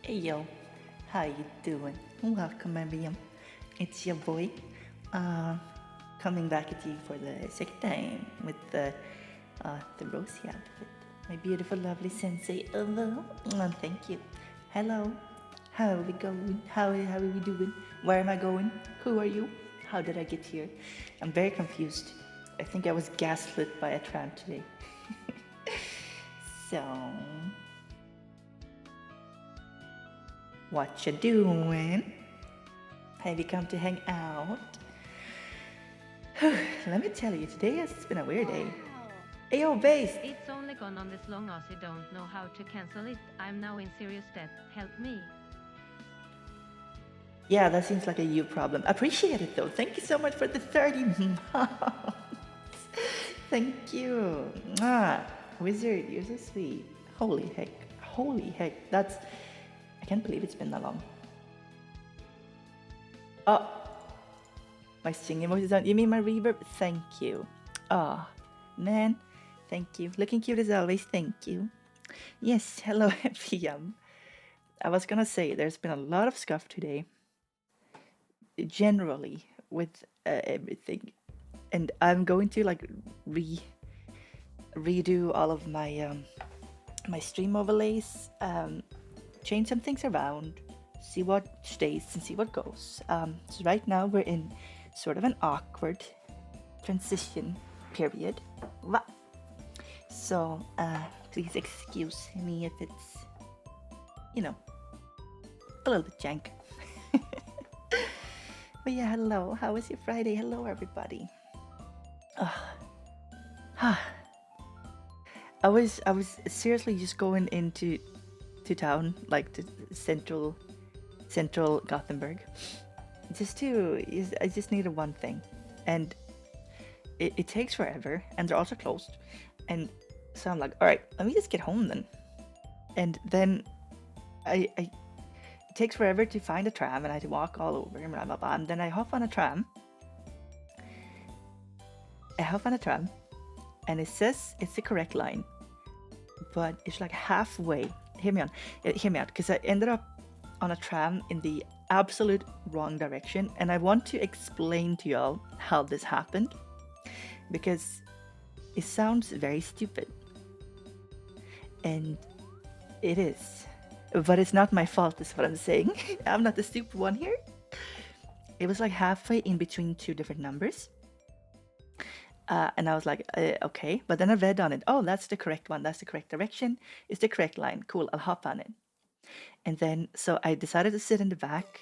Hey yo, how you doing? Welcome everyone. It's your boy, uh, coming back at you for the second time with the rosy outfit. My beautiful, lovely sensei. Hello, thank you. Hello, how are we going? How are we doing? Where am I going? Who are you? How did I get here? I'm very confused. I think I was gaslit by a tram today. So, what you doing? Have you come to hang out? Let me tell you, today has been a weird day. Ayo, base! It's only gone on this long as I don't know how to cancel it. I'm now in serious debt. Help me. Yeah, that seems like a you problem. Appreciate it though. Thank you so much for the 30 months. Thank you. Wizard, you're so sweet. Holy heck. Holy heck. I can't believe it's been that long. Oh, my singing voice is on. You mean my reverb? Thank you. Oh, man. Thank you. Looking cute as always. Thank you. Yes, hello, FM. I was gonna say there's been a lot of scuff today, generally with everything, and I'm going to like redo all of my my stream overlays, change some things around, see what stays and see what goes. So right now we're in sort of an awkward transition period. So please excuse me if it's, you know, a little bit jank. But yeah, hello. How was your Friday? Hello, everybody. I was seriously just going into town, like to central Gothenburg, I just needed one thing, and it takes forever, and they're also closed, and so I'm like, all right, let me just get home then, and then it takes forever to find a tram, and I had to walk all over, and blah blah blah, and then I hop on a tram. And it says it's the correct line, but it's like halfway. Hear me out, because I ended up on a tram in the absolute wrong direction, and I want to explain to y'all how this happened, because it sounds very stupid, and it is, but it's not my fault, is what I'm saying. I'm not the stupid one here. It was like halfway in between two different numbers. And I was like, okay. But then I read on it. Oh, that's the correct one. That's the correct direction. It's the correct line. Cool. I'll hop on it. And then, so I decided to sit in the back,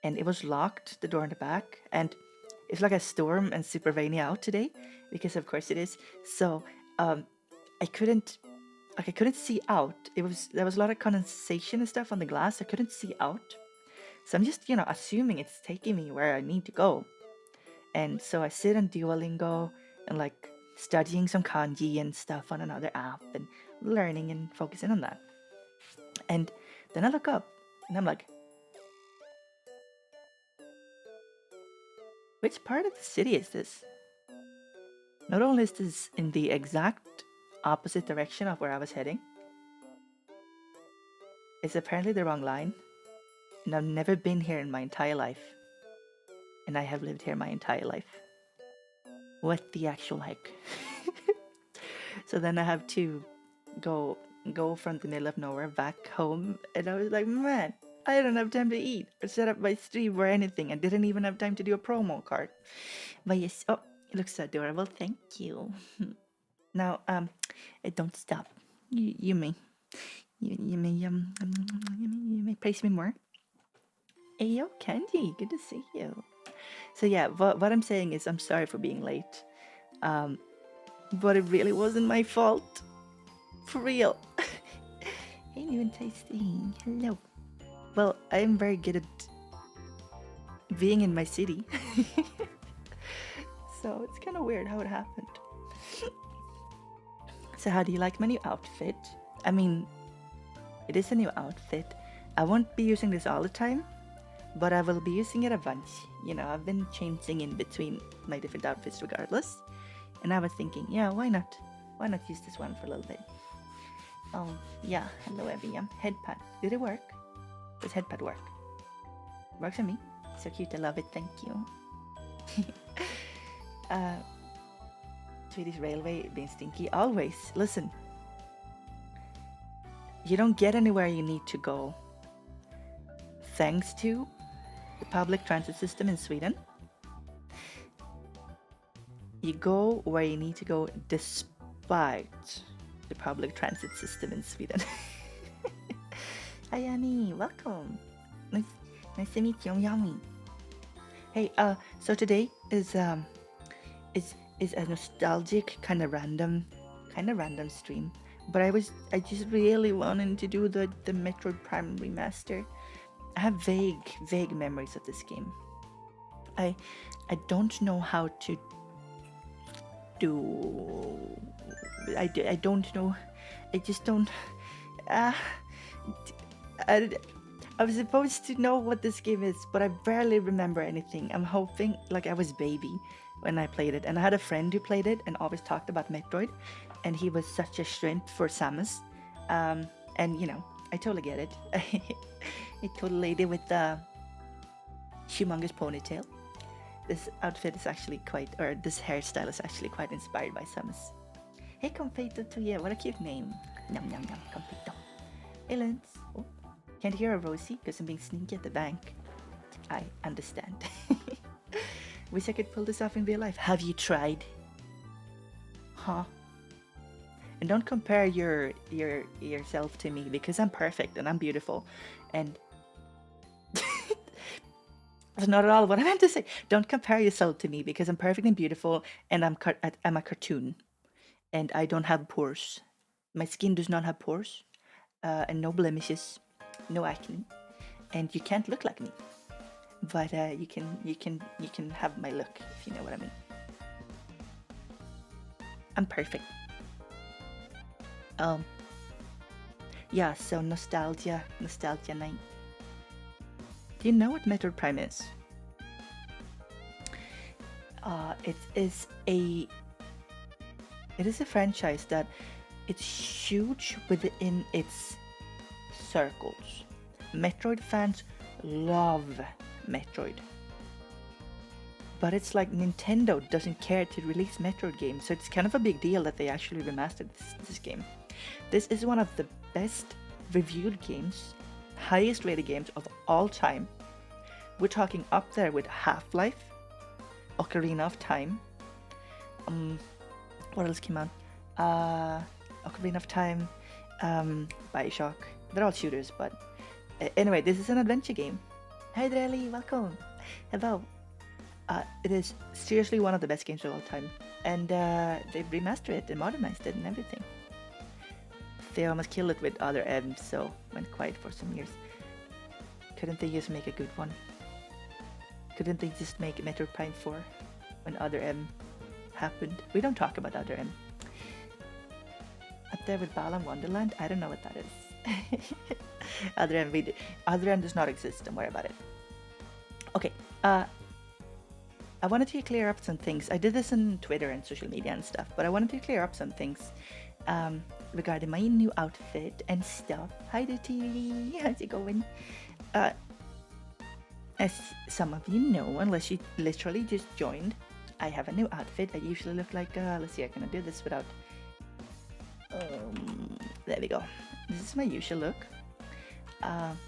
and it was locked, the door in the back. And it's like a storm and super rainy out today, because of course it is. So I couldn't see out. There was a lot of condensation and stuff on the glass. I couldn't see out. So I'm just, assuming it's taking me where I need to go. And so I sit on Duolingo and like studying some kanji and stuff on another app and learning and focusing on that. And then I look up and I'm like, which part of the city is this? Not only is this in the exact opposite direction of where I was heading, it's apparently the wrong line. And I've never been here in my entire life. And I have lived here my entire life. What the actual heck? So then I have to go from the middle of nowhere back home, and I was like, man, I don't have time to eat or set up my stream or anything. I didn't even have time to do a promo card. But yes, oh, it looks adorable. Thank you. Now, don't stop. You may praise me more. Hey, yo, Candy, good to see you. So yeah, what I'm saying is I'm sorry for being late, but it really wasn't my fault, for real. Hey, new and tasty. Hello. Well, I am very good at being in my city, so it's kind of weird how it happened. So how do you like my new outfit? I mean, it is a new outfit. I won't be using this all the time, but I will be using it a bunch. I've been changing in between my different outfits regardless. And I was thinking, yeah, why not? Why not use this one for a little bit? Oh, yeah, hello everyone. Head pat. Did it work? Does headpad work? Works on me. So cute. I love it. Thank you. uh, Swedish Railway being stinky. Always. Listen. You don't get anywhere you need to go thanks to the public transit system in Sweden. You go where you need to go despite the public transit system in Sweden. Hi Yami, welcome. Nice to meet you, I'm Yami. Hey, so today is a nostalgic kind of random stream. But I just really wanted to do the Metroid Prime remaster. I have vague memories of this game. I don't know how to do. I don't know. I just don't. I was supposed to know what this game is, but I barely remember anything. I'm hoping, like I was baby when I played it, and I had a friend who played it and always talked about Metroid, and he was such a shrimp for Samus. And you know, I totally get it. A total lady with a humongous ponytail. This outfit is actually quite, or this hairstyle is actually quite inspired by Samus. Hey, Confeito to you. What a cute name. Yum, yum, yum. Confeito. Hey, Lance. Oh, can't hear a Rosie because I'm being sneaky at the bank. I understand. Wish I could pull this off in real life. Have you tried? Huh? And don't compare yourself to me because I'm perfect and I'm beautiful. And that's not at all what I meant to say. Don't compare yourself to me because I'm perfect and beautiful and I'm a cartoon. And I don't have pores. My skin does not have pores. And no blemishes. No acne. And you can't look like me. But you can have my look, if you know what I mean. I'm perfect. Yeah, so nostalgia night. Do you know what Metroid Prime is? It is a franchise that it's huge within its circles. Metroid fans love Metroid. But it's like Nintendo doesn't care to release Metroid games, so it's kind of a big deal that they actually remastered this game. This is one of the best reviewed games, highest rated games of all time. We're talking up there with Half-Life, Ocarina of Time. What else came out? Ocarina of Time, Bioshock. They're all shooters, but anyway, this is an adventure game. Hi Drelly, welcome. Hello. It is seriously one of the best games of all time, and they've remastered it and modernized it and everything. They almost killed it with Other M, so went quiet for some years. Couldn't they just make a good one? Couldn't they just make Metroid Prime 4 when Other M happened? We don't talk about Other M. Up there with Balan Wonderland? I don't know what that is. Other M does not exist, don't worry about it. Okay, I wanted to clear up some things. I did this on Twitter and social media and stuff, but I wanted to clear up some things regarding my new outfit and stuff. Hi there, TV. How's it going? As some of you know, unless you literally just joined, I have a new outfit. I usually look like, let's see, can I do this without, there we go. This is my usual look.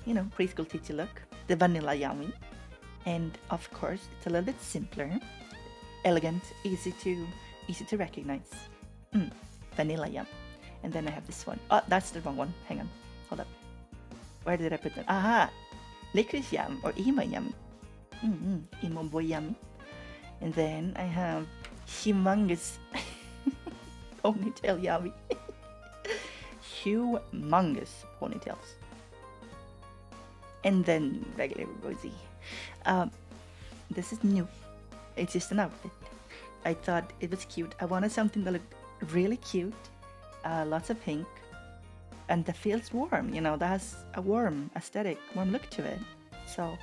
You know, preschool teacher look. The vanilla Yami. And of course, it's a little bit simpler, elegant, easy to recognize. Vanilla Yum. And then I have this one. Oh, that's the wrong one. Hang on. Hold up. Where did I put it? Aha! Licorice Yum or Emo Yum. Emo Boy Yum. And then I have humongous ponytail Yummy. Humongous ponytails. And then regular Rosie. This is new. It's just an outfit. I thought it was cute. I wanted something that looked really cute. Lots of pink. And that feels warm, you know, that has a warm aesthetic, warm look to it. So,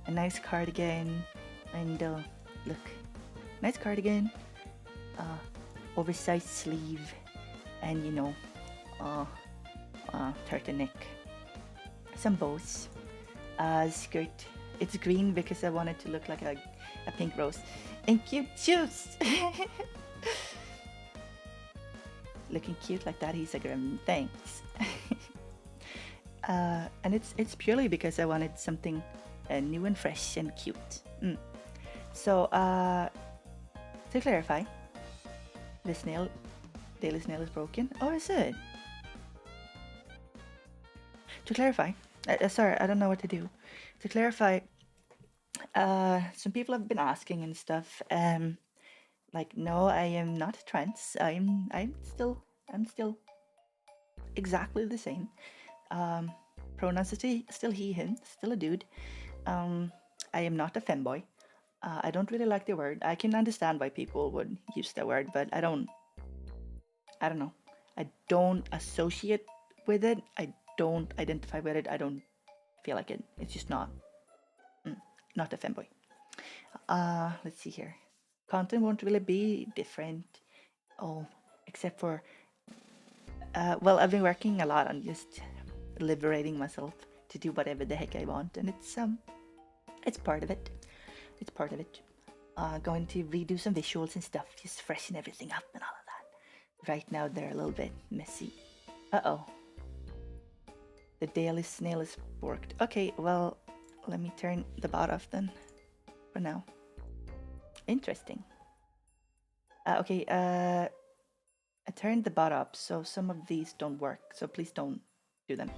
a nice cardigan, and look, nice cardigan, oversized sleeve, and you know, turtleneck, some bows, skirt. It's green because I want it to look like a pink rose. And cute shoes! Looking cute like that, he's a gremlin. Thanks. And it's purely because I wanted something new and fresh and cute. So, to clarify, the daily snail is broken. Oh, is it? To clarify, sorry, I don't know what to do. To clarify, some people have been asking and stuff. Like, no, I am not trans. I'm still exactly the same. Pronouns are still he, him, still a dude. I am not a femboy. I don't really like the word. I can understand why people would use the word, but I don't know. I don't associate with it. I don't identify with it. I don't feel like it. It's just not a femboy. Let's see here. Content won't really be different. Oh, except for well, I've been working a lot on just liberating myself to do whatever the heck I want, and it's part of it. It's part of it. Going to redo some visuals and stuff, just freshen everything up and all of that. Right now they're a little bit messy. Uh-oh. The daily snail is borked. Okay, well, let me turn the bot off then, for now. Interesting. Okay, I turned the bot up, so some of these don't work, so please don't do them.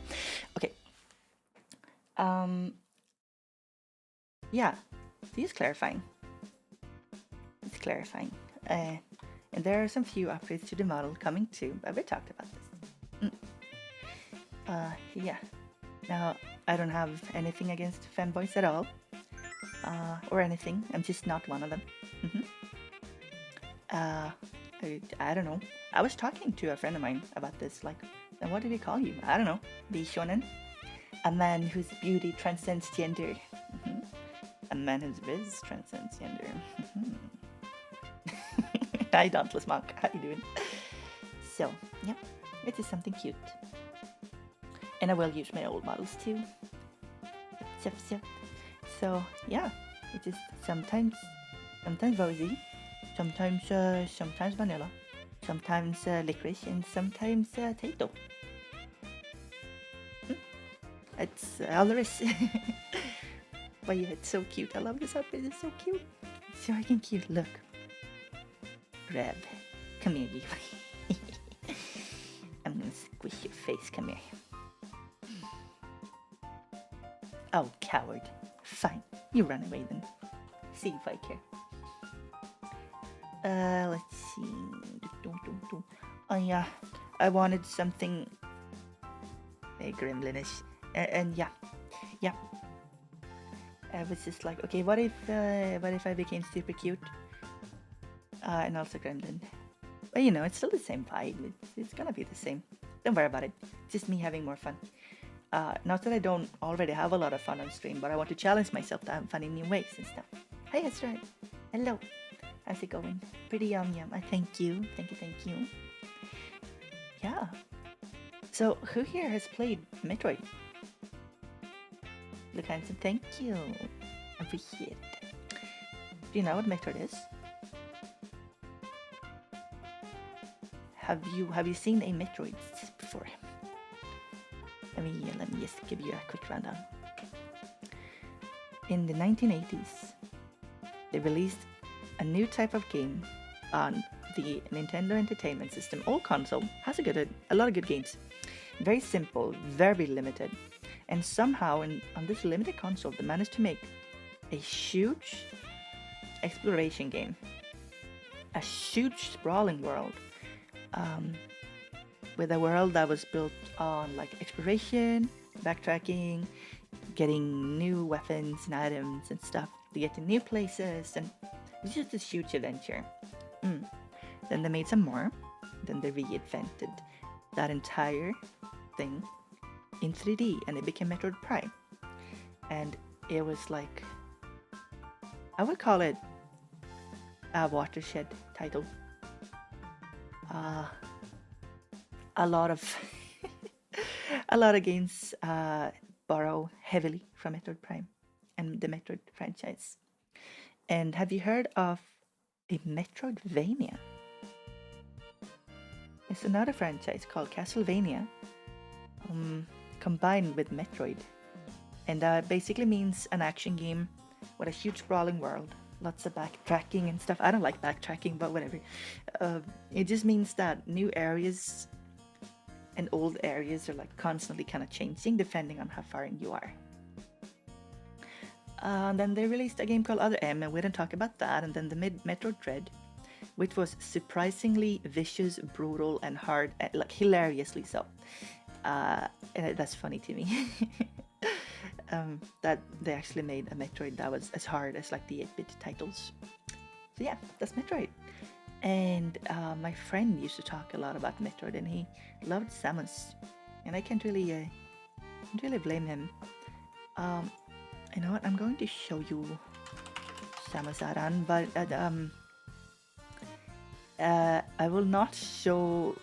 Okay. Yeah, this is clarifying. It's clarifying. And there are some few upgrades to the model coming too, but we talked about this. Yeah. Now, I don't have anything against femboys at all. Or anything. I'm just not one of them. I don't know. I was talking to a friend of mine about this, like, and what do we call you? I don't know. Bishonen? A man whose beauty transcends gender. A man whose biz transcends gender. Hi, Dauntless Monk. How you doing? So, yeah, it is something cute. And I will use my old models too. So, yeah, it is sometimes rosy, sometimes vanilla, sometimes licorice, and sometimes potato. It's all there is. But yeah, it's so cute. I love this outfit. It's so cute. It's so freaking cute. Look. Reb. Come here, you. I'm gonna squish your face. Come here. Oh, coward. Fine. You run away then. See if I care. Let's see. Oh yeah. I wanted something gremlinish. And yeah. I was just like, okay, what if I became super cute? And also gremlin. But you know, it's still the same vibe. It's gonna be the same. Don't worry about it. It's just me having more fun. Not that I don't already have a lot of fun on stream, but I want to challenge myself to have fun in new ways and stuff. Hey, that's right. Hello. How's it going? Pretty yum. Thank you. Thank you. Yeah. So, who here has played Metroid? Look handsome. Thank you. Appreciate it. Do you know what Metroid is? Have you seen a Metroid before? Let me just give you a quick rundown. In the 1980s, they released a new type of game on the Nintendo Entertainment System. Old console has a lot of good games. Very simple, very limited. And somehow on this limited console, they managed to make a huge exploration game. A huge sprawling world. With a world that was built on like exploration, backtracking, getting new weapons and items and stuff to get to new places, and it's just this huge adventure. Then they made some more. Then they reinvented that entire thing in 3D, and it became Metroid Prime. And it was like, I would call it a watershed title. A lot of games borrow heavily from Metroid Prime and the Metroid franchise. And have you heard of a Metroidvania? It's another franchise called Castlevania, combined with Metroid. And that basically means an action game with a huge sprawling world, lots of backtracking and stuff. I don't like backtracking, but whatever. It just means that new areas and old areas are like constantly kind of changing depending on how far in you are. Then they released a game called Other M, and we didn't talk about that. And then the Metroid Dread, which was surprisingly vicious, brutal, and hard, like hilariously so. And that's funny to me. That they actually made a Metroid that was as hard as like the 8-bit titles. So yeah, that's Metroid. And my friend used to talk a lot about Metroid, and he loved Samus, and I can't really blame him. You know what? I'm going to show you Samus Aran, but I will not show.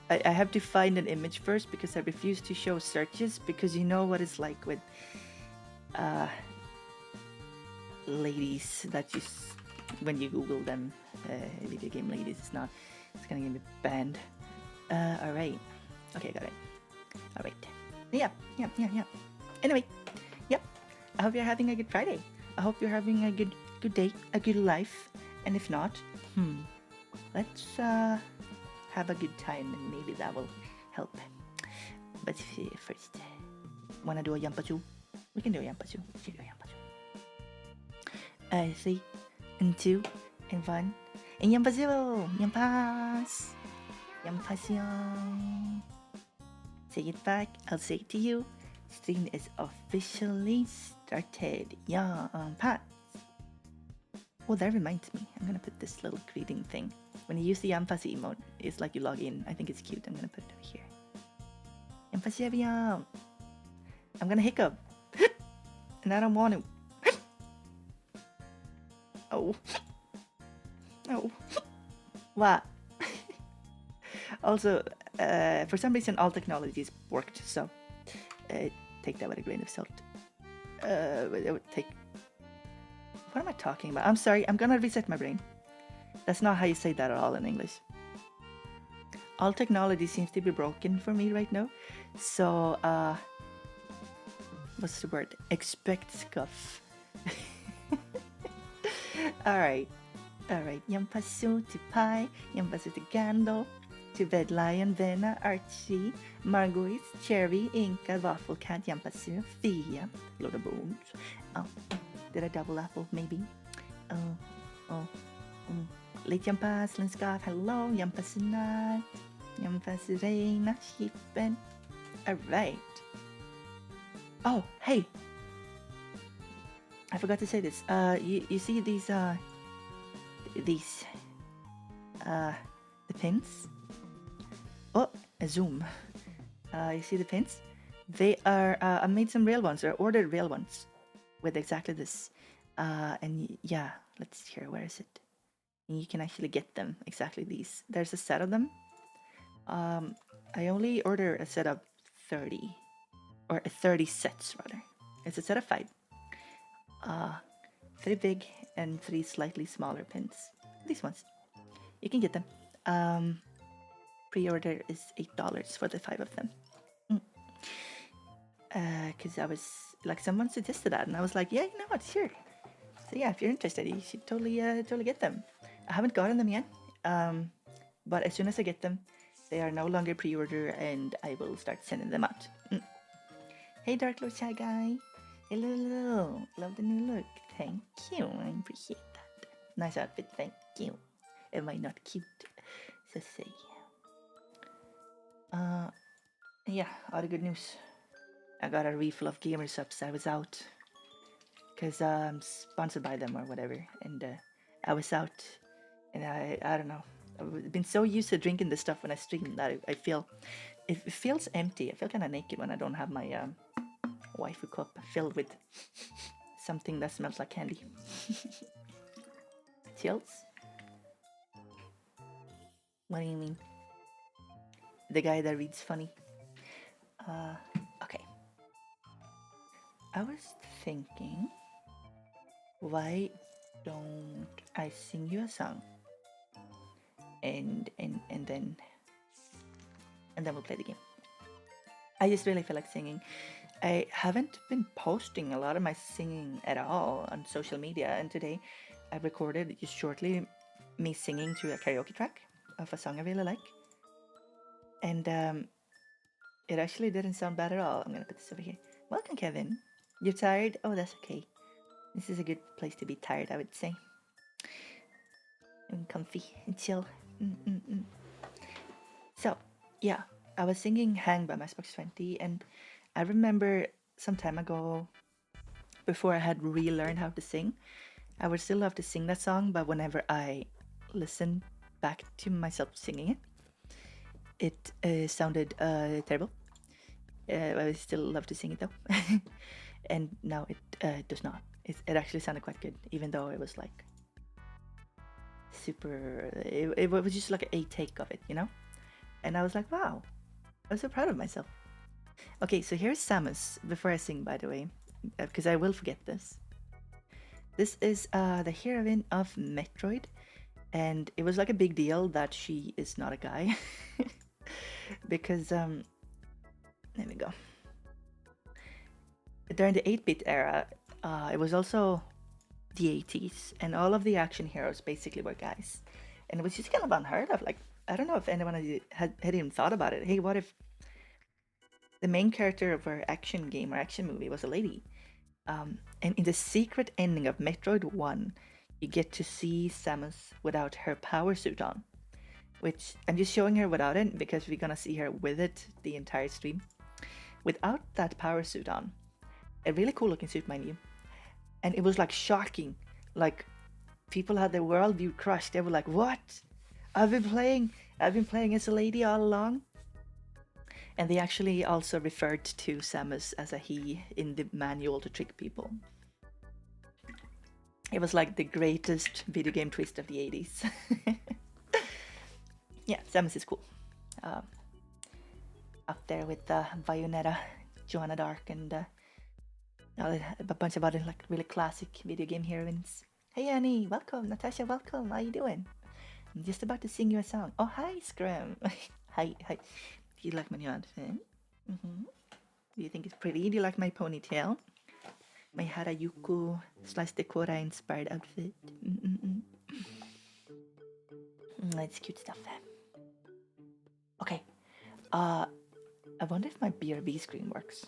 I have to find an image first because I refuse to show searches, because you know what it's like with ladies that when you Google them, video game ladies, it's gonna get me banned. All right, okay, got it. All right, yeah. Anyway, yep. I hope you're having a good Friday. I hope you're having a good day, a good life, and if not, let's have a good time, and maybe that will help. But first, wanna do a Yampachu? We can do a Yampachu. 3, and 2, and 1, and Yampazu! Yampas! Yampasyon! Say it back, I'll say it to you. Stream is officially started. Yampas! Oh, that reminds me. I'm gonna put this little greeting thing. When you use the Yampasi emote, it's like you log in. I think it's cute. I'm gonna put it over here. Yampasi. I'm gonna hiccup. And I don't want to. Oh. Oh. What? Also, for some reason, all technologies worked, so take that with a grain of salt. What am I talking about? I'm sorry, I'm gonna reset my brain. That's not how you say that at all in English. All technology seems to be broken for me right now. So, what's the word? Expect scuff. Alright. Yampasu to Pi, Yampasu to Gandalf, to Red Lion, Vena, Archie, Marguerite, Cherry, Inca, Waffle Cat, Yampasu, Fia, Lord of Bones. Did I double apple? Maybe. Late Yampas, Lenskaf, hello, Yampasunat, Yampasurena, Shippen. Alright. Oh, hey. I forgot to say this. You see these the pins? Oh, a zoom. You see the pins? They are, I made some real ones, or ordered real ones with exactly this. And yeah, let's see here, where is it? And you can actually get them, exactly these. There's a set of them. I only order a set of 30, or 30 sets rather. It's a set of 5. 3 big and 3 slightly smaller pins. These ones. You can get them. Pre-order is $8 for the 5 of them. Because I was like, someone suggested that, and I was like, yeah, you know what, sure. So yeah, if you're interested, you should totally get them. I haven't gotten them yet, but as soon as I get them, they are no longer pre-order, and I will start sending them out. Hey, Dark Lord Shy Guy. Hello, love the new look. Thank you, I appreciate that. Nice outfit, thank you. Am I not cute? So say. Yeah, other good news. I got a refill of Gamer Subs. I was out because I'm sponsored by them or whatever, and I was out, and I don't know. I've been so used to drinking this stuff when I stream that I feel it feels empty. I feel kind of naked when I don't have my waifu cup filled with something that smells like candy. Chills? What do you mean? The guy that reads funny. Okay. I was thinking, why don't I sing you a song, and then we'll play the game. I just really feel like singing. I haven't been posting a lot of my singing at all on social media, and today I recorded just shortly me singing to a karaoke track of a song I really like, and it actually didn't sound bad at all. I'm gonna put this over here. Welcome, Kevin. You're tired? Oh, that's okay. This is a good place to be tired, I would say. And comfy and chill. Mm-mm-mm. So, yeah, I was singing Hang by Matchbox 20, and I remember some time ago, before I had relearned how to sing, I would still love to sing that song, but whenever I listen back to myself singing it, it sounded terrible. I still love to sing it though. And now it does not. It actually sounded quite good, even though it was like super. It was just like a take of it, you know? And I was like, wow, I'm so proud of myself. Okay, so here's Samus before I sing, by the way, because I will forget this. This is the heroine of Metroid, and it was like a big deal that she is not a guy. Because, there we go. During the 8-bit era, it was also the 80s, and all of the action heroes basically were guys. And it was just kind of unheard of. Like, I don't know if anyone had even thought about it. Hey, what if the main character of our action game or action movie was a lady? And in the secret ending of Metroid 1, you get to see Samus without her power suit on. Which I'm just showing her without it because we're gonna see her with it the entire stream. Without that power suit on. A really cool looking suit, mind you. And it was like shocking. Like, people had their worldview crushed. They were like, what? I've been playing as a lady all along. And they actually also referred to Samus as a he in the manual to trick people. It was like the greatest video game twist of the 80s. Yeah, Samus is cool. Up there with Bayonetta, Joanna Dark, and a bunch of other like really classic video game heroines. Hey Annie, welcome. Natasha, welcome. How you doing? I'm just about to sing you a song. Oh, hi Scrum. Hi. Do you like my new outfit? Do you think it's pretty? Do you like my ponytail? My Harajuku / Decora inspired outfit. It's cute stuff. Okay. I wonder if my BRB screen works.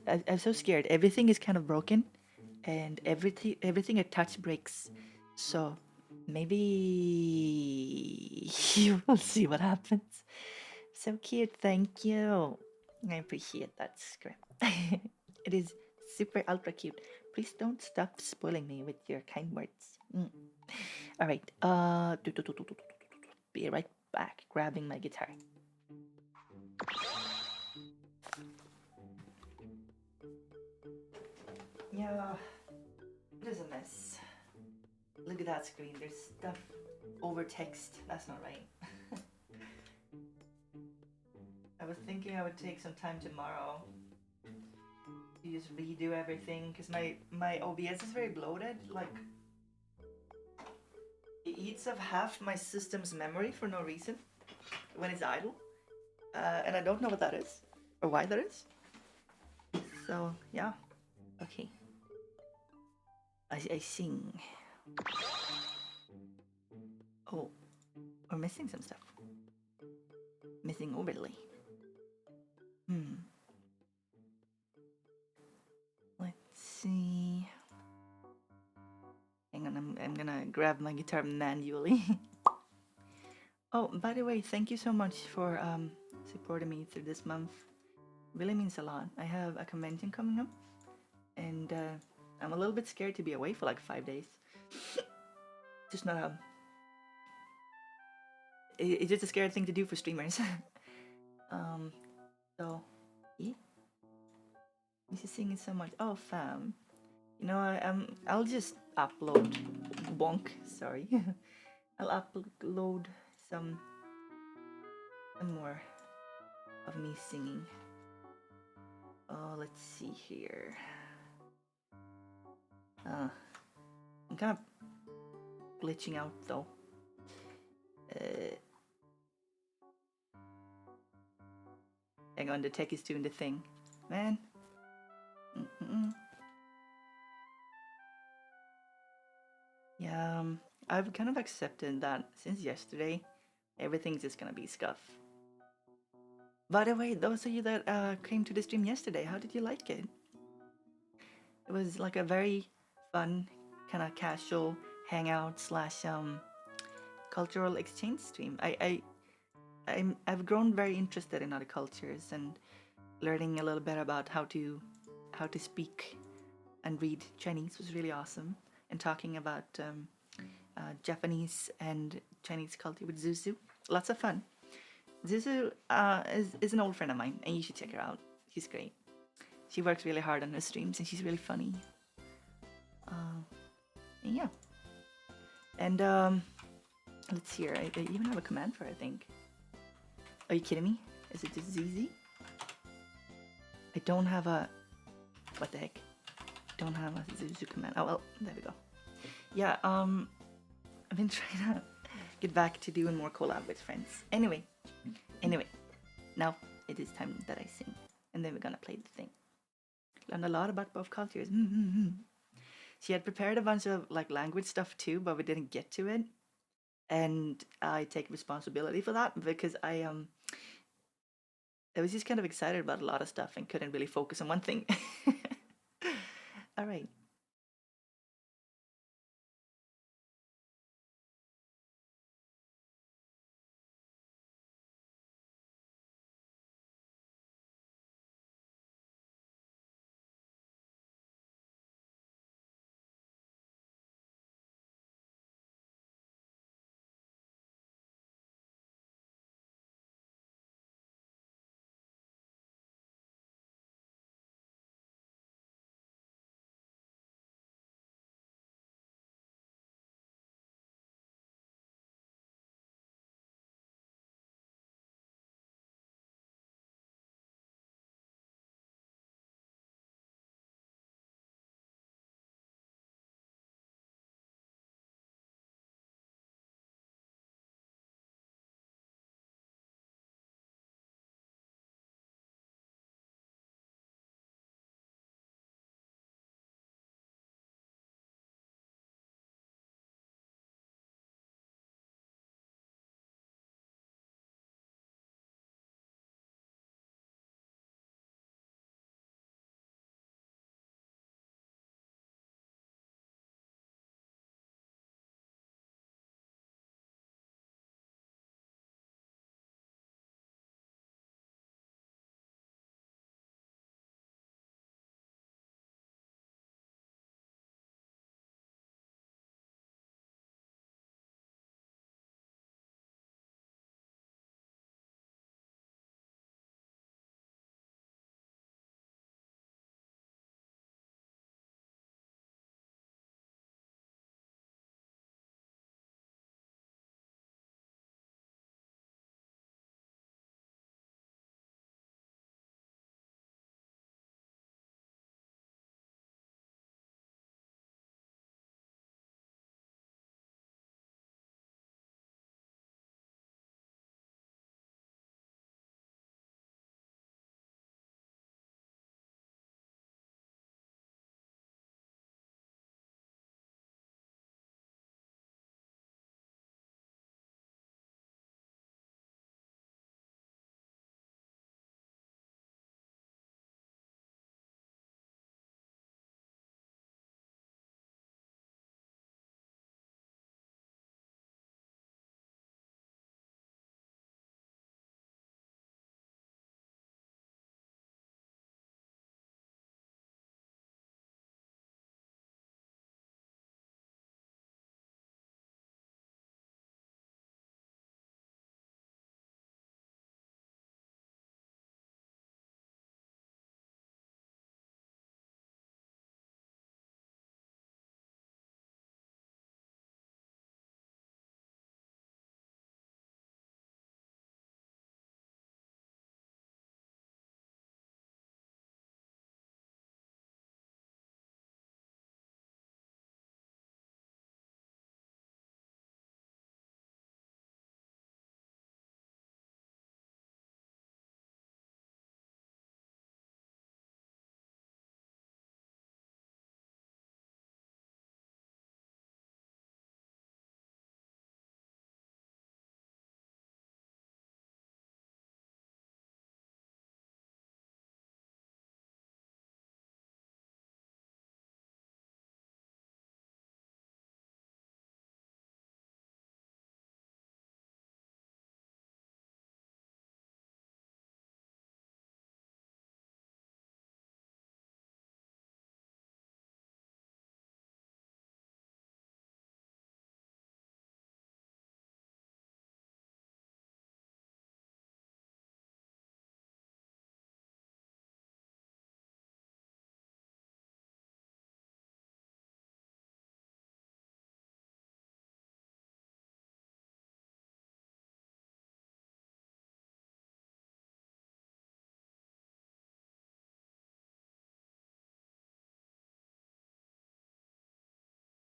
I'm so scared. Everything is kind of broken, and everything I touch breaks. So maybe you will see what happens. So cute. Thank you. I appreciate that script. It is super ultra cute. Please don't stop spoiling me with your kind words. All right. Be right back. Grabbing my guitar. Yeah, it is a mess. Look at that screen. There's stuff over text. That's not right. I was thinking I would take some time tomorrow to just redo everything because my OBS is very bloated. Like, it eats up half my system's memory for no reason when it's idle, and I don't know what that is or why that is. So yeah, okay. I sing. Oh, we're missing some stuff. Missing overlay. Let's see. Hang on, I'm gonna grab my guitar manually. Oh, by the way, thank you so much for supporting me through this month. Really means a lot. I have a convention coming up, and I'm a little bit scared to be away for like 5 days. Just not a. It's just a scary thing to do for streamers. So yeah. This is singing so much. Oh, fam. You know, I'll just upload. Bonk. Sorry. I'll upload some more of me singing. Oh, let's see here. I'm kind of glitching out though. Uh, Hang on, the tech is doing the thing. Man. Mm-mm. Yeah, I've kind of accepted that since yesterday, everything's just gonna be scuff. By the way, those of you that came to the stream yesterday, how did you like it? It was like a very fun, kind of casual hangout slash cultural exchange stream. I've grown very interested in other cultures and learning a little bit about how to speak and read Chinese was really awesome. And talking about Japanese and Chinese culture with Zuzu, lots of fun. Zuzu is an old friend of mine, and you should check her out. She's great. She works really hard on her streams, and she's really funny. And yeah. And let's see here. I even have a command for her, I think. Are you kidding me? Is it just easy? I don't have a... What the heck? Don't have a Zuzu command. Oh, well, there we go. Yeah, I've been trying to get back to doing more collab with friends. Anyway, now it is time that I sing. And then we're gonna play the thing. Learned a lot about both cultures. She had prepared a bunch of like language stuff too, but we didn't get to it. And I take responsibility for that because I was just kind of excited about a lot of stuff and couldn't really focus on one thing. All right.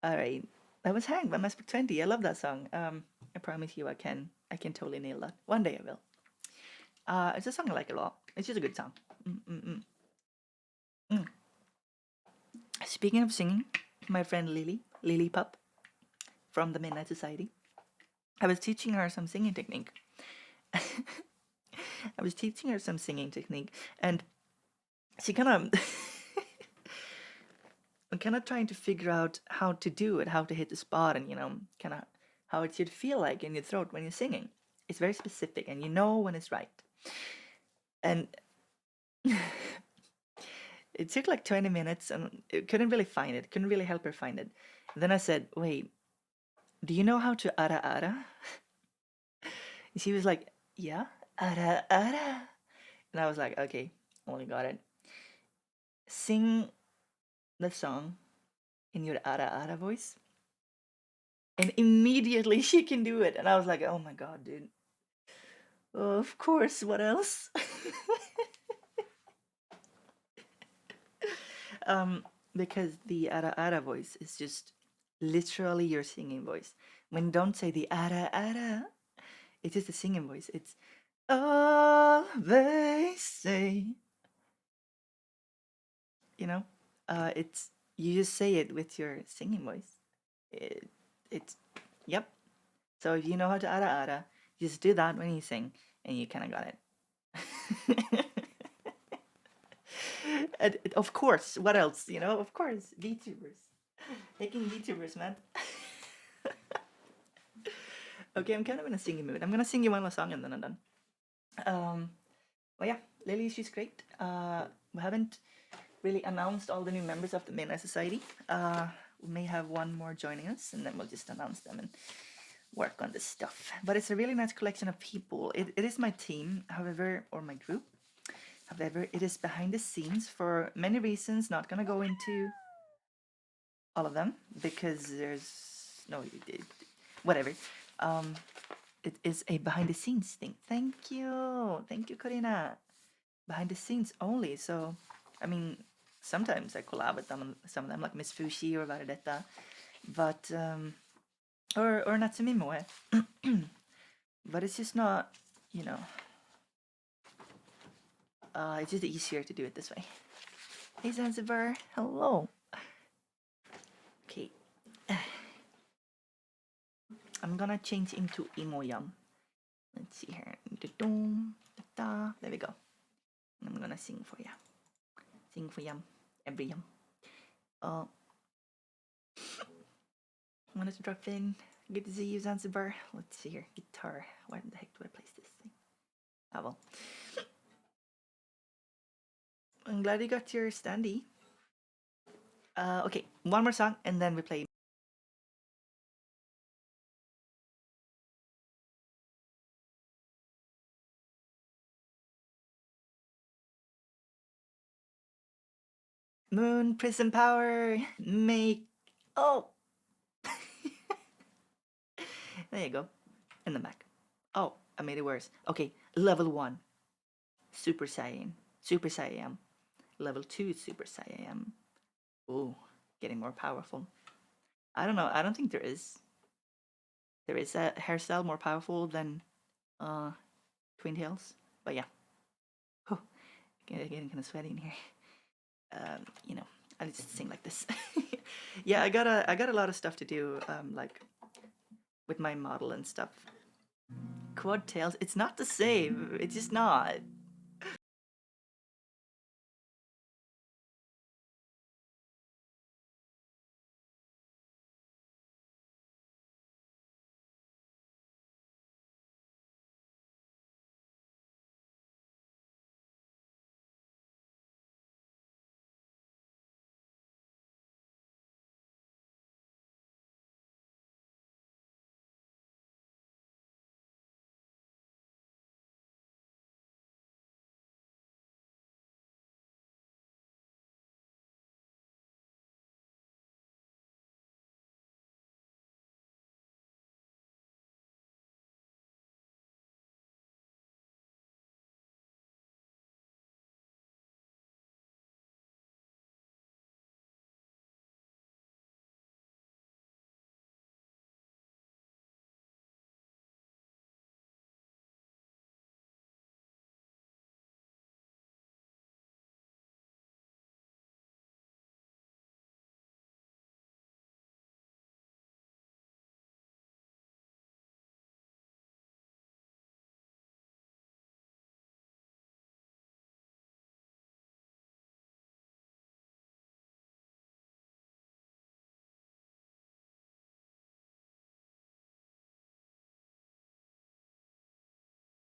All right. That was Hang by Mass 20. I love that song. I promise you I can totally nail that. One day I will. It's a song I like a lot. It's just a good song. Mm-mm-mm. Mm. Speaking of singing, my friend Lily Pup from the Midnight Society, I was teaching her some singing technique. And she kind of I'm kind of trying to figure out how to do it, how to hit the spot, and kind of how it should feel like in your throat when you're singing. It's very specific, and you know when it's right. And it took like 20 minutes, and it couldn't really find it. Couldn't really help her find it. And then I said, "Wait, do you know how to ara ara?" And she was like, "Yeah, ara ara." And I was like, "Okay, only got it. Sing the song in your ara ara voice." And immediately she can do it. And I was like, "Oh my god, dude. Of course, what else?" um, because the ara ara voice is just literally your singing voice. When you don't say the ara ara, it's just a singing voice. It's all they say. You know, it's you just say it with your singing voice. It's yep. So if you know how to ara ara, just do that when you sing, and you kind of got it. And of course, what else? Of course, VTubers. Making VTubers, man. Okay, I'm kind of in a singing mood. I'm gonna sing you one more song and then I'm done. Well, yeah, Lily, she's great. We haven't really announced all the new members of the Midnight Society. We may have one more joining us, and then we'll just announce them and work on this stuff. But it's a really nice collection of people. It is my team, however, or my group. However, it is behind the scenes for many reasons. Not gonna go into all of them because there's no whatever. It is a behind the scenes thing. Thank you, Karina. Behind the scenes only. So, I mean, sometimes I collab with some of them, like Miss Fushi or Varedetta, but or Natsumi Moe. But it's just not, you know. It's just easier to do it this way. Hey Zanzibar, hello. Okay, I'm gonna change into Imoyam. Let's see here. There we go. I'm gonna sing for ya. Sing for yum. Every yum. I wanted to drop in. Good to see you, Zanzibar. Let's see here. Guitar. Where the heck do I place this thing? Ah, well. I'm glad you got your standee. Okay, one more song and then we play. Moon Prism Power. Make. Oh! There you go. In the back. Oh, I made it worse. Okay, level 1. Super Saiyan. Super Saiyan. Level 2 Super Saiyan. Ooh, getting more powerful. I don't know. I don't think there is. There is a hairstyle more powerful than Twin Tails. But yeah. Oh, getting kind of sweaty in here. You know, I just sing like this. Yeah, I got a lot of stuff to do, like with my model and stuff. Quad tails, it's not the same. It's just not.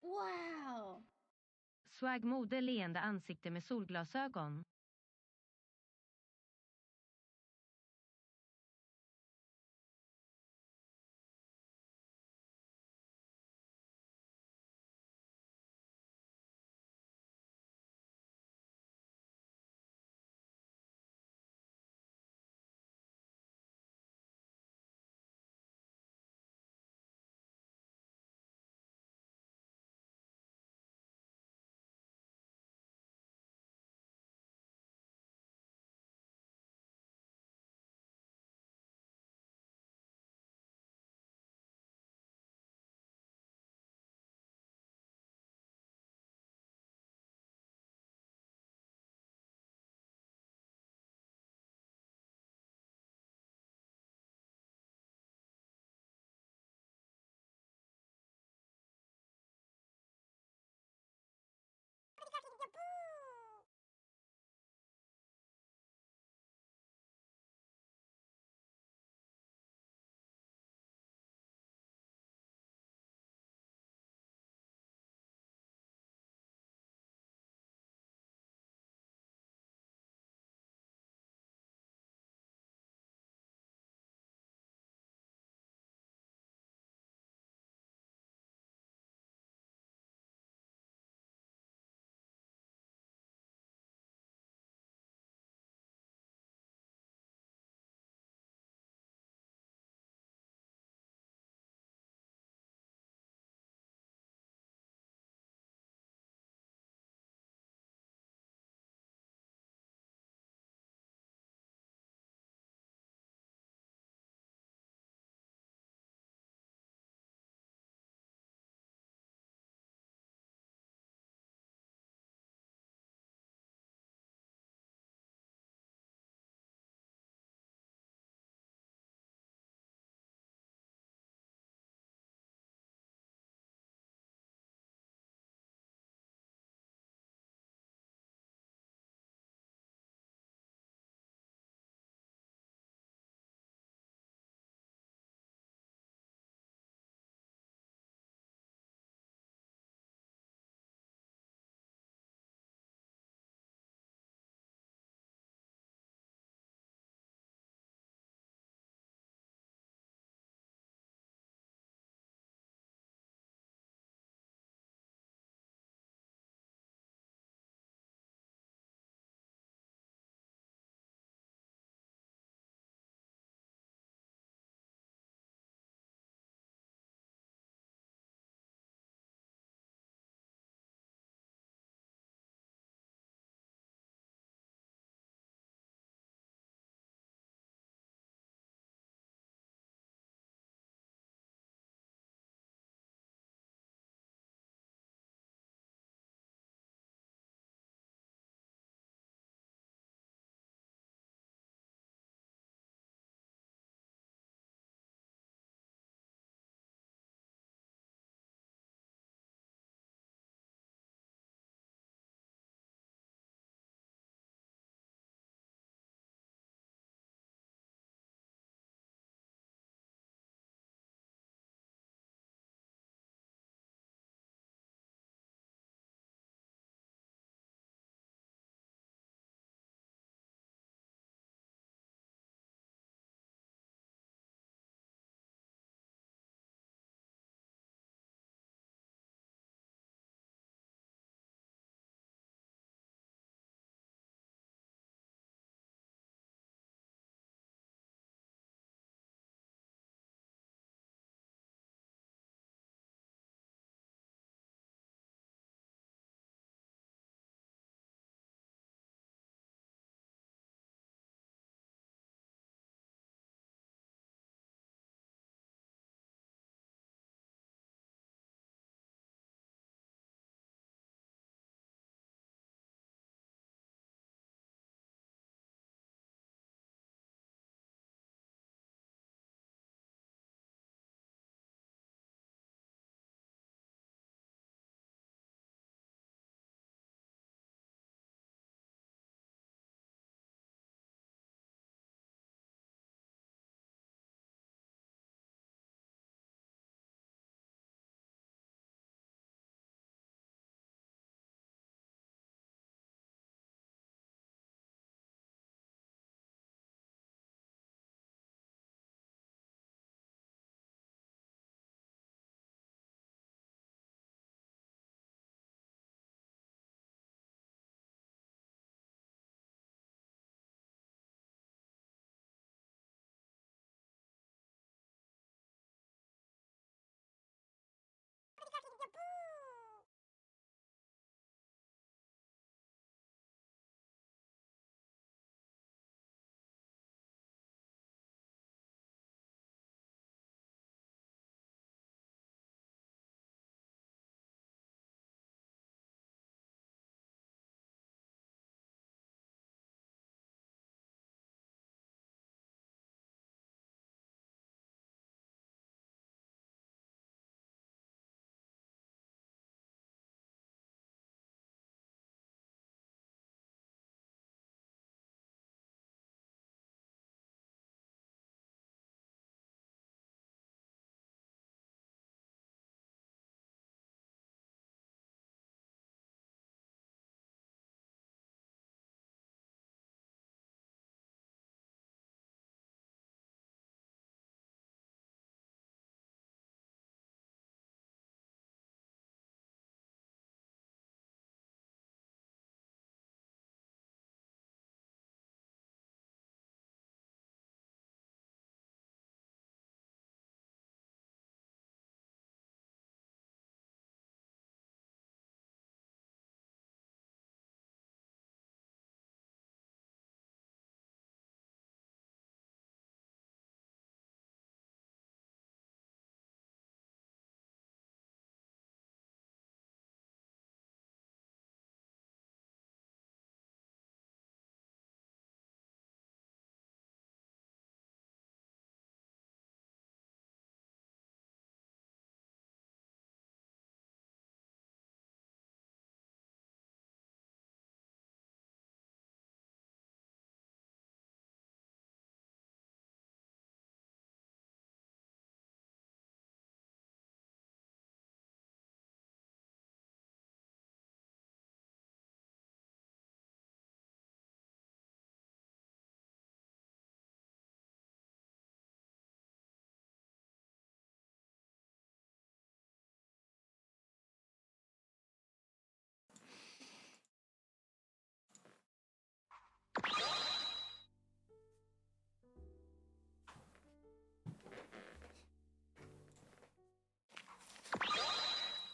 Wow! Swag mode leende ansikte med solglasögon.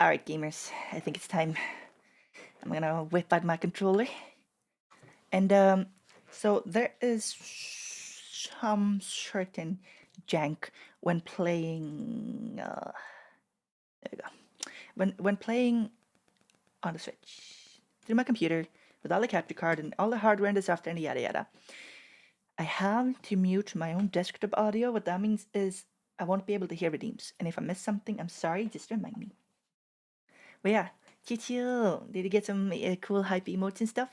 Alright, gamers, I think it's time. I'm gonna whip out my controller. And so there is some certain jank when playing. There we go. When playing on the Switch through my computer with all the capture card and all the hardware and the software and yada yada. I have to mute my own desktop audio. What that means is I won't be able to hear redeems. And if I miss something, I'm sorry, just remind me. But yeah, chill. Did you get some cool hype emotes and stuff?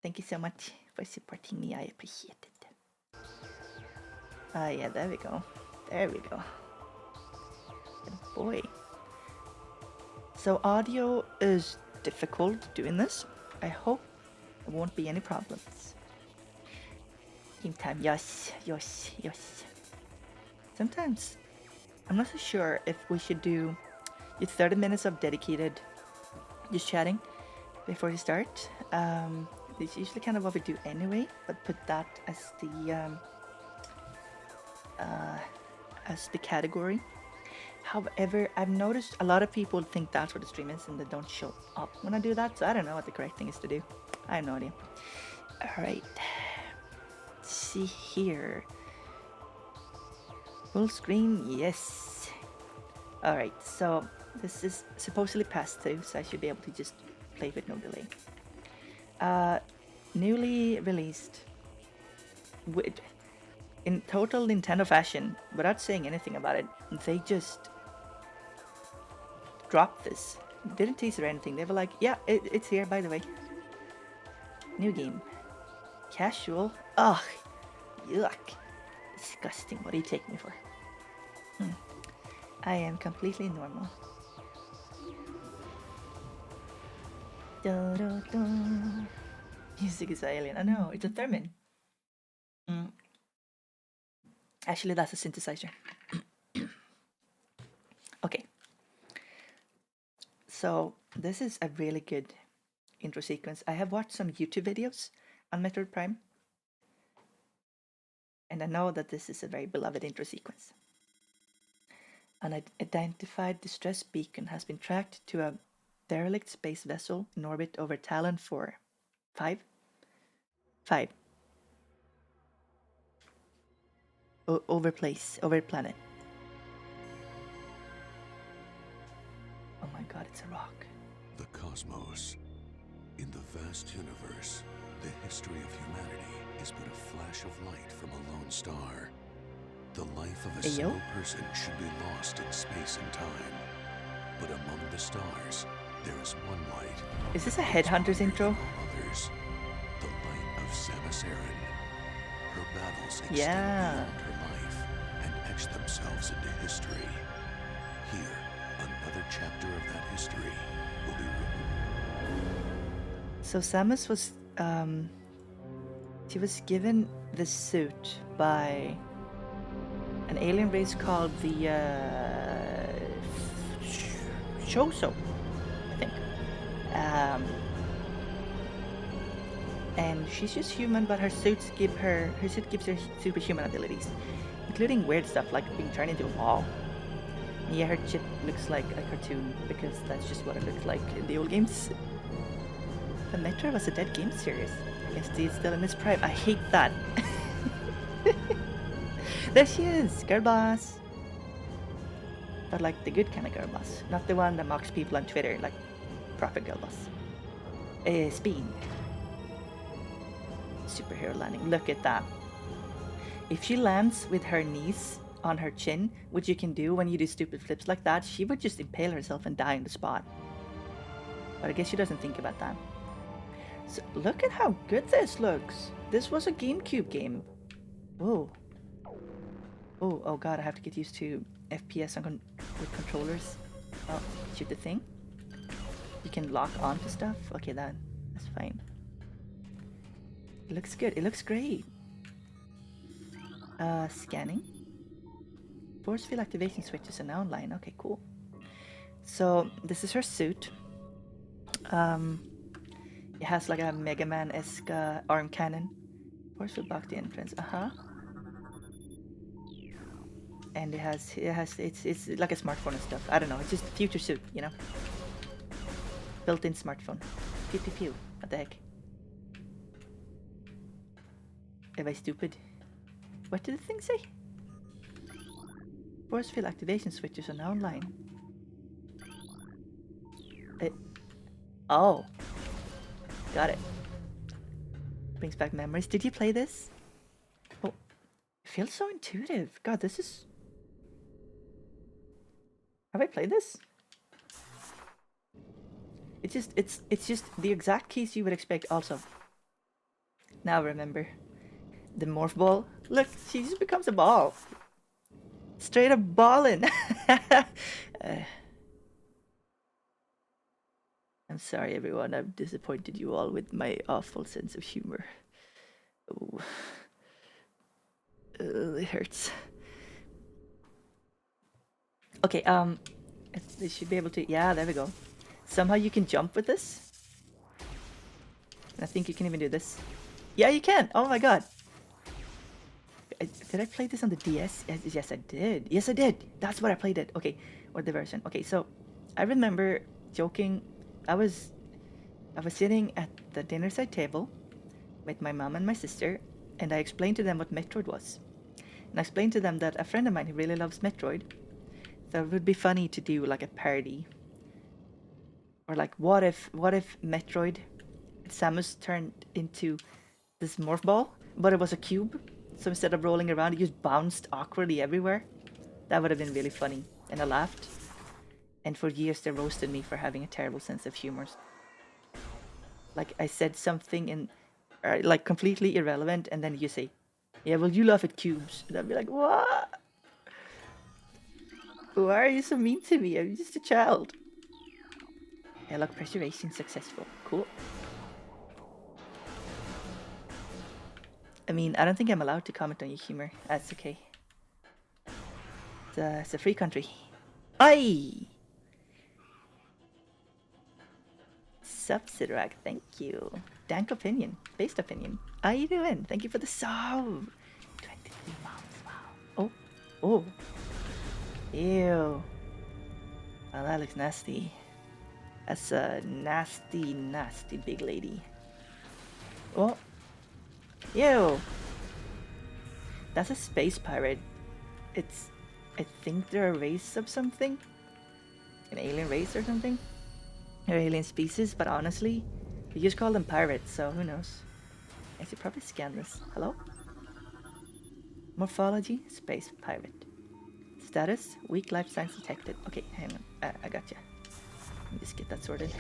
Thank you so much for supporting me. I appreciate it. Yeah, there we go. There we go. Good boy. So audio is difficult doing this. I hope there won't be any problems. Game time, yes. Sometimes I'm not so sure if we should do 30 minutes of dedicated just chatting before we start. It's usually kind of what we do anyway, but put that as the category. However, I've noticed a lot of people think that's what the stream is and they don't show up when I do that, so I don't know what the correct thing is to do. I have no idea. Alright. See here. Full screen, yes. Alright, so this is supposedly passed through, so I should be able to just play with no delay. Newly released in total Nintendo fashion, without saying anything about it, they just dropped this. Didn't tease or anything. They were like, yeah, it's here, by the way. New game. Casual. Ugh. Yuck. Disgusting. What do you take me for? I am completely normal. Da, da, da. Music is alien. I know, it's a theremin. Actually, that's a synthesizer. Okay. So, this is a really good intro sequence. I have watched some YouTube videos on Metroid Prime. And I know that this is a very beloved intro sequence. An identified distress beacon has been tracked to a derelict space vessel in orbit over Talon 4. 5? Over planet. Oh my god, it's a rock. The cosmos. In the vast universe, the history of humanity is but a flash of light from a lone star. The life of a single person should be lost in space and time. But among the stars, there is one light. Is this a Headhunters intro? Others, the light of Samus Aran. Her battles extend beyond her life and etch themselves into history. Here, another chapter of that history will be written. So Samus was, she was given the suit by an alien race called the Shoso, I think. And she's just human, but her suit gives her superhuman abilities, including weird stuff like being turned into a ball. And yeah, her chip looks like a cartoon because that's just what it looked like in the old games. The Metro was a dead game series. I guess it's still in its prime. I hate that. There she is, girl boss. But like the good kind of girl boss, not the one that mocks people on Twitter, like proper girl boss. Spin. Superhero landing. Look at that. If she lands with her knees on her chin, which you can do when you do stupid flips like that, she would just impale herself and die on the spot. But I guess she doesn't think about that. So look at how good this looks. This was a GameCube game. Whoa. Oh god, I have to get used to FPS with controllers. Oh, shoot the thing. You can lock onto stuff. Okay, that's fine. It looks good. It looks great. Scanning. Force field activation switches are now online. Okay, it this is her suit. It has like a Mega Man-esque arm cannon. Force will block the entrance. And it's like a smartphone and stuff. I don't know. It's just future suit, you know. Built-in smartphone. Pew pew pew. What the heck? Am I stupid? What did the thing say? Force field activation switches are now online. Oh. Got it. Brings back memories. Did you play this? Oh. It feels so intuitive. God, this is... Have I played this? It's just the exact keys you would expect also. Now remember. The morph ball. Look, she just becomes a ball. Straight up ballin'. I'm sorry everyone, I've disappointed you all with my awful sense of humor. Oh. It hurts. Okay, they should be able to, yeah, there we go. Somehow you can jump with this. I think you can even do this. Yeah, you can! Oh my god! Did I play this on the DS? Yes, I did. Yes, I did! That's what I played it. Okay, or the version. Okay, so I remember joking. I was sitting at the dinner side table with my mom and my sister, and I explained to them what Metroid was. And I explained to them that a friend of mine who really loves Metroid, so it would be funny to do like a parody. Or like, what if Metroid, Samus turned into this morph ball, but it was a cube? So instead of rolling around, it just bounced awkwardly everywhere. That would have been really funny. And I laughed. And for years they roasted me for having a terrible sense of humor. Like I said something like completely irrelevant, and then you say, yeah, well, you laugh at cubes. And I'd be like, what? Why are you so mean to me? I'm just a child. Airlock preservation successful. Cool. I mean, I don't think I'm allowed to comment on your humor. That's okay. It's a free country. Aye! Subsidrag, thank you. Dank opinion. Based opinion. How you doing? Thank you for the sub. 23 months, wow. Oh. Ew. Oh, that looks nasty. That's a nasty, nasty big lady. Oh. Ew. That's a space pirate. I think they're a race of something. An alien race or something. Or alien species, but honestly, we just call them pirates, so who knows. I should probably scan this. Hello? Morphology, space pirate. Status, weak life signs detected. Okay, hang on. I gotcha. Let me just get that sorted.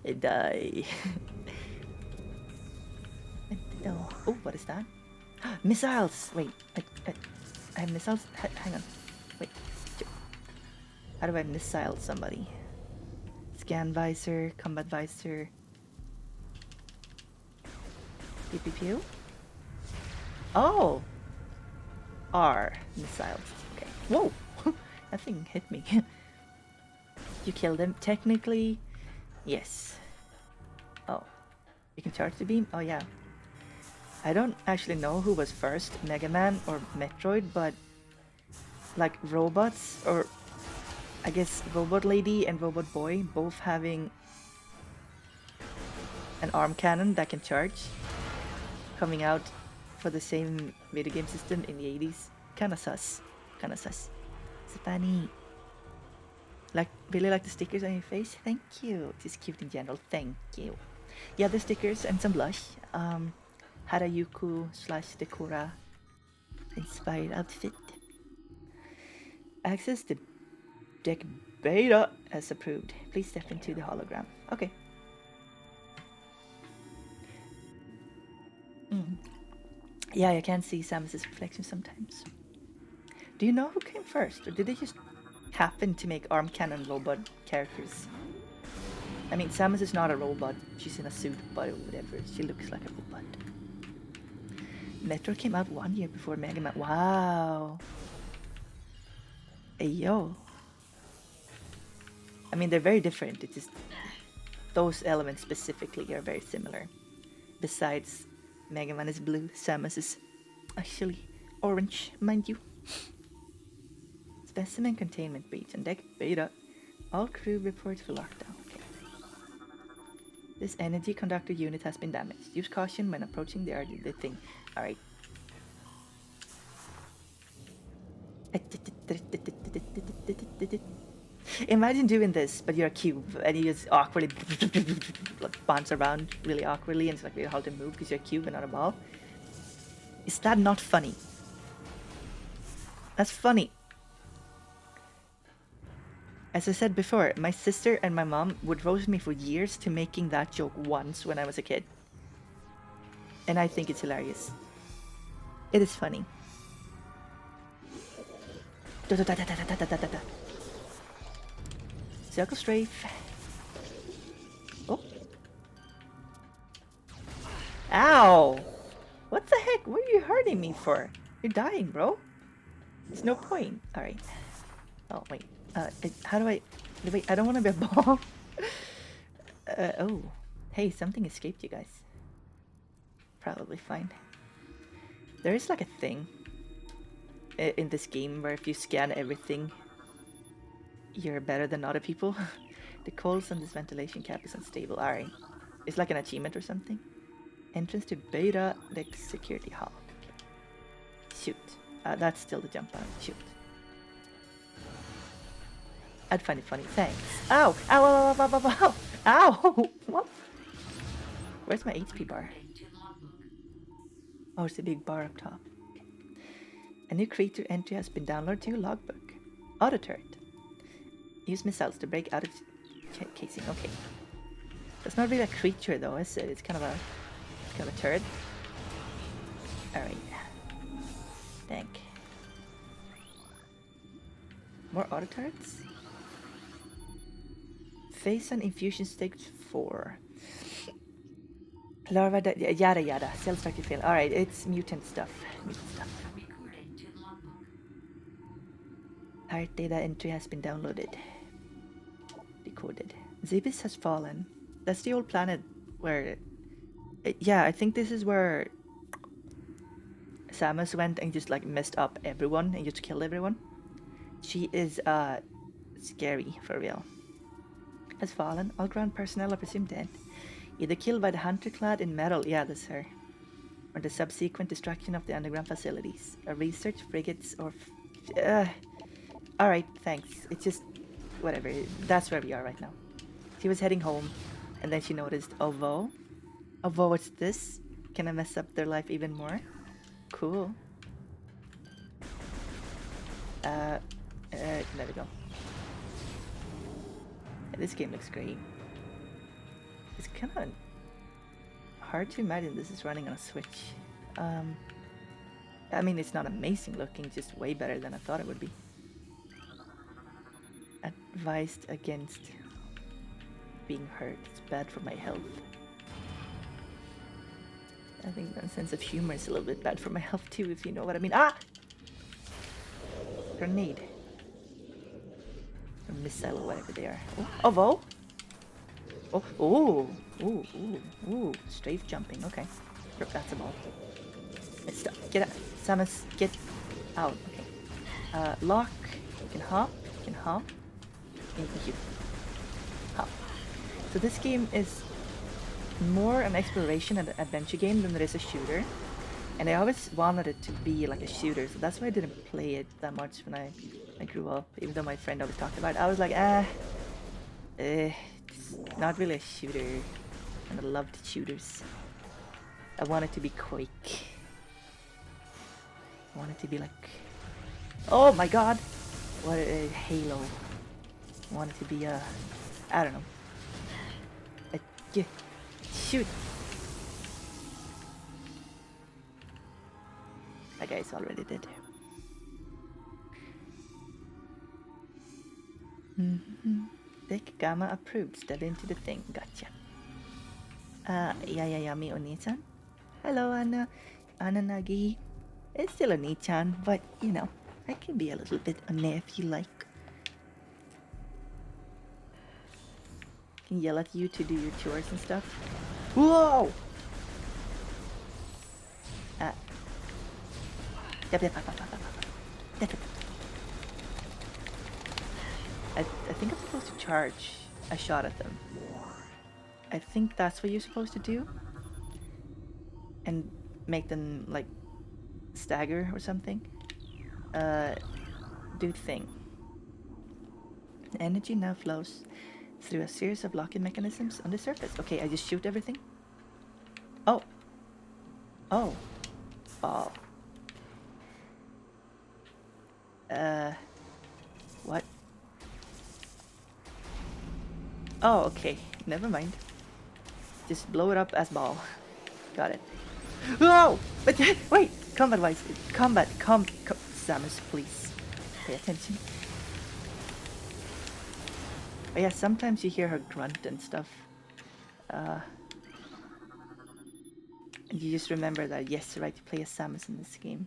I die. Oh, what is that? Missiles! Wait, I have missiles? Hang on. Wait. How do I missile somebody? Scan visor, combat visor. Pew pew pew. Oh! R. Missiles. Okay. Whoa! That thing hit me. You killed him. Technically, yes. Oh. You can charge the beam? Oh yeah. I don't actually know who was first, Mega Man or Metroid, but like robots, or I guess Robot Lady and Robot Boy, both having an arm cannon that can charge, coming out for the same video game system in the 80s. Kinda sus. Kinda sus. It's funny. Really like the stickers on your face? Thank you. Just cute in general. Thank you. Yeah, the stickers and some blush. Harayuku / Dekora inspired outfit. Access the deck beta as approved. Please step into the hologram. Okay. Yeah, I can see Samus's reflection sometimes. Do you know who came first, or did they just happen to make arm cannon robot characters? I mean, Samus is not a robot. She's in a suit, but whatever. She looks like a robot. Metro came out 1 year before Mega Man. Wow. Hey, yo. I mean, they're very different. It's just those elements specifically are very similar. Besides, Mega Man is blue, Samus is actually orange, mind you. Specimen containment breach on deck beta. All crew reports for lockdown. Okay. This energy conductor unit has been damaged. Use caution when approaching the thing. Alright. Imagine doing this, but you're a cube and you just awkwardly like bounce around really awkwardly and it's like really hard to move because you're a cube and not a ball. Is that not funny? That's funny. As I said before, my sister and my mom would roast me for years to making that joke once when I was a kid. And I think it's hilarious. It is funny. Circle strafe. Oh. Ow! What the heck? What are you hurting me for? You're dying, bro. There's no point. Alright. Oh, wait. How do I... Wait, I don't want to be a ball. Oh. Hey, something escaped you guys. Probably fine. There is like a thing in this game where if you scan everything, you're better than other people. The coils on this ventilation cap is unstable. Alright. It's like an achievement or something. Entrance to beta deck security hall. Okay. Shoot. That's still the jump button. Shoot. I'd find it funny. Thanks. Ow! Ow! Ow! Ow! Ow! Ow! Ow! What? Where's my HP bar? Oh, it's a big bar up top. Okay. A new creature entry has been downloaded to your logbook. Auto turret. Use missiles to break out of casing. Okay. That's not really a creature though, is it? It's kind of a turret. Alright. Thank. More auto turrets? Phase on infusion stage 4. Larva, yada yada. Cell structure fail. Alright, it's mutant stuff. Art data entry has been downloaded. Decoded. Zebis has fallen. That's the old planet where... yeah, I think this is where Samus went and just like messed up everyone and just killed everyone. She is scary for real. Has fallen. All ground personnel are presumed dead. Either killed by the hunter clad in metal, yeah, that's her, or the subsequent destruction of the underground facilities. A research frigates or... Alright, thanks. It's just... whatever. That's where we are right now. She was heading home, and then she noticed, oh, what's this? Can I mess up their life even more? Cool. There we go. Yeah, this game looks great. It's kind of hard to imagine this is running on a Switch. I mean, it's not amazing looking, just way better than I thought it would be. Advised against being hurt. It's bad for my health. I think that sense of humor is a little bit bad for my health too, if you know what I mean. Ah! Grenade. Or missile or whatever they are. Oh, Vo! Oh, ooh. Strafe jumping, okay. That's a ball. Let's stop. Get out. Samus, get out. Okay. Lock. You can hop. And you can shoot. Hop. So this game is more an exploration and adventure game than it is a shooter. And I always wanted it to be like a shooter, so that's why I didn't play it that much when I grew up, even though my friend always talked about it. I was like, it's not really a shooter, and I loved shooters. I want it to be quick. I want it to be like, oh my god, what a Halo. I want it to be I don't know. Shoot. That guy's already dead. Deck Gamma approved. Step into the thing. Gotcha. Yami Oni-chan. Hello, Anna. Ananagi. It's still Oni-chan, but you know, I can be a little bit Oni if you like. can yell at you to do your chores and stuff. Whoa! Yep. I think I'm supposed to charge a shot at them. I think that's what you're supposed to do. And make them like stagger or something. Do thing. The energy now flows through a series of locking mechanisms on the surface. Okay, I just shoot everything. Oh. Oh. Ball. What? Oh, okay. Never mind. Just blow it up as ball. Got it. Oh! But wait! Combat wise. Combat. Samus, please. Pay attention. But yeah, sometimes you hear her grunt and stuff. And you just remember that, yes, right, you play as Samus in this game.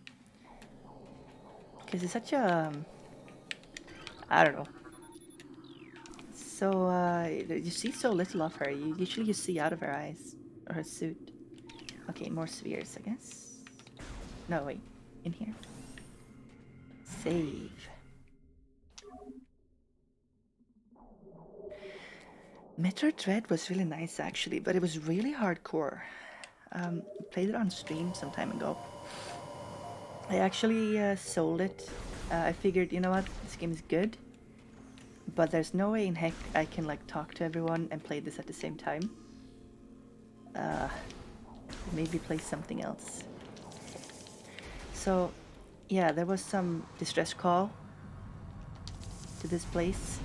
Because it's such a... I don't know. So, you see so little of her. Usually you see out of her eyes. Or her suit. Okay, more spheres, I guess. No, wait. In here. Save. Metroid Dread was really nice, actually, but it was really hardcore. Played it on stream some time ago. I actually sold it. I figured, you know what, this game is good, but there's no way in heck I can like talk to everyone and play this at the same time. Maybe play something else. So, yeah, there was some distress call to this place,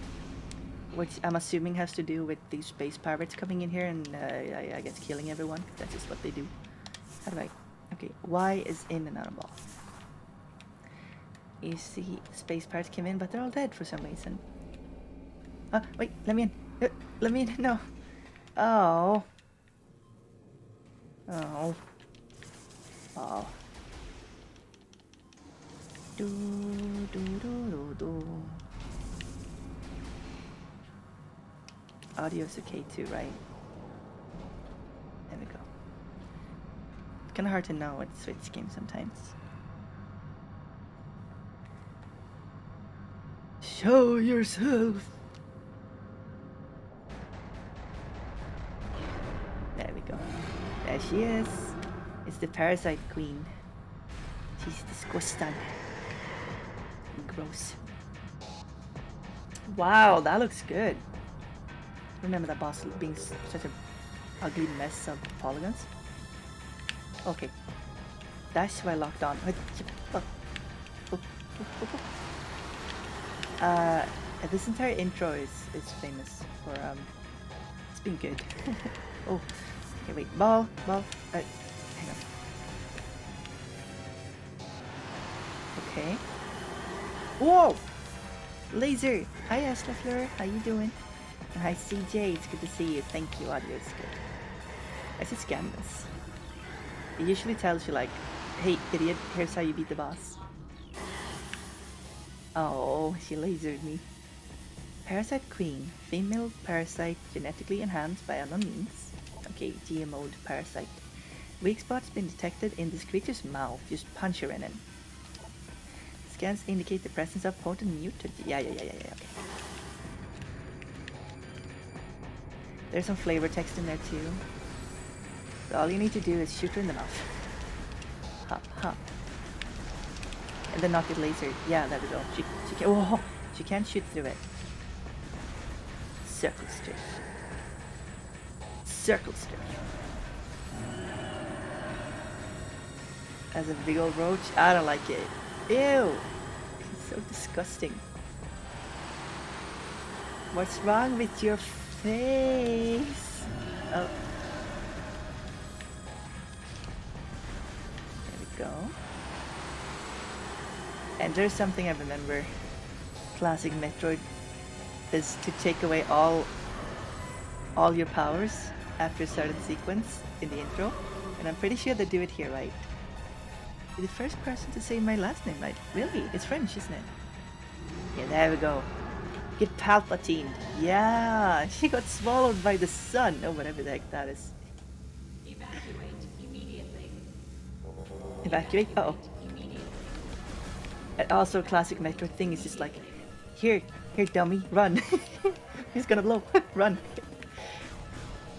which I'm assuming has to do with these space pirates coming in here and I guess killing everyone. That's just what they do. How do I... Okay, Y is in and out of ball. You see space pirates came in, but they're all dead for some reason. Oh, wait, let me in. Let me in. No. Oh. Oh. Oh. Do. Audio's okay too, right? There we go. It's kind of hard to know with Switch games sometimes. Show yourself! There we go. There she is. It's the Parasite Queen. She's disgusting. Gross. Wow, that looks good. Remember that boss being such an ugly mess of polygons? Okay. That's why I locked on. This entire intro is famous for it's been good. Oh, okay, wait, ball, hang on. Okay. Whoa! Laser! Hi Aslafleur, how you doing? And hi CJ, it's good to see you. Thank you, audio is good. I should scan this. It usually tells you like, hey idiot, here's how you beat the boss. Oh, she lasered me. Parasite Queen. Female parasite genetically enhanced by unknown means. Okay, GMO'd parasite. Weak spots been detected in this creature's mouth. Just punch her in it. Scans indicate the presence of potent mutagen. Yeah, okay. There's some flavor text in there too. But all you need to do is shoot her in the mouth. Hop. And then not get lasered. Yeah, there we go. She can't shoot through it. Circle strafe. As a big old roach, I don't like it. Ew! It's so disgusting. What's wrong with your face? Oh. There we go. And there's something I remember. Classic Metroid is to take away all your powers after a certain sequence in the intro. And I'm pretty sure they do it here, right? You're the first person to say my last name, right? Really? It's French, isn't it? Yeah, there we go. Get Palpatine. Yeah, she got swallowed by the sun. Oh, whatever the heck that is. Evacuate immediately. Evacuate? Uh-oh. Immediately. And also, classic Metroid thing is just like, here, dummy, run. He's gonna blow. Run.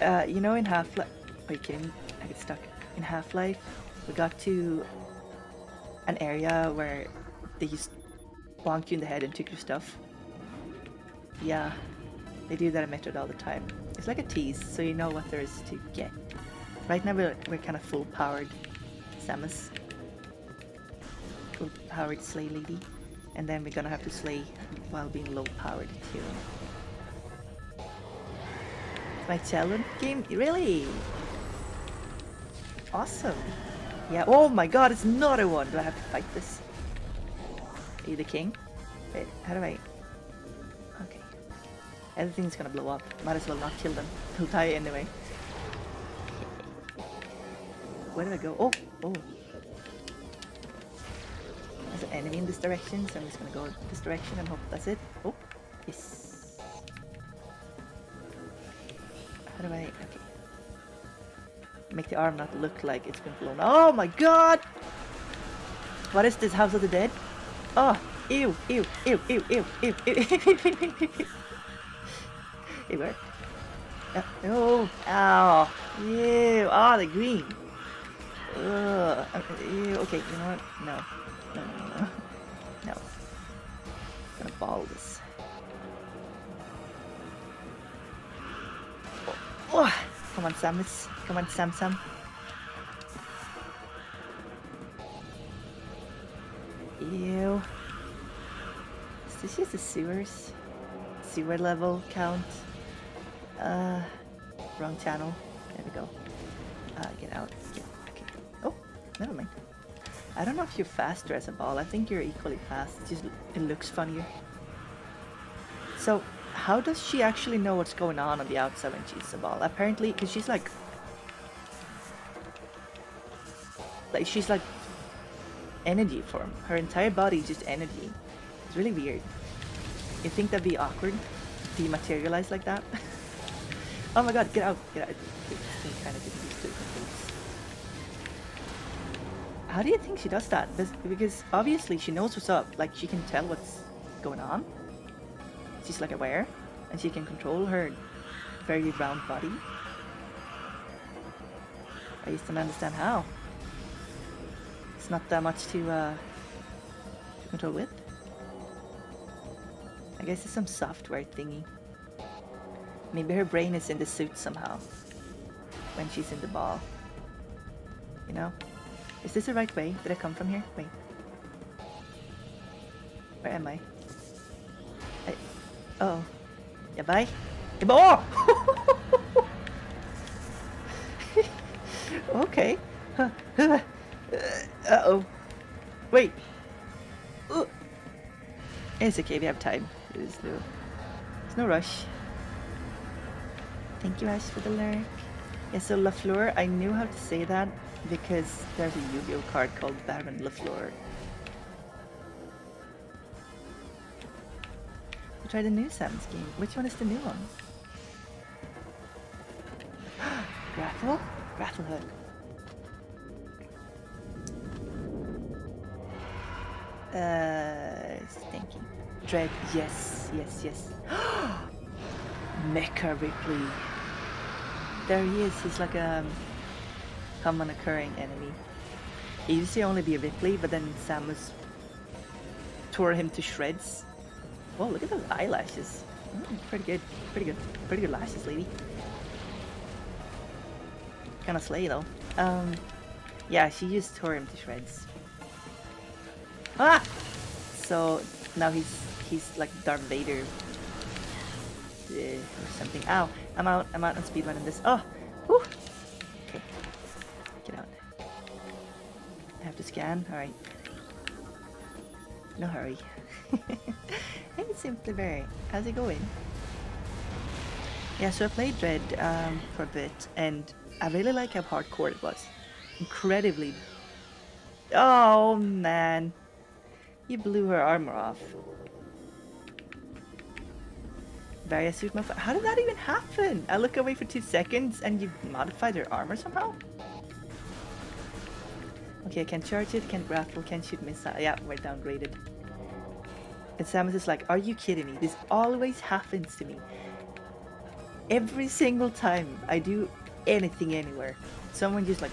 You know, in Half-Life... Are you kidding me? I get stuck. In Half-Life, we got to an area where they just bonked you in the head and took your stuff. Yeah, they do that in Metroid all the time. It's like a tease, so you know what there is to get. Right now we're kind of full-powered Samus. Full-powered Slay Lady. And then we're gonna have to slay while being low-powered too. My challenge game? Really? Awesome. Yeah, oh my god, it's another one! Do I have to fight this? Are you the king? Wait, how do I... Okay. Everything's gonna blow up. Might as well not kill them. They'll die anyway. Where do I go? Oh! Oh! There's an enemy in this direction, so I'm just gonna go this direction and hope that's it. Oh! Yes! How do I... Okay. Make the arm not look like it's been blown. Oh my god! What is this? House of the Dead? Oh! Ew! Ew! Ew! Ew! Ew! Ew! Ew! It worked. No! Ow! Ew! Ah, the green! Ugh! Ew! Okay, you know what? No. No, no, no. No. I'm gonna ball this. Oh! Come on, Samus. Come on, Sam. Ew. Is this just the sewers? Sewer level count? Wrong channel. There we go. Get out. Yeah, okay. Oh, never mind. I don't know if you're faster as a ball. I think you're equally fast. It's just, it looks funnier. So, how does she actually know what's going on the outside when she's a ball? Apparently, because she's like she's like energy form. Her entire body is just energy. It's really weird. You think that'd be awkward? Dematerialize like that? Oh my god, get out! Get out! It's kind of getting used to it. How do you think she does that? Because obviously she knows what's up. Like, she can tell what's going on. She's like aware, and she can control her very round body. I just don't understand how. It's not that much to control with. I guess it's some software thingy. Maybe her brain is in the suit somehow when she's in the ball. You know? Is this the right way? Did I come from here? Wait. Where am I? Oh. Yeah, bye. Oh! Okay. Uh-oh. Wait. It's okay, we have time. There's no rush. Thank you, Ash, for the lurk. Yeah, so LaFleur, I knew how to say that because there's a Yu-Gi-Oh card called Baron LaFleur. We'll try the new Samus game. Which one is the new one? Grapple? Grapple hook. Thinking. Dread, yes. Mecha Ripley. There he is. He's like a common occurring enemy. He used to only be a Ripley, but then Samus tore him to shreds. Whoa, look at those eyelashes. Pretty good lashes, lady. Kinda slay though. Yeah, she just tore him to shreds. Ah! So now he's like Darth Vader. Or something. Ow! I'm out on speed running this. Oh! Whew! Okay. Get out. I have to scan. Alright. No hurry. Hey, Simply Berry. How's it going? Yeah, so I played Dread for a bit, and I really like how hardcore it was. Incredibly. Oh, man. You blew her armor off. Various suit modifier. How did that even happen? I look away for 2 seconds and you modify their armor somehow? Okay, I can charge it, can grapple, can shoot missile. Yeah, we're downgraded. And Samus is like, are you kidding me? This always happens to me. Every single time I do anything anywhere, someone just like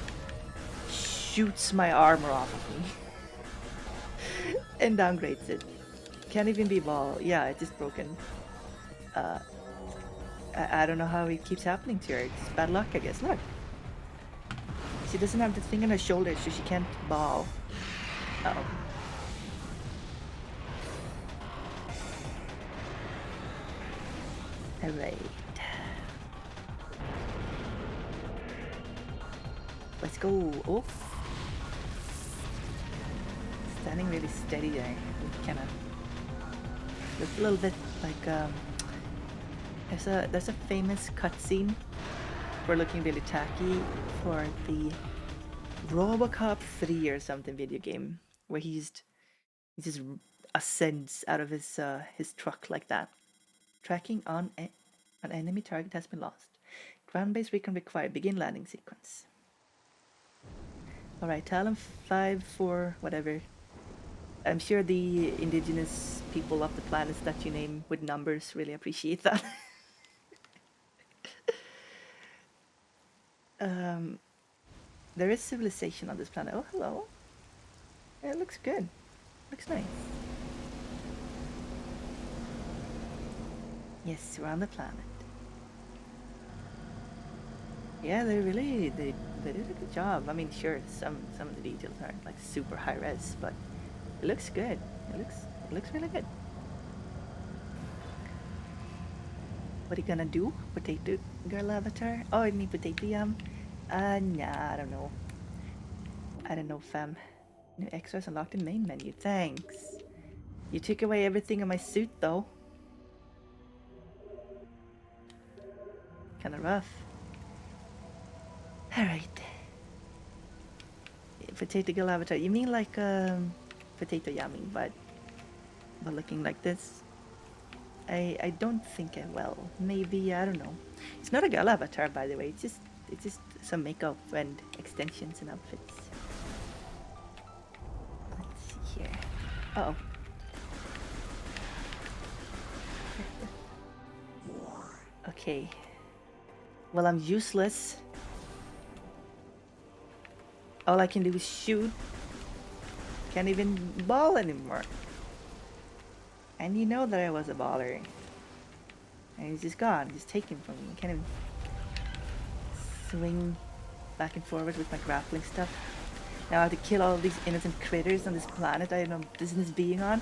shoots my armor off of me. And downgrades it. Can't even be ball. Yeah, it's just broken. I don't know how it keeps happening to her. It's bad luck, I guess. Look. She doesn't have the thing on her shoulder, so she can't ball. Uh-oh. Alright. Let's go. Oh. Standing really steady there. Kinda looks a little bit like there's a famous cutscene for looking really tacky for the Robocop 3 or something video game where he just ascends out of his truck like that. Tracking on an enemy target has been lost. Ground-based recon required. Begin landing sequence. Alright, Talon 5 4 whatever. I'm sure the indigenous people of the planets that you name with numbers really appreciate that. There is civilization on this planet. Oh, hello. It looks good. Looks nice. Yes, we're on the planet. Yeah, they did a good job. I mean, sure, some of the details aren't like super high res, but it looks good. It looks really good. What are you gonna do? Potato girl avatar? Oh, I mean potato yam. Nah, I don't know. I don't know, fam. New extras unlocked in main menu. Thanks. You took away everything on my suit, though. Kinda rough. Alright. Potato girl avatar. You mean like potato Yami, but looking like this? I don't think I will. Maybe, I don't know. It's not a girl avatar, by the way. It's just some makeup and extensions and outfits. Let's see here. Uh-oh. Okay. Well, I'm useless. All I can do is shoot. Can't even ball anymore. And you know that I was a baller. And he's just gone. Just taken from me. I can't even swing back and forward with my grappling stuff. Now I have to kill all of these innocent critters on this planet I have no business being on.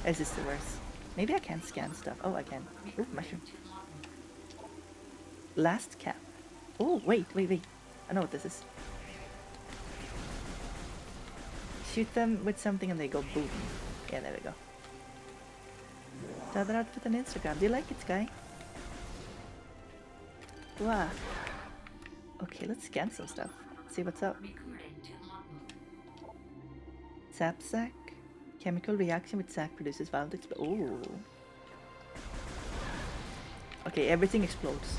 It's just the worst. Maybe I can scan stuff. Oh, I can. Ooh, mushroom. Last cap. Oh, wait. I know what this is. Shoot them with something and they go boom. Yeah, there we go. Another outfit on Instagram. Do you like it, Sky? Wow. Okay, let's scan some stuff. See what's up. Sap sac. Chemical reaction with sac produces violent explosion. Oh. Okay, everything explodes.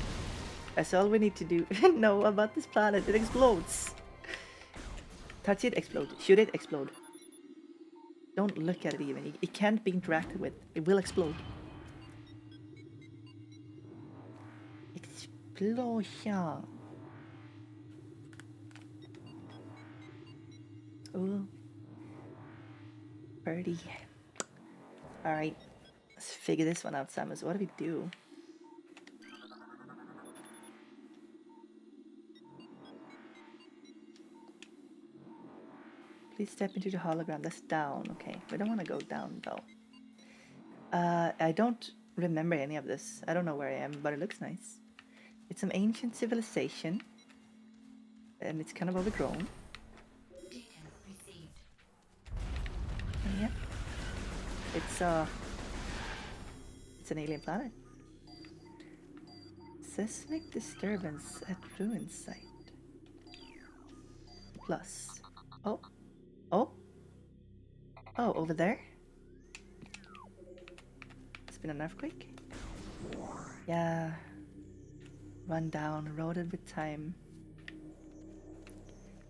That's all we need to do. Know about this planet. It explodes. Touch it, explode. Shoot it, explode. Don't look at it even. It can't be interacted with. It will explode. Explosion. Ooh. Birdie. Alright. Let's figure this one out, Samus. What do we do? Please step into the hologram. That's down. Okay. We don't want to go down, though. I don't remember any of this. I don't know where I am, but it looks nice. It's some ancient civilization. And it's kind of overgrown. Yeah. It's an alien planet. Seismic disturbance at ruin site. Plus. Oh. Oh, over there? It's been an earthquake? Yeah. Run down, eroded with time.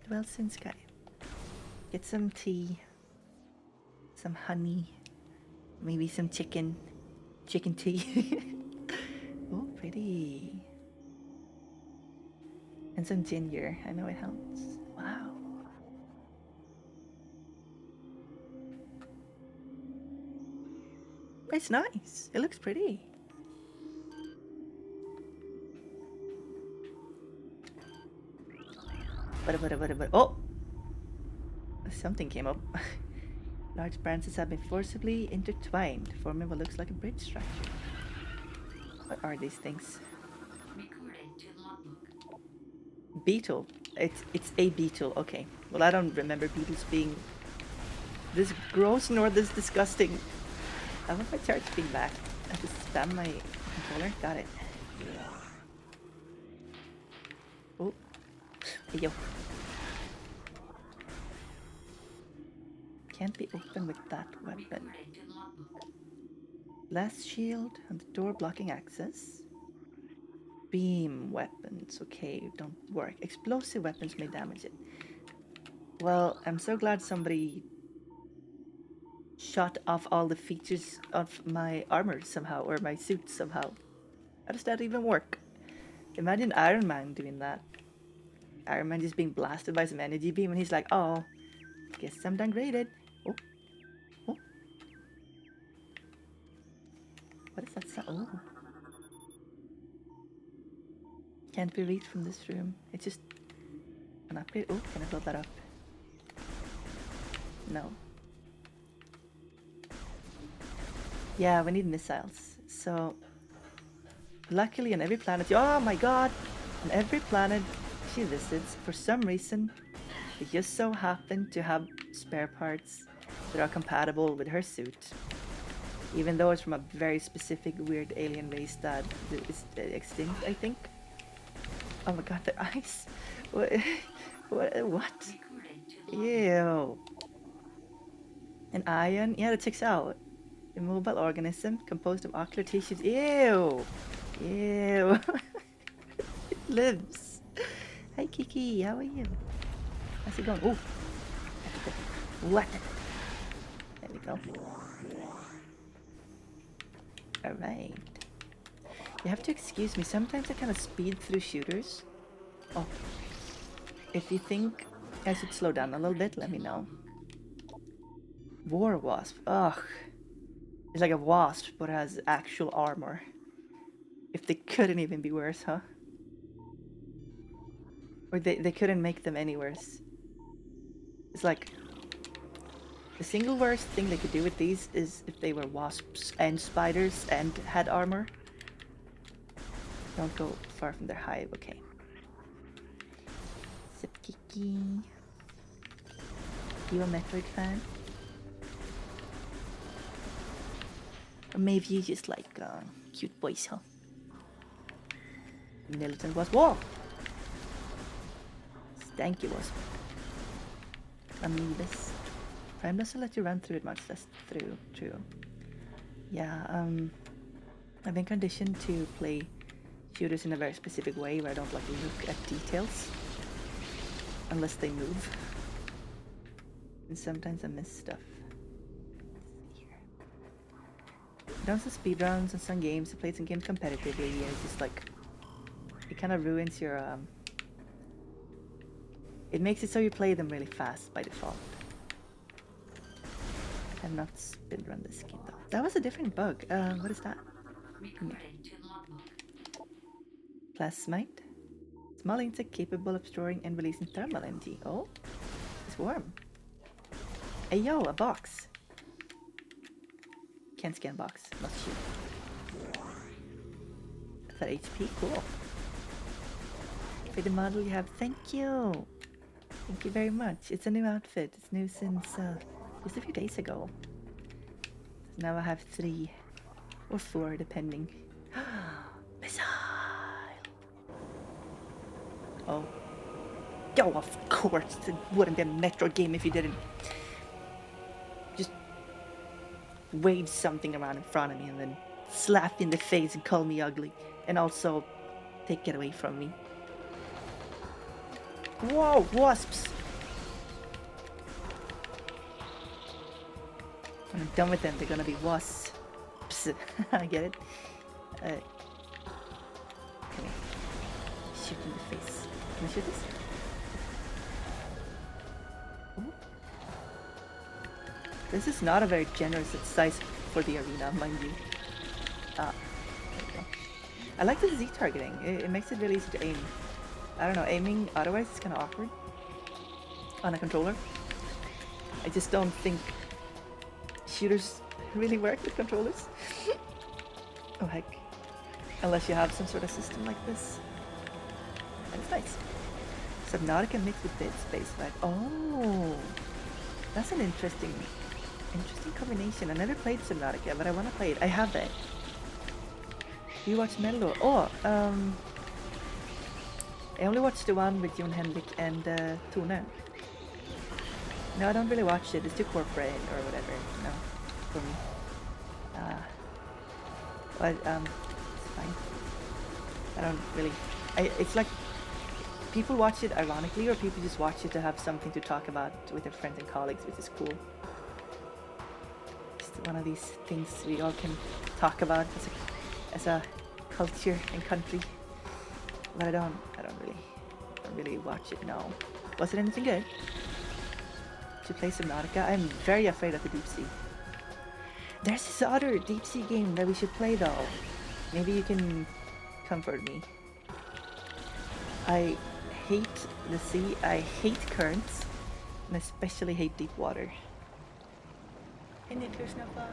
Dwells in sky. Get some tea, some honey, maybe some chicken tea. Oh, pretty. And some ginger. I know it helps. Wow. It's nice. It looks pretty. But oh! Something came up. Large branches have been forcibly intertwined, forming what looks like a bridge structure. What are these things? Recorded to logbook. Beetle. It's a beetle. Okay. Well, I don't remember beetles being this gross nor this disgusting. I want my charge being back. I just spam my controller. Got it. Oh. Hey, yo. Can't be opened with that weapon. Recorded to logbook. Blast shield and the door blocking access. Beam weapons. Okay, don't work. Explosive weapons may damage it. Well, I'm so glad somebody shot off all the features of my armor somehow, or my suit somehow. How does that even work? Imagine Iron Man doing that. Iron Man just being blasted by some energy beam and he's like, oh, guess I'm downgraded. Oh. Oh. What is that sound? Oh. Can't be reached from this room. It's just an upgrade. Oh, can I build that up? No. Yeah, we need missiles. So, luckily on every planet, oh my god! On every planet she visits, for some reason, they just so happen to have spare parts that are compatible with her suit. Even though it's from a very specific weird alien race that is extinct, I think. Oh my god, their eyes! What? What? Ew. An ion? Yeah, that checks out. A mobile organism composed of ocular tissues. Ew! Ew! It lives. Hi Kiki, how are you? How's it going? Oh! What? There we go. Alright. You have to excuse me, sometimes I kind of speed through shooters. Oh. If you think I should slow down a little bit, let me know. War Wasp. Ugh. It's like a wasp, but it has actual armor. If they couldn't even be worse, huh? Or they couldn't make them any worse. It's like... The single worst thing they could do with these is if they were wasps and spiders and had armor. Don't go far from their hive, okay. Sipkiki. You a Metroid fan? Or maybe you just like cute boys, huh? Militant Wasp. Whoa! Stanky Wasp. Amoebus. Prime doesn't let you run through it much, that's true. Yeah, I've been conditioned to play shooters in a very specific way where I don't like look at details. Unless they move. And sometimes I miss stuff. Done some speedruns and some games. I played some games competitively, and it's just like it kind of ruins your it makes it so you play them really fast by default. I've not speedrun this game though. That was a different bug. What is that? Plasmite. Small insect capable of storing and releasing thermal energy. Oh, it's warm. Hey yo, a box. Can't scan box, not shoot. Is that HP? Cool. For the model you have, thank you. Thank you very much. It's a new outfit. It's new since just a few days ago. Now I have 3 or 4 depending. Missile! Oh. Oh, of course! It wouldn't be a Metroid game if you didn't just wave something around in front of me and then slap in the face and call me ugly. And also take it away from me. Whoa, wasps! When I'm done with them, they're gonna be wasps. I get it. Come here. Shoot in the face. Can I shoot this? Ooh. This is not a very generous size for the arena, mind you. There we go. I like the Z targeting. It makes it really easy to aim. I don't know, aiming otherwise is kind of awkward on a controller. I just don't think shooters really work with controllers. Oh heck. Unless you have some sort of system like this. And it's nice. Subnautica mixed with Dead Space, right? Oh, that's an interesting combination. I never played Subnautica, but I want to play it. I have it. Do you watch Mello? Oh, I only watched the one with Jon Henrik and Tone. No, I don't really watch it. It's too corporate or whatever. No, for me. But it's fine. I don't really. It's like people watch it ironically, or people just watch it to have something to talk about with their friends and colleagues, which is cool. It's one of these things we all can talk about as a culture and country. But I don't really watch it now. Was it anything good? To play Subnautica? I'm very afraid of the deep sea. There's this other deep sea game that we should play though. Maybe you can comfort me. I hate the sea, I hate currents, and I especially hate deep water. Hey Nicholas, Snowflake.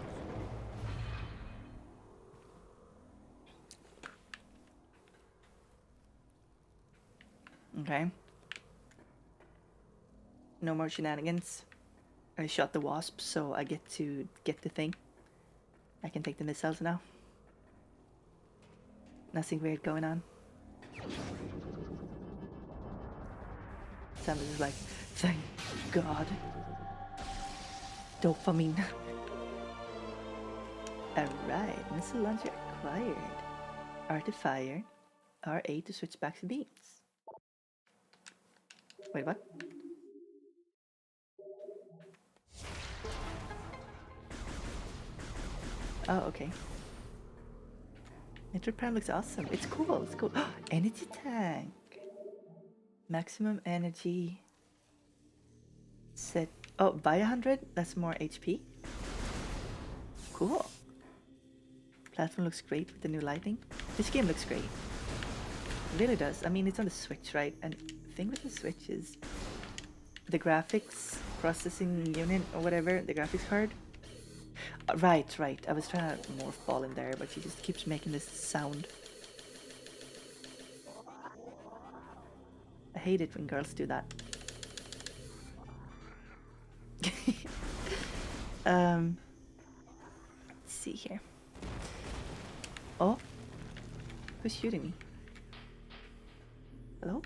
Okay. No more shenanigans. I shot the wasp, so I get to get the thing. I can take the missiles now. Nothing weird going on. Sam is like, thank God. Dopamine. Alright, missile launcher acquired. Artifier. R8 to switch back to beams. Wait, what? Oh, okay. Nitro Prime looks awesome. It's cool, it's cool. Energy tank. Maximum energy. Set. Oh, by 100? That's more HP. Cool. Platform looks great with the new lighting. This game looks great. It really does. I mean, it's on the Switch, right? And the thing with the Switch is the graphics processing unit or whatever, the graphics card. Right. I was trying to morph ball in there, but she just keeps making this sound. I hate it when girls do that. Let's see here. Oh, who's shooting me? Hello?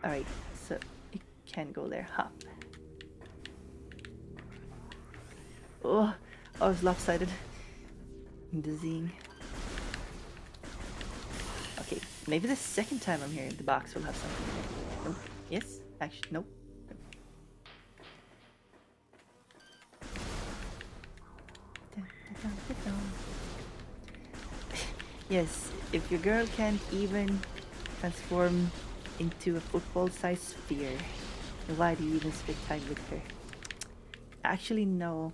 Alright, so you can go there. Hop. Oh, I was lopsided. Dizzying. Okay, maybe the second time I'm here, the box will have something in it. Nope. Yes? Actually, nope. Yes, if your girl can't even transform into a football-sized sphere, why do you even spend time with her? Actually, no.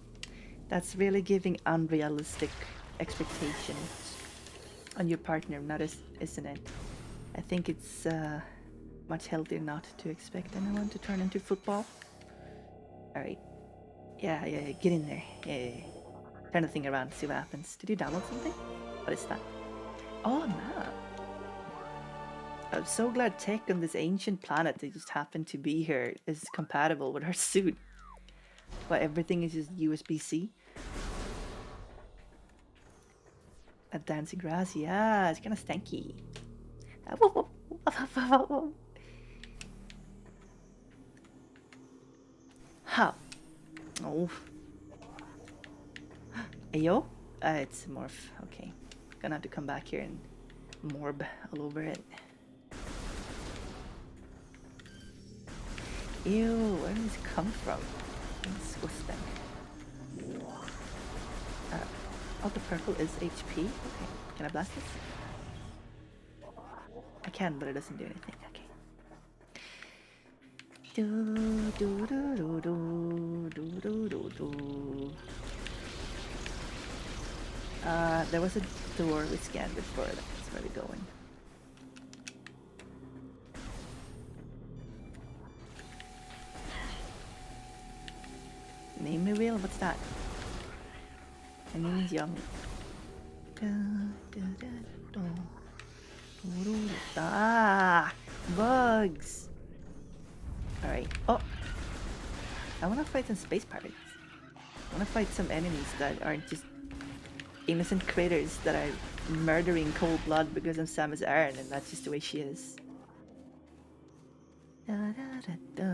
That's really giving unrealistic expectations on your partner, isn't it? I think it's much healthier not to expect anyone to turn into football. Alright. Yeah, get in there. Yeah. Turn the thing around, see what happens. Did you download something? What is that? Oh, no. I'm so glad tech on this ancient planet that just happened to be here is compatible with her suit. But everything is just USB-C. A dancing grass, yeah, it's kind of stanky. How? Oh. Ayo? It's morph. Okay. Gonna have to come back here and morb all over it. Ew, where did this come from? Disgusting. Oh, the purple is HP. Okay. Can I blast this? I can, but it doesn't do anything. Okay. Do do do do do do do do do. There was a door we scanned before. That's where we're going. Name me wheel. What's that? My name is Yami. Ah, bugs. All right. Oh, I want to fight some space pirates. I want to fight some enemies that aren't just innocent critters that are murdering cold blood because of Samus Aran, and that's just the way she is. Da, da, da, da.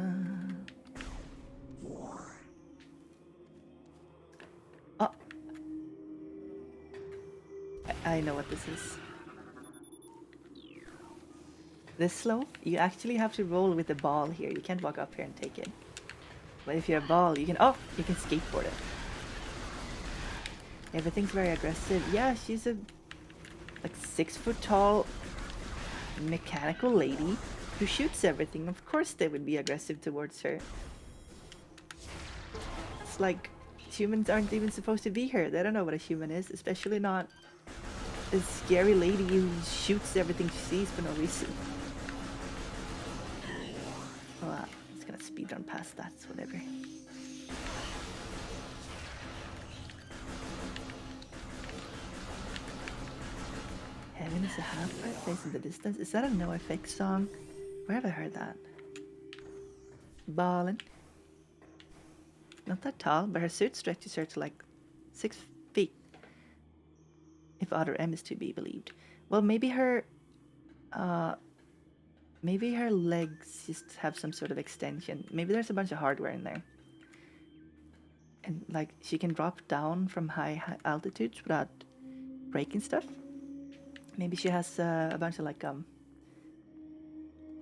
Oh, I know what this is. This slope, you actually have to roll with the ball here. You can't walk up here and take it. But if you're a ball, you can skateboard it. Everything's very aggressive. Yeah, she's a like 6 foot tall mechanical lady who shoots everything. Of course they would be aggressive towards her. It's like humans aren't even supposed to be here. They don't know what a human is, especially not a scary lady who shoots everything she sees for no reason. Oh, I'm just gonna speedrun past that, whatever. Heaven is a half-right place in the distance. Is that a NoFX song? Where have I heard that? Ballin'. Not that tall, but her suit stretches her to like 6 feet. If Other M is to be believed. Well, maybe her legs just have some sort of extension. Maybe there's a bunch of hardware in there. And like she can drop down from high altitudes without breaking stuff. Maybe she has a bunch of like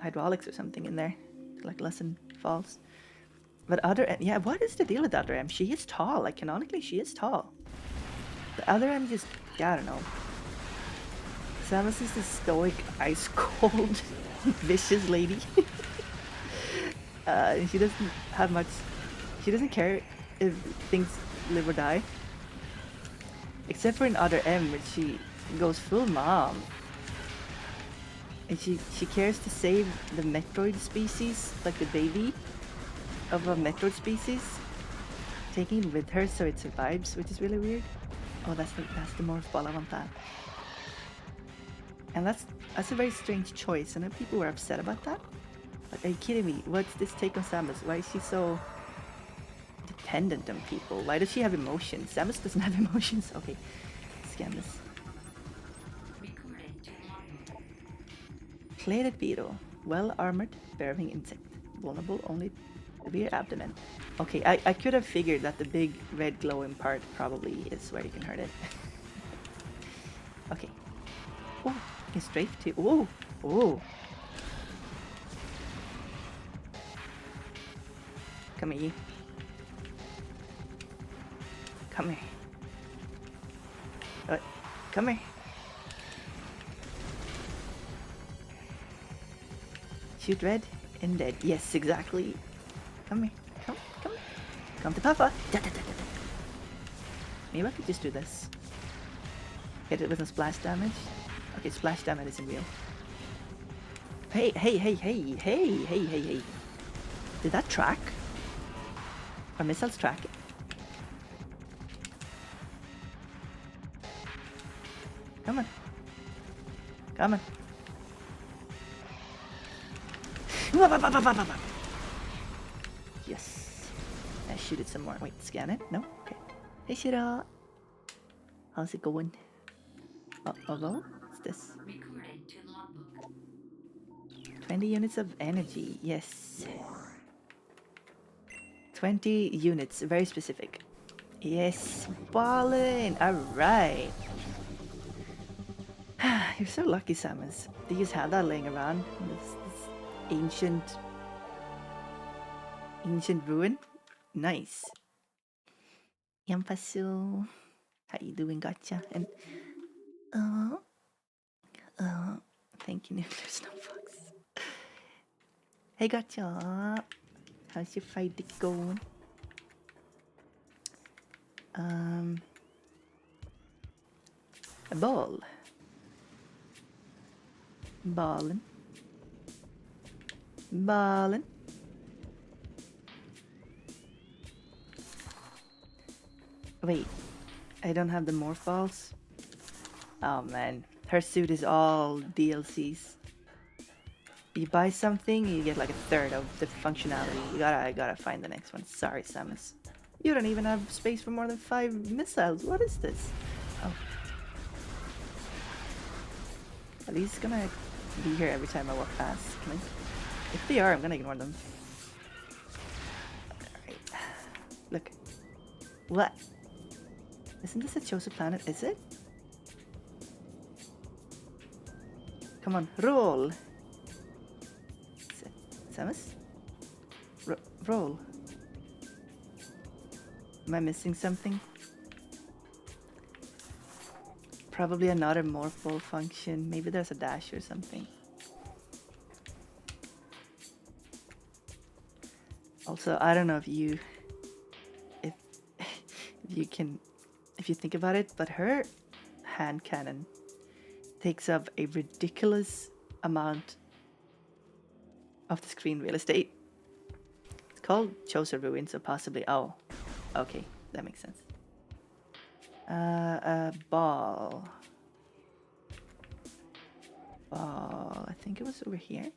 hydraulics or something in there, like lessen falls. But Other M, yeah, what is the deal with Other M? She is tall, like canonically she is tall. The Other M just, yeah, I don't know. Samus is this stoic, ice cold, vicious lady. She doesn't have much, she doesn't care if things live or die. Except for in Other M, where she goes full mom. And she cares to save the Metroid species, like the baby of a Metroid species, taking it with her so it survives, which is really weird. Oh, that's the morph ball, I want that. And that's a very strange choice, and people were upset about that. Like, are you kidding me? What's this take on Samus? Why is she so dependent on people? Why does she have emotions? Samus doesn't have emotions. Okay, scan this. Plated beetle, well armored, bearing insect, vulnerable only to your abdomen. Okay, I could have figured that the big red glowing part probably is where you can hurt it. Okay. Oh, you can strafe too. Oh, oh. Come here. Come here. Come here. Shoot red and dead. Yes, exactly. Come here. Come. Come to Papa. Da, da, da, da, da. Maybe I could just do this. Hit it with some splash damage. Okay, splash damage isn't real. Hey. Did that track? Are missiles tracking? Come on. Come on. Yes. I shoot it some more. Wait, scan it? No? Okay. Hey, Shira. How's it going? Although, what's this? Recorded to logbook. 20 units of energy. Yes. 20 units. Very specific. Yes, ballin'. All right. You're so lucky, Samus. Do you just have that laying around? This ancient ruin? Nice. Yampasu. How you doing, gotcha? And uh thank you, Nibbler Snowfox. Hey, gotcha. How's your fight going? A ball. Ballin'. Ballin'. Wait, I don't have the morph balls? Oh man, her suit is all DLCs. You buy something, you get like a third of the functionality. I gotta find the next one. Sorry, Samus. You don't even have space for more than 5 missiles. What is this? Oh. Are these gonna be here every time I walk past? Can I? If they are, I'm gonna ignore them. Alright. Look. What? Isn't this a chosen planet? Is it? Come on, roll! Samus? Roll. Am I missing something? Probably another morph ball function. Maybe there's a dash or something. Also, I don't know if you think about it, but her hand cannon takes up a ridiculous amount of the screen real estate. It's called Chosen Ruin, so possibly. Oh, okay, that makes sense. A ball. Ball. I think it was over here.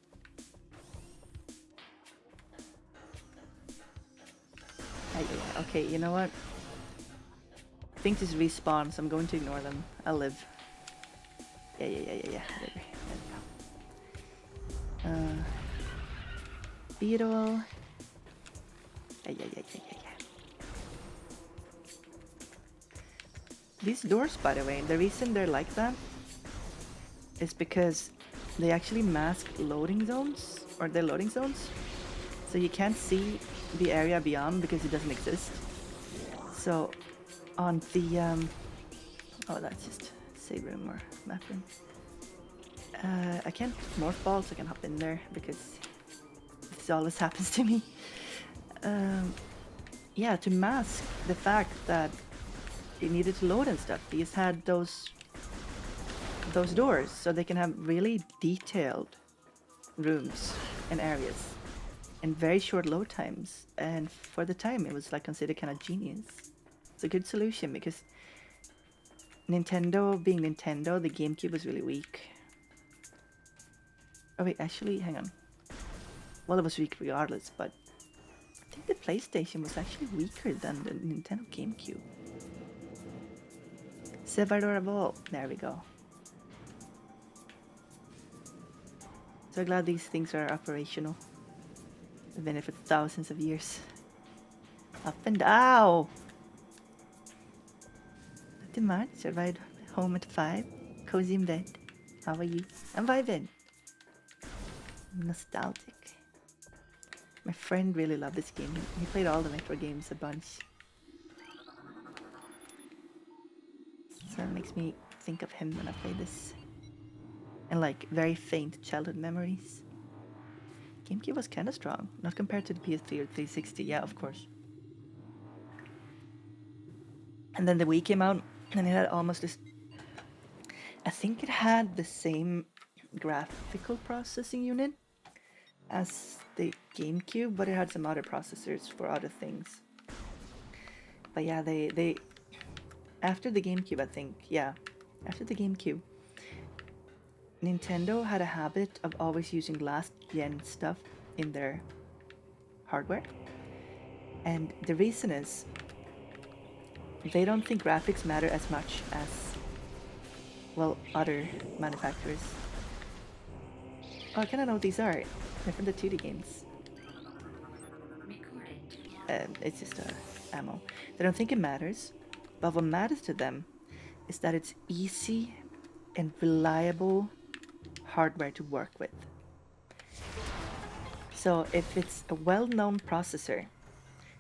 Yeah, okay, you know what? Things just respawn, so I'm going to ignore them. I'll live. Yeah. There we go. Beetle. Yeah. These doors, by the way, the reason they're like that is because they actually mask loading zones, or they're loading zones. So you can't see the area beyond because it doesn't exist. So on the oh, that's just save room or map room. I can't morph balls, I can hop in there because this always happens to me. Yeah, to mask the fact that it needed to load and stuff, they just had those doors so they can have really detailed rooms and areas and very short load times. And for the time, it was like considered kind of genius. It's a good solution because Nintendo being Nintendo, the GameCube was really weak. Oh wait, actually, hang on. Well, it was weak regardless, but I think the PlayStation was actually weaker than the Nintendo GameCube. Severdor Evolve. There we go. So glad these things are operational. They've been there for thousands of years. Up and down. Not too much. Arrived home at 5. Cozy in bed. How are you? I'm vibing. Nostalgic. My friend really loved this game. He played all the Metro games a bunch. So it makes me think of him when I play this. And like very faint childhood memories. GameCube was kind of strong, not compared to the PS3 or 360, yeah, of course. And then the Wii came out, and it had almost this. I think it had the same graphical processing unit as the GameCube, but it had some other processors for other things. But yeah, they after the GameCube, I think, yeah, after the GameCube, Nintendo had a habit of always using last gen stuff in their hardware. And the reason is they don't think graphics matter as much as, well, other manufacturers. Oh, I kind of know what these are. They're from the 2D games. It's just ammo. They don't think it matters, but what matters to them is that it's easy and reliable hardware to work with. So if it's a well-known processor,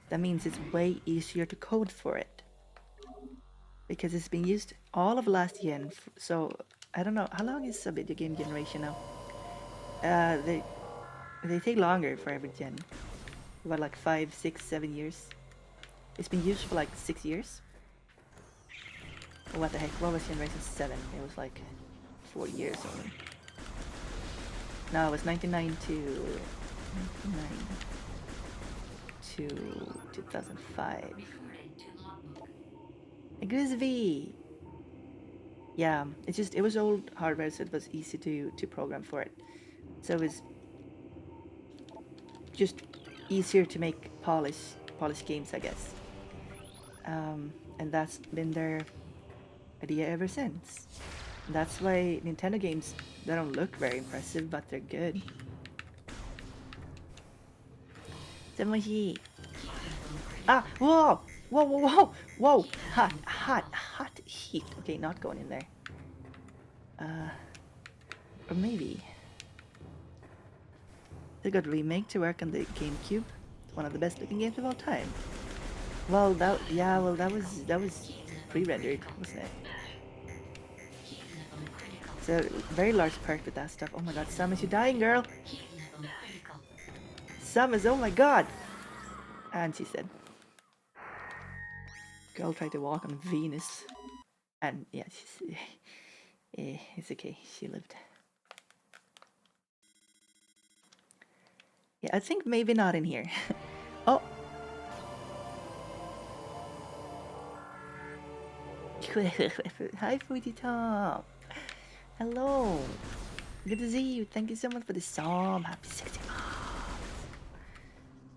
that means it's way easier to code for it. Because it's been used all of last gen, so I don't know, how long is a video game generation now? They take longer for every gen. About like 5, 6, 7 years. It's been used for like 6 years. What the heck, what was generation 7? It was like 4 years only. No, it was 99 to 2005. Grizzly! Yeah, it was old hardware, so it was easy to program for it. So it was just easier to make polished games, I guess. And that's been their idea ever since. That's why Nintendo games, they don't look very impressive, but they're good. Samoshi. Ah, whoa! Whoa, whoa, whoa! Whoa! Hot heat. Okay, not going in there. Or maybe. They got remake to work on the GameCube. One of the best looking games of all time. Well, that was pre-rendered, wasn't it? So very large perk with that stuff. Oh my god, Samus, you're dying, girl. Samus, oh my god. And she said, girl tried to walk on Venus. And yeah, she's, it's okay, she lived. Yeah, I think maybe not in here. Oh. Hi, Fuji Tom. Hello. Good to see you. Thank you so much for the song. Happy 60 months.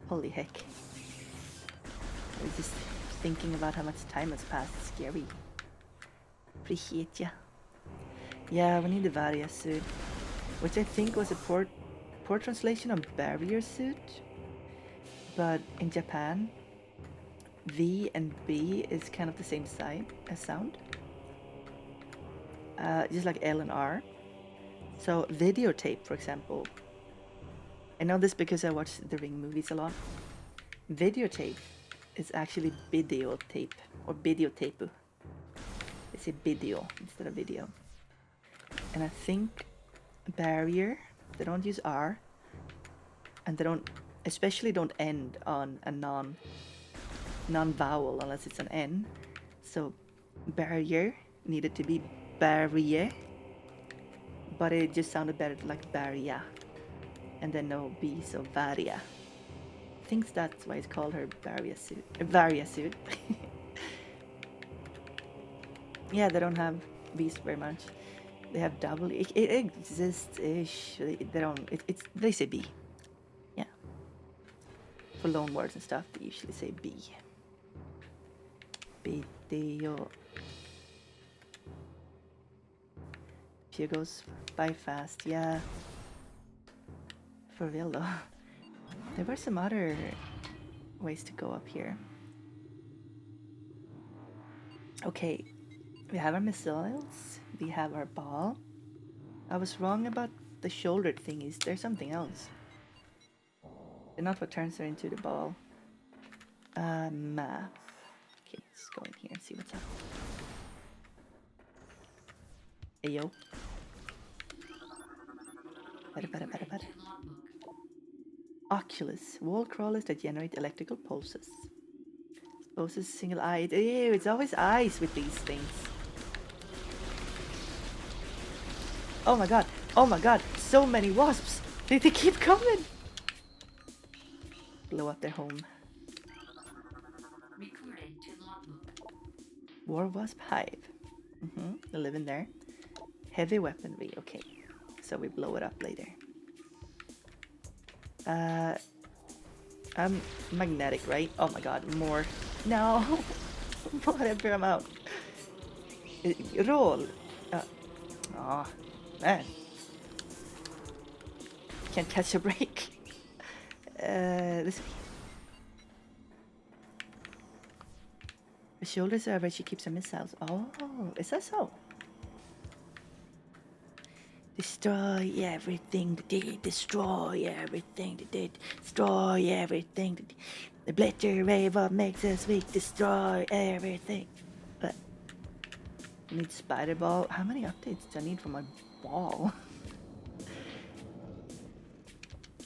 Holy heck. I was just thinking about how much time has passed. It's scary. Appreciate ya. Yeah, we need the Varia suit, which I think was a poor translation of barrier suit. But in Japan, V and B is kind of the same sound. Just like L and R. So videotape, for example. I know this because I watch the Ring movies a lot. Videotape is actually videotape or videotape. They say video instead of video. And I think barrier, they don't use R, and they especially don't end on a non-vowel unless it's an N. So barrier needed to be barrier, but it just sounded better like barrier, and then no B, so varia. I think that's why it's called her Varia suit. Yeah, they don't have B's very much. They have double. It exists-ish. They say B. Yeah. For loan words and stuff, they usually say B. Video. She goes by fast, yeah. For real though. There were some other ways to go up here. Okay, we have our missiles, we have our ball. I was wrong about the shoulder thingies, there's something else. They're not what turns her into the ball. Map. Okay, let's go in here and see what's up. Ayo. Better. Oculus, wall crawlers that generate electrical pulses. Pulses single-eyed. Ew, it's always eyes with these things. Oh my god, so many wasps! They keep coming! Blow up their home. War Wasp Hive. They live in there. Heavy weaponry, okay. So we blow it up later. I'm magnetic, right? Oh my god, more. No! Whatever, I'm out. Roll! Oh, man. Can't catch a break. This way. The shoulders are where she keeps her missiles. Oh, is that so? Destroy everything that did. Destroy everything that did. Destroy everything that did. The blitter wave what makes us weak. Destroy everything. But I need spider ball. How many updates do I need for my ball?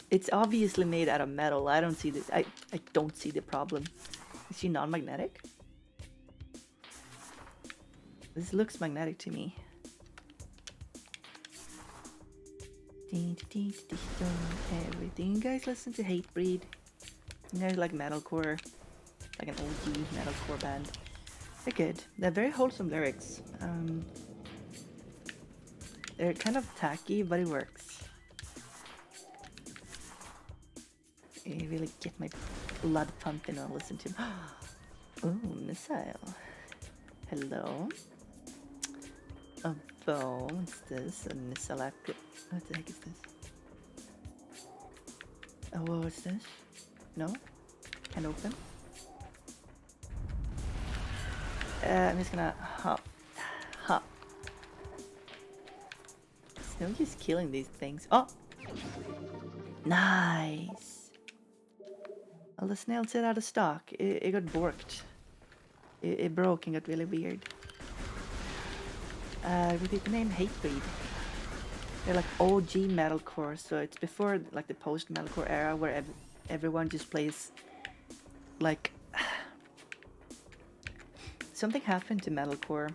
It's obviously made out of metal. I don't see the I don't see the problem. Is she non-magnetic? This looks magnetic to me. Everything. You guys listen to Hatebreed? You guys like metalcore? Like an OG metalcore band. They're good. They're very wholesome lyrics. They're kind of tacky, but it works. You really get my blood pumping when I listen to them. Oh, missile. Hello. A bow. What's this? A missile upgrade. What the heck is this? Oh, what's this? No? Can't open? I'm just gonna hop. Hop. There's no use killing these things. Oh! Nice! Well, the snail set out of stock. It got borked. It broke and got really weird. Repeat the name, Hatebreed. They're like OG metalcore, so it's before like the post-metalcore era where everyone just plays like... Something happened to metalcore.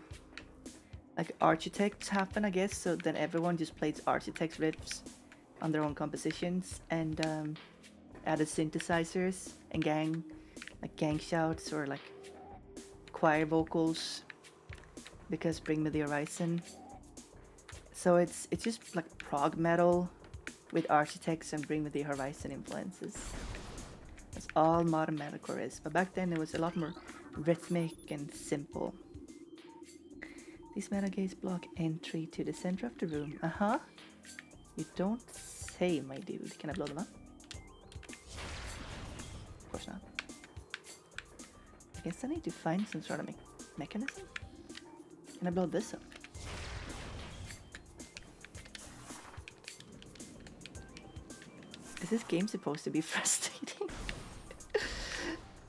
Like Architects happened, I guess, so then everyone just plays Architects riffs on their own compositions and added synthesizers and gang shouts or like choir vocals because Bring Me the Horizon. So it's just like prog metal with Architects and Bring Me the Horizon influences. That's all modern metalcore is. But back then it was a lot more rhythmic and simple. These metal gates block entry to the center of the room. Uh-huh. You don't say, my dude. Can I blow them up? Of course not. I guess I need to find some sort of mechanism. Can I blow this up? Is this game supposed to be frustrating?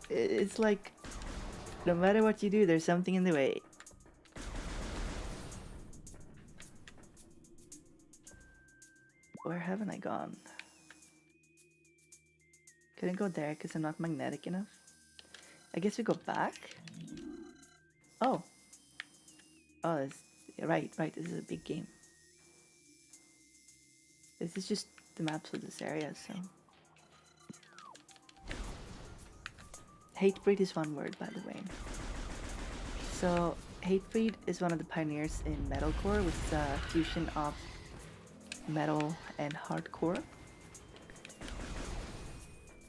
It's like, no matter what you do, there's something in the way. Where haven't I gone? Couldn't go there because I'm not magnetic enough. I guess we go back. Oh. Oh, right. This is a big game. This is just the maps of this area, so. Hatebreed is one word, by the way. So, Hatebreed is one of the pioneers in metalcore, which is a fusion of metal and hardcore.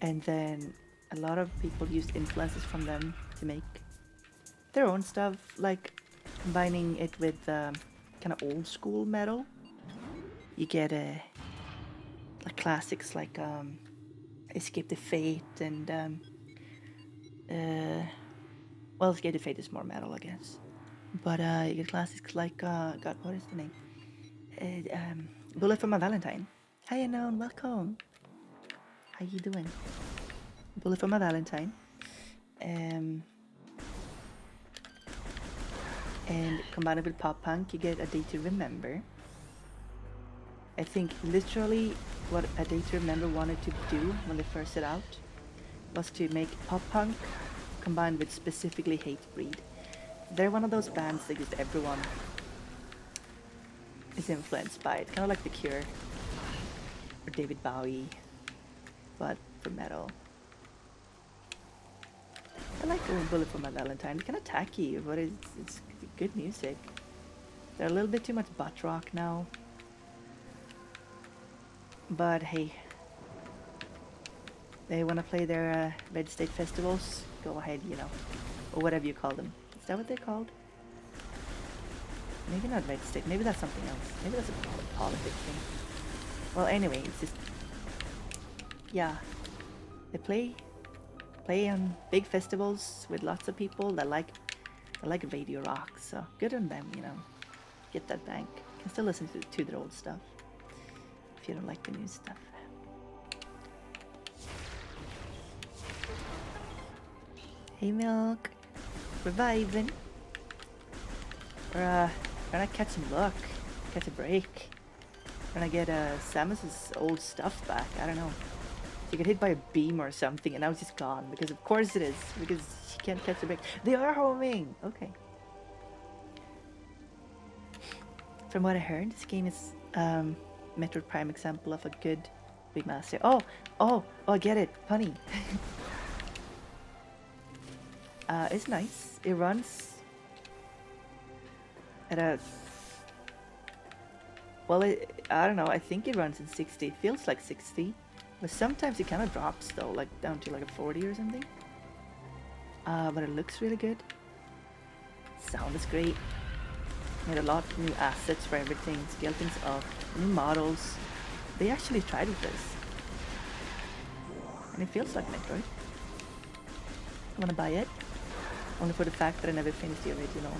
And then a lot of people used influences from them to make their own stuff, like combining it with kind of old school metal. You get like classics like Escape the Fate and well, Escape the Fate is more metal, I guess. But you get classics like God, what is the name? Bullet for My Valentine. Hi, Unknown, welcome. How you doing? Bullet for My Valentine. And combined with pop punk, you get A Day to Remember. I think literally what A Day to Remember wanted to do when they first set out was to make pop punk combined with specifically Hatebreed. They're one of those bands that just everyone is influenced by. It's kind of like The Cure or David Bowie, but for metal. I like Bullet for My Valentine. It's kind of tacky, but it's good music. They're a little bit too much butt rock now. But hey, they want to play their Red State festivals, go ahead, you know, or whatever you call them. Is that what they're called? Maybe not Red State, maybe that's something else. Maybe that's a politics thing. Well, anyway, it's just, yeah, they play on big festivals with lots of people that like I like Radio Rock, so good on them, you know. Get that bank. You can still listen to their old stuff if you don't like the new stuff. Hey, Milk. Reviving. Or, trying to catch some luck. Catch a break. Trying to get Samus's old stuff back. I don't know. She got hit by a beam or something and now she's gone. Because of course it is. Because she can't catch a break. They are homing! Okay. From what I heard, this game is Metroid Prime example of a good Big Master. Oh, I get it. Punny. It's nice. It runs at a... Well, I don't know. I think it runs in 60. It feels like 60. But sometimes it kind of drops though, like down to like a 40 or something. But it looks really good. Sound is great. Made a lot of new assets for everything. Scale things up. New models. They actually tried with this. And it feels like Metroid. I want to buy it. Only for the fact that I never finished the original.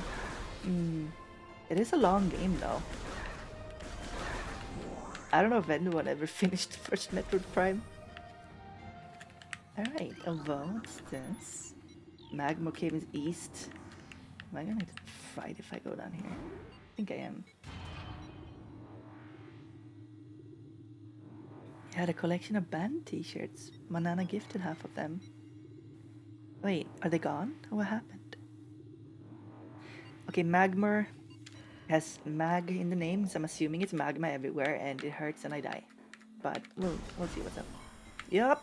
It is a long game though. I don't know if anyone ever finished the first Metroid Prime. Alright, what's this? Magma Cave is east. Am I gonna get fried if I go down here? I think I am. You had a collection of band t-shirts. Manana gifted half of them. Wait, are they gone? What happened? Okay, Magmar has mag in the name, so I'm assuming it's magma everywhere and it hurts and I die. But we'll see what's up. Yup.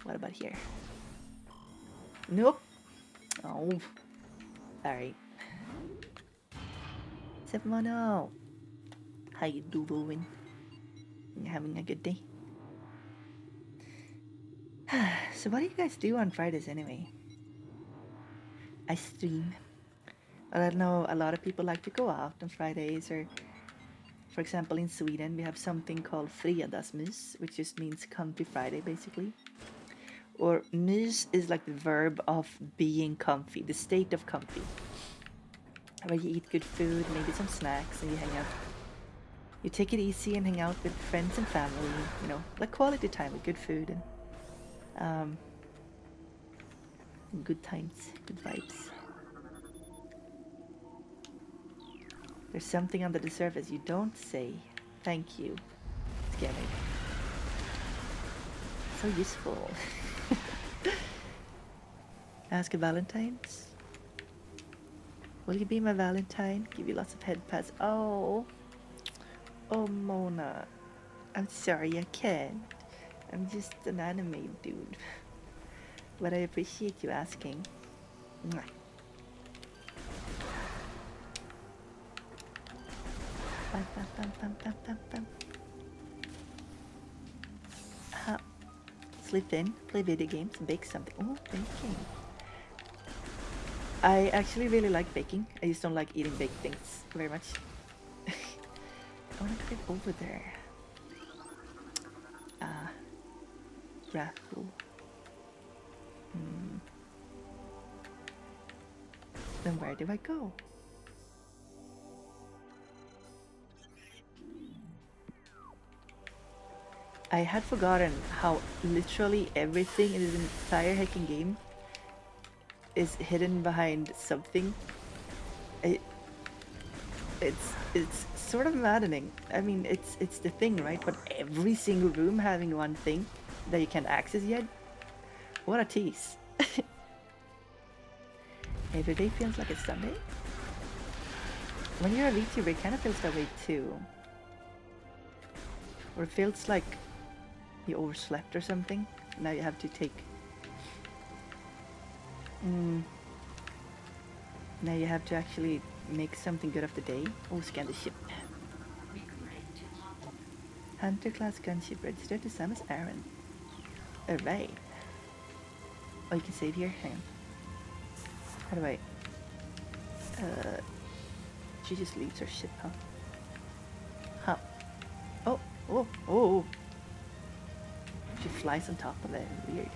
What about here? Nope. Oh. Alright. 710. How you doing? You having a good day? So what do you guys do on Fridays anyway? I stream. I know a lot of people like to go out on Fridays, or for example in Sweden we have something called fredagsmys, which just means comfy Friday basically. Or mys is like the verb of being comfy, the state of comfy. Where you eat good food, maybe some snacks, and you hang out. You take it easy and hang out with friends and family, you know, like quality time with good food and good times, good vibes. There's something under the surface you don't say. Thank you. Scare me. So useful. Ask a Valentine's. Will you be my Valentine? Give you lots of head pats. Oh, Mona. I'm sorry, I can't. I'm just an anime dude. But I appreciate you asking. Mwah. Bam, bam, bam, bam, bam, bam, bam. Sleep in, play video games, bake something. Oh, baking. I actually really like baking. I just don't like eating baked things very much. I want to get over there. Raffle. Then where do I go? I had forgotten how literally everything in this entire hacking game is hidden behind something. It's sort of maddening. I mean, it's the thing, right? But every single room having one thing that you can't access yet. What a tease. Every day feels like it's Sunday. When you're a VTuber, it kind of feels that way too. Or it feels like you overslept or something. Now you have to take... Now you have to actually make something good of the day. Oh, scan the ship. Hunter class gunship registered to Samus Aran. Alright. Oh, you can save here? Hang on. How do I... she just leaves her ship, huh? Huh. Oh. She flies on top of it. Weird.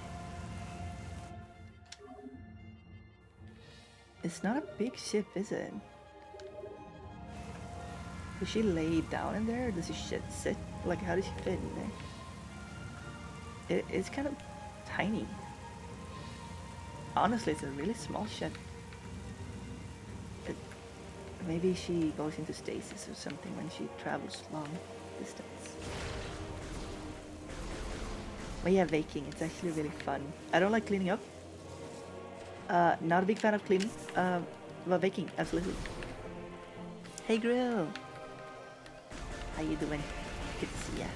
It's not a big ship, is it? Does she lay down in there, or does she sit? Like, how does she fit in there? It's kind of tiny. Honestly, it's a really small ship. Maybe she goes into stasis or something when she travels long distance. But yeah, baking, it's actually really fun. I don't like cleaning up. Not a big fan of cleaning. But baking, absolutely. Hey Grill! How you doing? Good to see ya.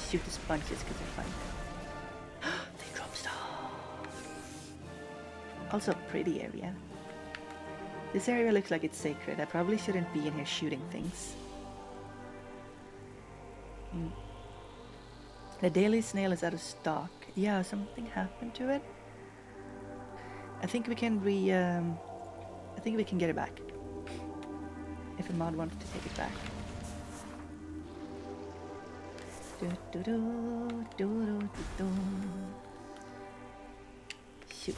Shoot the sponges because they're fun. They drop stuff. Also a pretty area. This area looks like it's sacred. I probably shouldn't be in here shooting things. The daily snail is out of stock. Yeah, something happened to it. I think we can I think we can get it back. If a mod wanted to take it back. Shoot.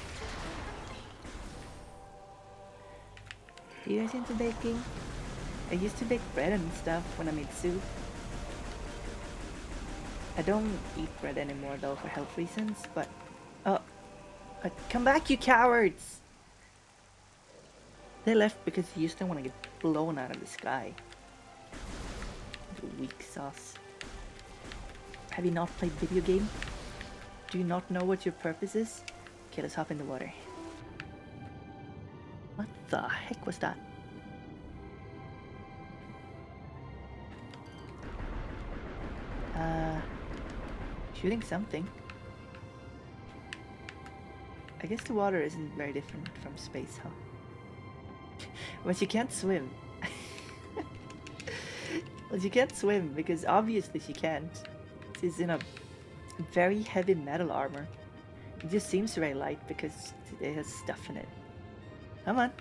Are you guys into baking? I used to bake bread and stuff when I made soup. I don't eat bread anymore though for health reasons, but... Oh! Come back, you cowards! They left because you just don't want to get blown out of the sky. Little weak sauce. Have you not played video game? Do you not know what your purpose is? Okay, let's hop in the water. What the heck was that? Shooting something. I guess the water isn't very different from space, huh? But you can't swim. Well, she can't swim because obviously she can't. She's in a very heavy metal armor. It just seems very light because it has stuff in it. Come on.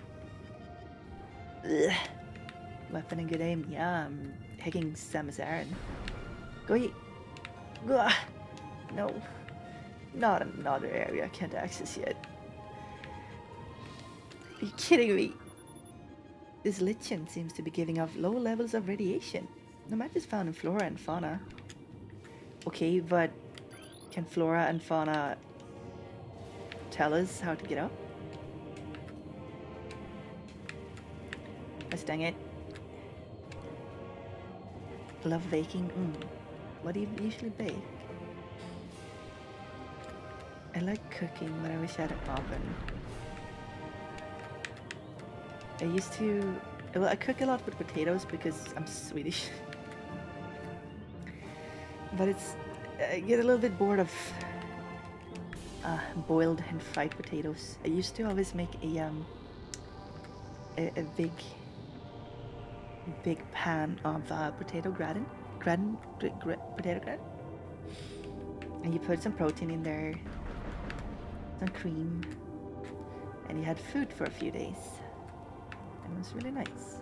Ugh. Weapon and good aim. Yeah, I'm hacking Samus Aran. Go eat. Ugh. No. Not another area I can't access yet. Are you kidding me? This lichen seems to be giving off low levels of radiation. The match is found in flora and fauna. Okay, but can flora and fauna tell us how to get up? Gosh dang it. Love baking. What do you usually bake? I like cooking, but I wish I had an oven. I used to... Well, I cook a lot with potatoes because I'm Swedish. But it's... I get a little bit bored of boiled and fried potatoes. I used to always make a big pan of potato gratin. Potato gratin. And you put some protein in there, some cream, and you had food for a few days. And it was really nice.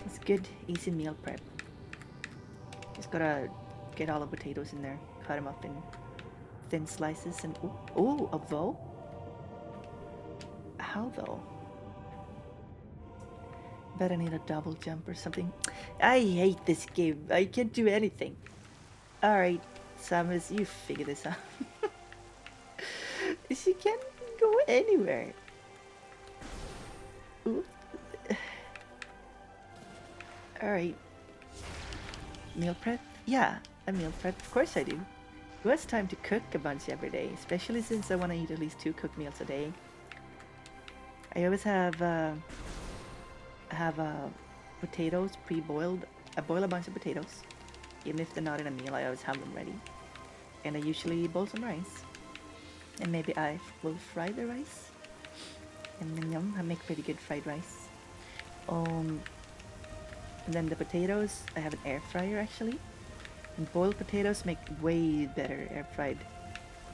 It's good, easy meal prep. Just gotta get all the potatoes in there, cut them up in thin slices, and oh, a bow? How though? Bet I need a double jump or something. I hate this game. I can't do anything. Alright, Samus, you figure this out. She can't go anywhere. Alright. Meal prep? Yeah, a meal prep. Of course I do. Who has time to cook a bunch every day? Especially since I want to eat at least 2 cooked meals a day. I always have potatoes pre-boiled. I boil a bunch of potatoes. Even if they're not in a meal, I always have them ready. And I usually boil some rice. And maybe I will fry the rice. And then yum, I make pretty good fried rice. And then the potatoes, I have an air fryer actually. And boiled potatoes make way better air fried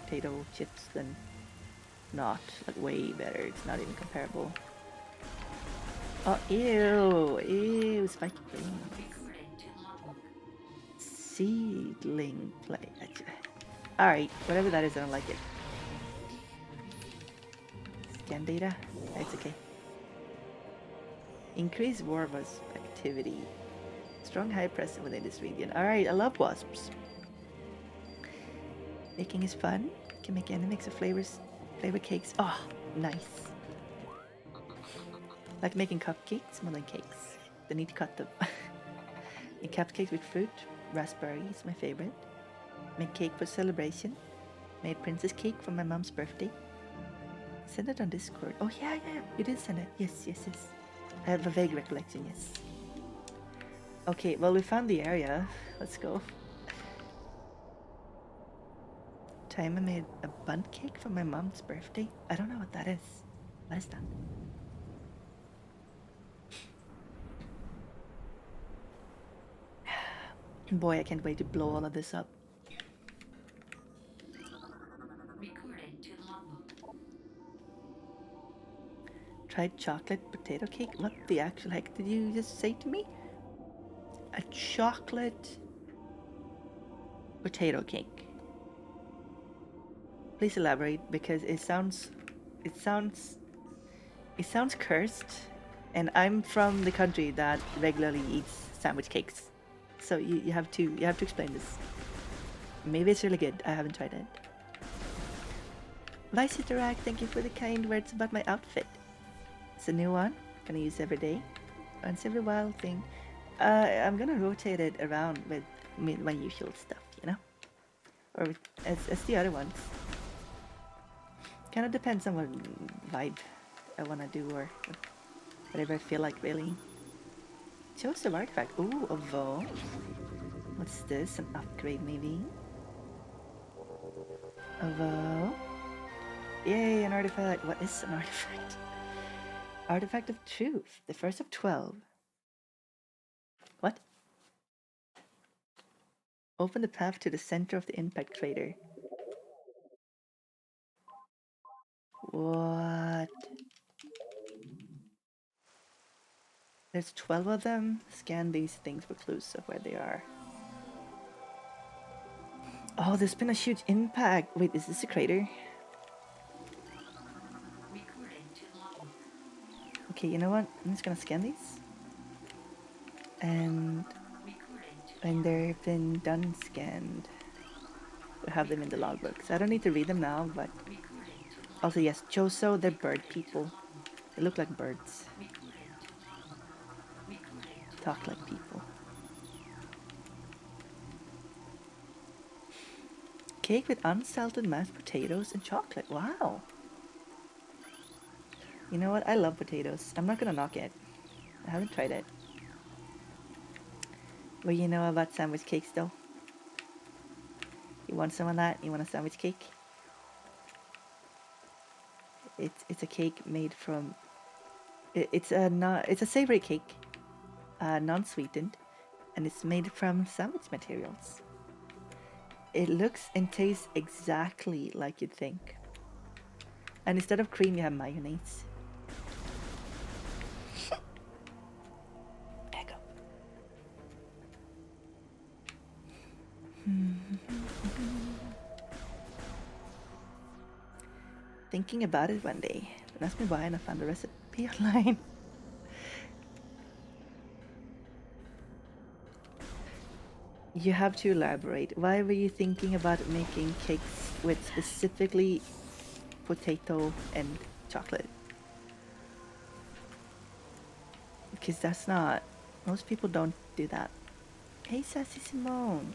potato chips than not. Like way better, it's not even comparable. Oh, ew, spiky green. Seedling play. Alright, whatever that is, I don't like it. scan data. It's okay. Increase war wasp activity. Strong high presence within this region. Alright, I love wasps. Baking is fun. Can make any mix of flavors. Flavor cakes. Oh, nice. Like making cupcakes more than cakes. They need to cut them. Make cupcakes with fruit. Raspberry is my favorite. Make cake for celebration. Made princess cake for my mom's birthday. Send it on Discord. Oh yeah, you did send it. Yes. I have a vague recollection, yes. Okay, well we found the area. Let's go. Time I made a bundt cake for my mom's birthday. I don't know what that is. What is that? Boy, I can't wait to blow all of this up. Recording to logbook. Tried chocolate potato cake? What the actual heck did you just say to me? A chocolate potato cake. Please elaborate, because it sounds cursed, and I'm from the country that regularly eats sandwich cakes. So you have to explain this. Maybe it's really good. I haven't tried it. Vice Interact, thank you for the kind words about my outfit. It's a new one. Gonna use every day. Once every while thing. I'm gonna rotate it around with my usual stuff, you know, or with, as the other ones. Kind of depends on what vibe I wanna do or whatever I feel like, really. Joseph artifact. Ooh, a vow. What's this? An upgrade, maybe? A vow. Yay, an artifact. What is an artifact? Artifact of Truth. The first of 12. What? Open the path to the center of the impact crater. What? There's 12 of them. Scan these things for clues of where they are. Oh, there's been a huge impact. Wait, is this a crater? Recording to logbook. Okay, you know what? I'm just gonna scan these. And Recording to when they've been done scanned, we'll have them in the logbook. So I don't need to read them now, but recording to also yes, Choso, they're bird people. They look like birds. recording to logbook. Recording to Talk like people. Cake with unsalted mashed potatoes and chocolate. Wow. You know what? I love potatoes. I'm not gonna knock it. I haven't tried it. What do you know about sandwich cakes though? You want some of that? You want a sandwich cake? It's a cake made from it's a savory cake, non-sweetened, and it's made from sandwich materials. It looks and tastes exactly like you'd think. And instead of cream, you have mayonnaise. Echo. Thinking about it one day. Don't ask me why, and I found the recipe online. You have to elaborate. Why were you thinking about making cakes with specifically potato and chocolate? Because that's not... Most people don't do that. Hey, Sassy Simone.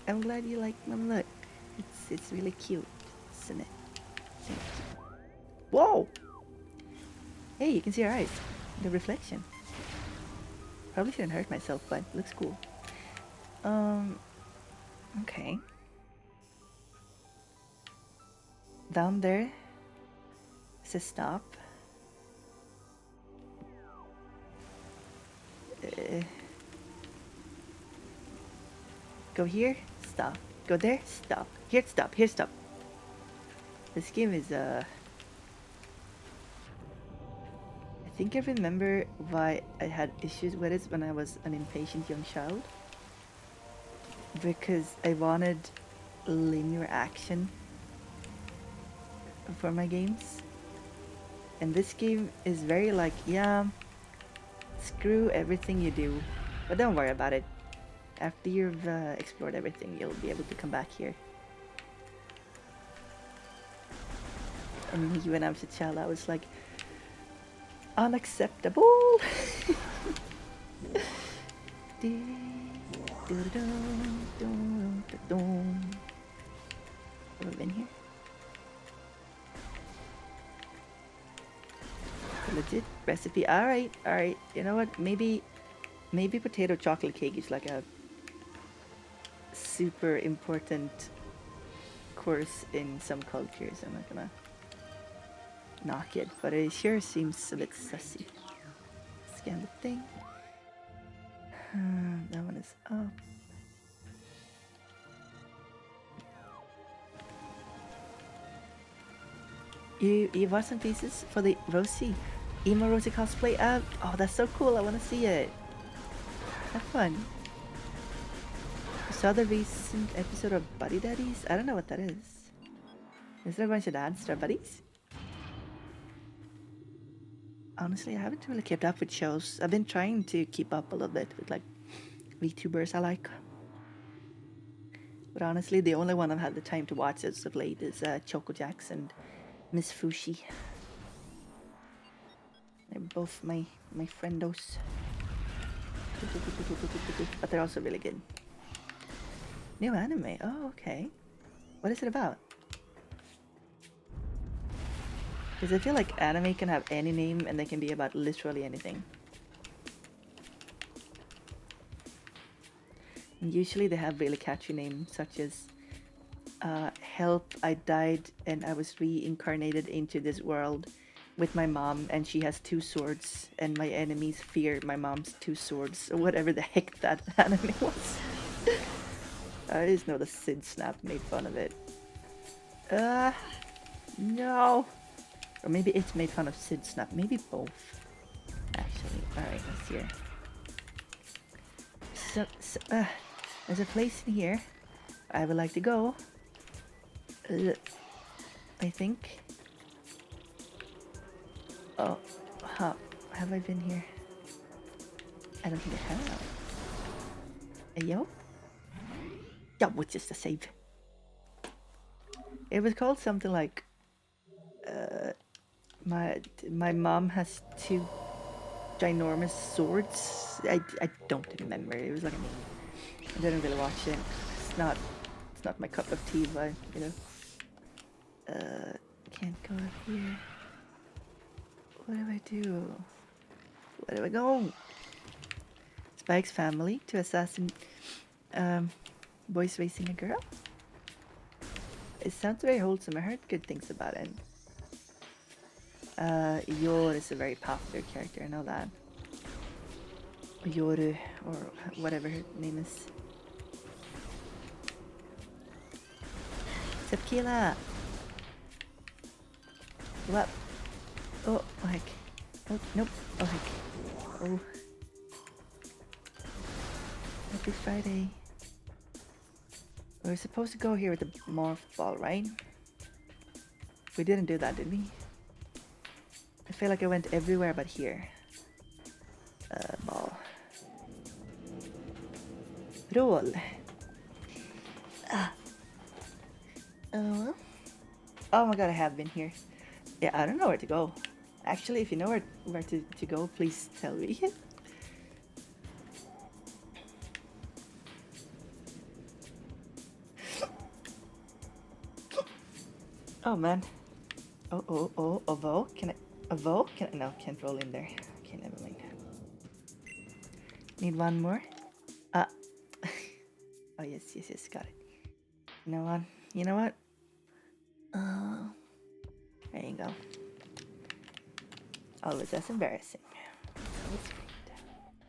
I'm glad you like them. Look, it's really cute, isn't it? Thank you. Whoa! Hey, you can see our eyes. The reflection. Probably shouldn't hurt myself, but it looks cool. Okay. Down there says stop. Go here, stop. Go there, stop. Here, stop. Here, stop. This game is I think I remember why I had issues with it when I was an impatient young child. Because I wanted linear action. for my games. And this game is very like, yeah, screw everything you do, but don't worry about it. After you've explored everything, you'll be able to come back here. And me, when I was a child, I was like, unacceptable. Have I been here? Legit recipe. Alright, alright. You know what? Maybe potato chocolate cake is like a super important course in some cultures. I'm not gonna knock it, but it sure seems a bit sussy. Scan the thing. That one is up. You bought some pieces for the Rosie, emo Rosie cosplay? Oh, that's so cool! I want to see it. Have fun. You saw the recent episode of Buddy Daddies? I don't know what that is. Is there a bunch of dads that are buddies? Honestly, I haven't really kept up with shows. I've been trying to keep up a little bit with like VTubers I like. But honestly, the only one I've had the time to watch as of late is Choco Jax and Miss Fushi. They're both my friendos. But they're also really good. New anime? Oh, okay. What is it about? Because I feel like anime can have any name and they can be about literally anything. And usually they have really catchy names such as help, I died and I was reincarnated into this world with my mom and she has 2 swords and my enemies fear my mom's 2 swords, or whatever the heck that anime was. I just know the Sid Snap made fun of it. No. Or maybe it's made fun of Sid Snap, maybe both. Actually, alright, let's hear. There's a place in here I would like to go. I think. Oh, have I been here? I don't think I have. Yo? Yeah, which is the save? It was called something like, my mom has 2 ginormous swords. I don't remember. It was like I didn't really watch it. It's not my cup of tea, but you know. Can't go up here. What do I do? Where do I go? Spike's family to assassin boys racing a girl. It sounds very wholesome. I heard good things about it. Yor is a very popular character, I know that. Yoru, or whatever her name is. What's up, Kayla? What? Oh, heck. Oh, nope. Oh, heck. Oh. Happy Friday. We were supposed to go here with the morph ball, right? We didn't do that, did we? I feel like I went everywhere but here. Ball. Roll. Oh my god, I have been here. Yeah, I don't know where to go. Actually, if you know where to go, please tell me. Oh man. Oh, a vote? Can I? A vote? Can I? No, can't roll in there. Okay, never mind. Need one more? Oh yes, got it. You know what? There you go. Oh, that's embarrassing.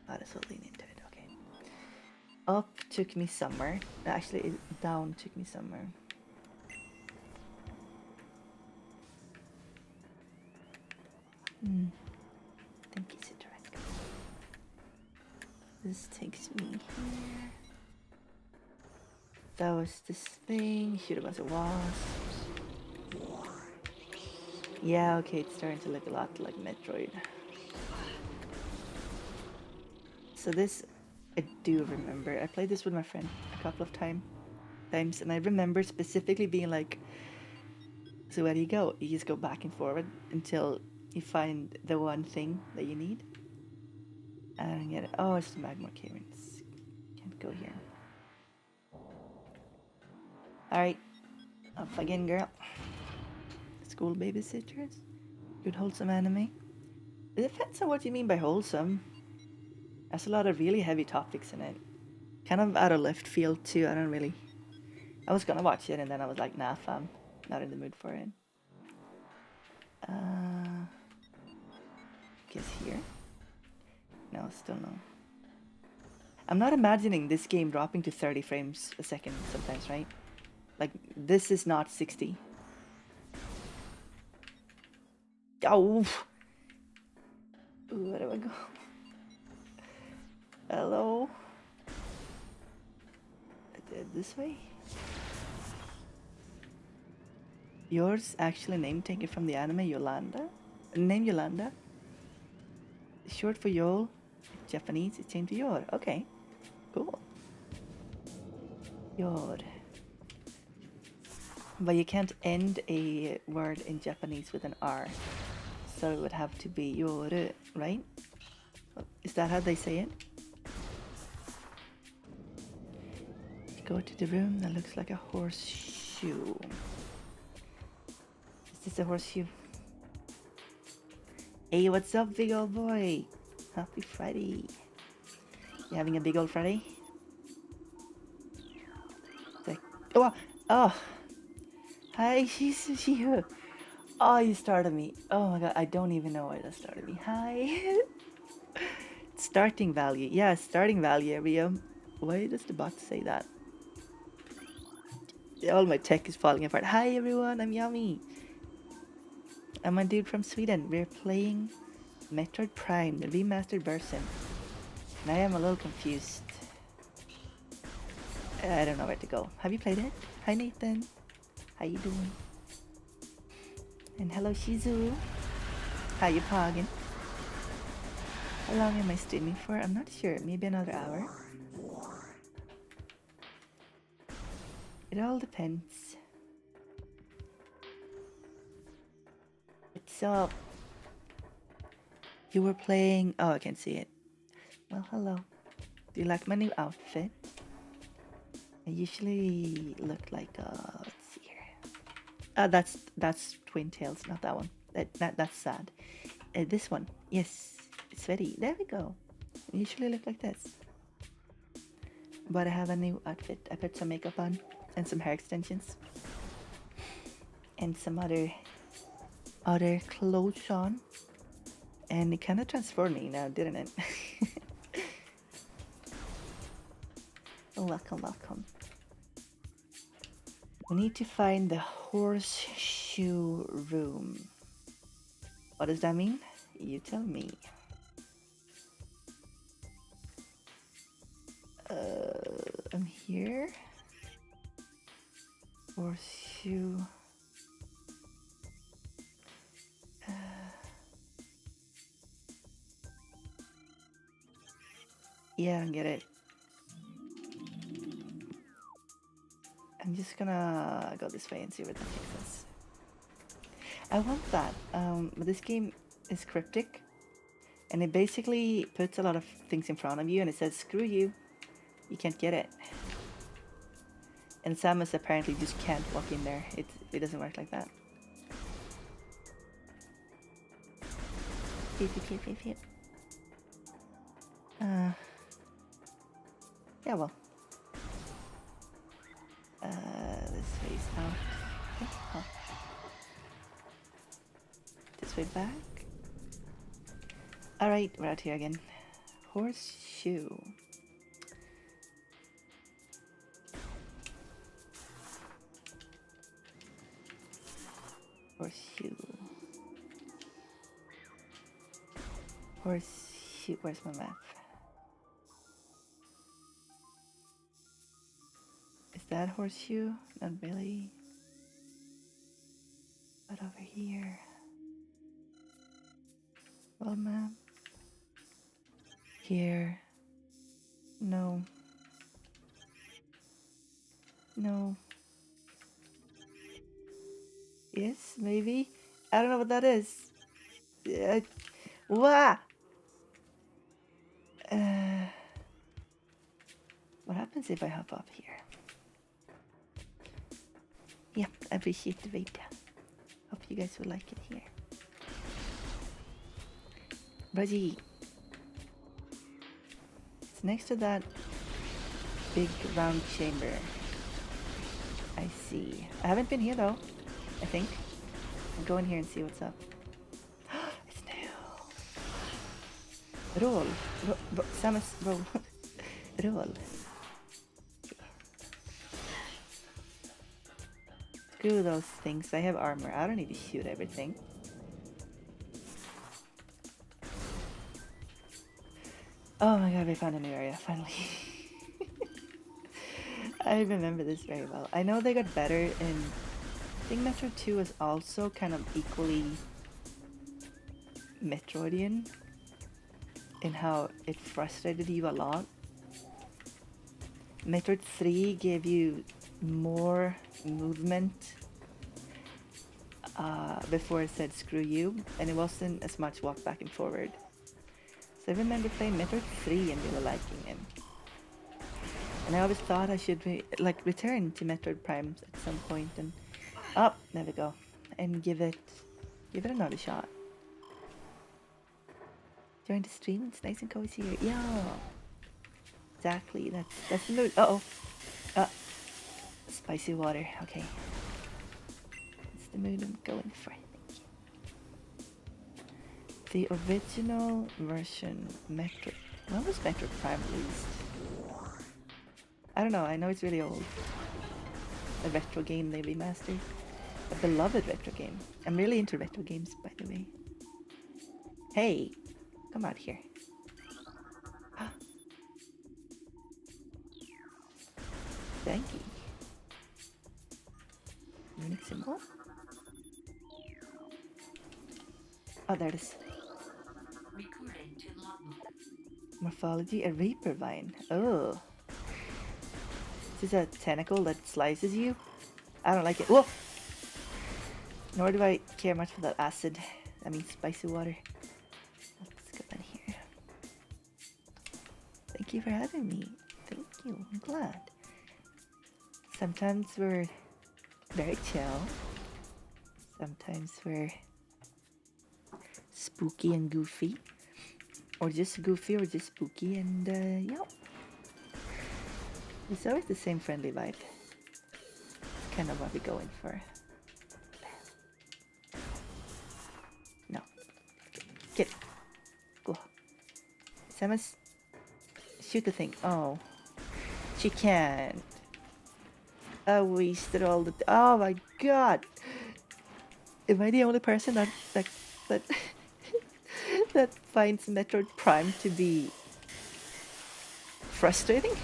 Let's lean into it, okay. Up took me somewhere. Actually, down took me somewhere. I think it's a direct. This takes me here. That was this thing. Shoot a bunch of wasps. Yeah, okay, it's starting to look a lot like Metroid. So this, I do remember. I played this with my friend a couple of times, and I remember specifically being like, so where do you go? You just go back and forward until you find the one thing that you need. And get it. Oh, it's the magma caverns. Can't go here. Alright, off again, girl. School babysitters. Good wholesome anime. It depends on what you mean by wholesome. There's a lot of really heavy topics in it. Kind of out of left field too. I don't really. I was gonna watch it and then I was like, nah, fam, not in the mood for it. Guess here? No, still no. I'm not imagining this game dropping to 30 frames a second sometimes, right? Like, this is not 60. Oh! Ooh, where do I go? Hello? This way? Yours actually name taken from the anime Yolanda? Name Yolanda? Short for Yol. Japanese, it's changed to Yor. Okay. Cool. Yor. But you can't end a word in Japanese with an R. So it would have to be Yoru, right? Is that how they say it? Go to the room that looks like a horseshoe. Is this a horseshoe? Hey, what's up, big old boy? Happy Friday. You having a big old Friday? Like, oh, oh. Hi, she's here. Oh, you started me. Oh my god, I don't even know why that started me. Hi. Starting value. Yeah, starting value, Rio. Why does the bot say that? All my tech is falling apart. Hi everyone, I'm Yami. I'm a dude from Sweden. We're playing Metroid Prime, the remastered version. And I am a little confused. I don't know where to go. Have you played it? Hi Nathan. How you doing? And hello Shizu. How you pogging? How long am I streaming for? I'm not sure. Maybe another hour. It all depends. What's up? You were playing... Oh, I can see it. Well, hello. Do you like my new outfit? I usually look like... let's see here. That's Twin Tails, not that one. That's sad. This one. Yes. It's ready. There we go. I usually look like this. But I have a new outfit. I put some makeup on and some hair extensions. And some other clothes on. And it kind of transformed me now, didn't it? Welcome, welcome. We need to find the horseshoe room. What does that mean? You tell me. I'm here. Horseshoe. Yeah, I get it. I'm just gonna go this way and see where that takes us. I want that, but this game is cryptic, and it basically puts a lot of things in front of you, and it says, screw you, you can't get it. And Samus apparently just can't walk in there. It doesn't work like that. Yeah, well. This way's out. Huh. This way back. Alright, we're out here again. Horseshoe. Horseshoe. Horseshoe. Where's my map? Is that horseshoe? Not really. But over here. Well, ma'am. Here. No. No. Yes, maybe. I don't know what that is. Wah! What happens if I hop up here? Yep, I appreciate the wait. Hope you guys will like it here. Budgie. It's next to that big round chamber. I see. I haven't been here though, I think. I'll go in here and see what's up. It's new. Roll. Samus, roll. Roll. Screw those things. I have armor. I don't need to shoot everything. Oh my god, we found a new area, finally. I remember this very well. I know they got better in... I think Metro 2 is also kind of equally Metroidian in how it frustrated you a lot. Metroid 3 gave you more movement before it said screw you, and it wasn't as much walk back and forward. So I remember playing Metroid 3 and really liking it. And I always thought I should return to Metroid Prime at some point and there we go, and give it another shot. Join the stream. It's nice and cozy here. Yeah, exactly. That's the mood. Spicy water. Okay, that's the mood I'm going for. Thank you. The original version, Metroid. When was Metroid Prime released? I don't know. I know it's really old. A retro game they remastered. A beloved retro game. I'm really into retro games, by the way. Hey, come out here. Thank you. You need some more? Oh, there it is. Recording to logbook. Morphology, a Reaper Vine. Oh. Is this a tentacle that slices you? I don't like it. Whoa! Nor do I care much for that acid. I mean spicy water. Let's go in here. Thank you for having me. Thank you. I'm glad. Sometimes we're very chill. Sometimes we're spooky and goofy. Or just goofy or just spooky and yeah. It's always the same friendly vibe. It's kind of what we're going for. No. Get. Go. Samus. Shoot the thing. Oh. She can't. I wasted all the... Oh my god. Am I the only person that that finds Metroid Prime to be frustrating?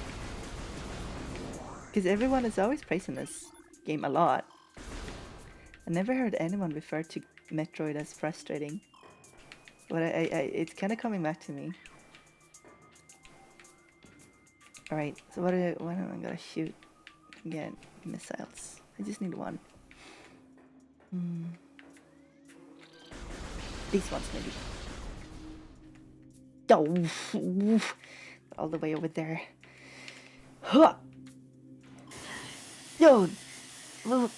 Because everyone is always praising this game a lot. I never heard anyone refer to Metroid as frustrating. But it's kind of coming back to me. Alright, so what am I gonna shoot? Again, missiles. I just need one. These ones maybe. Oh, all the way over there. Huh. Yo, well,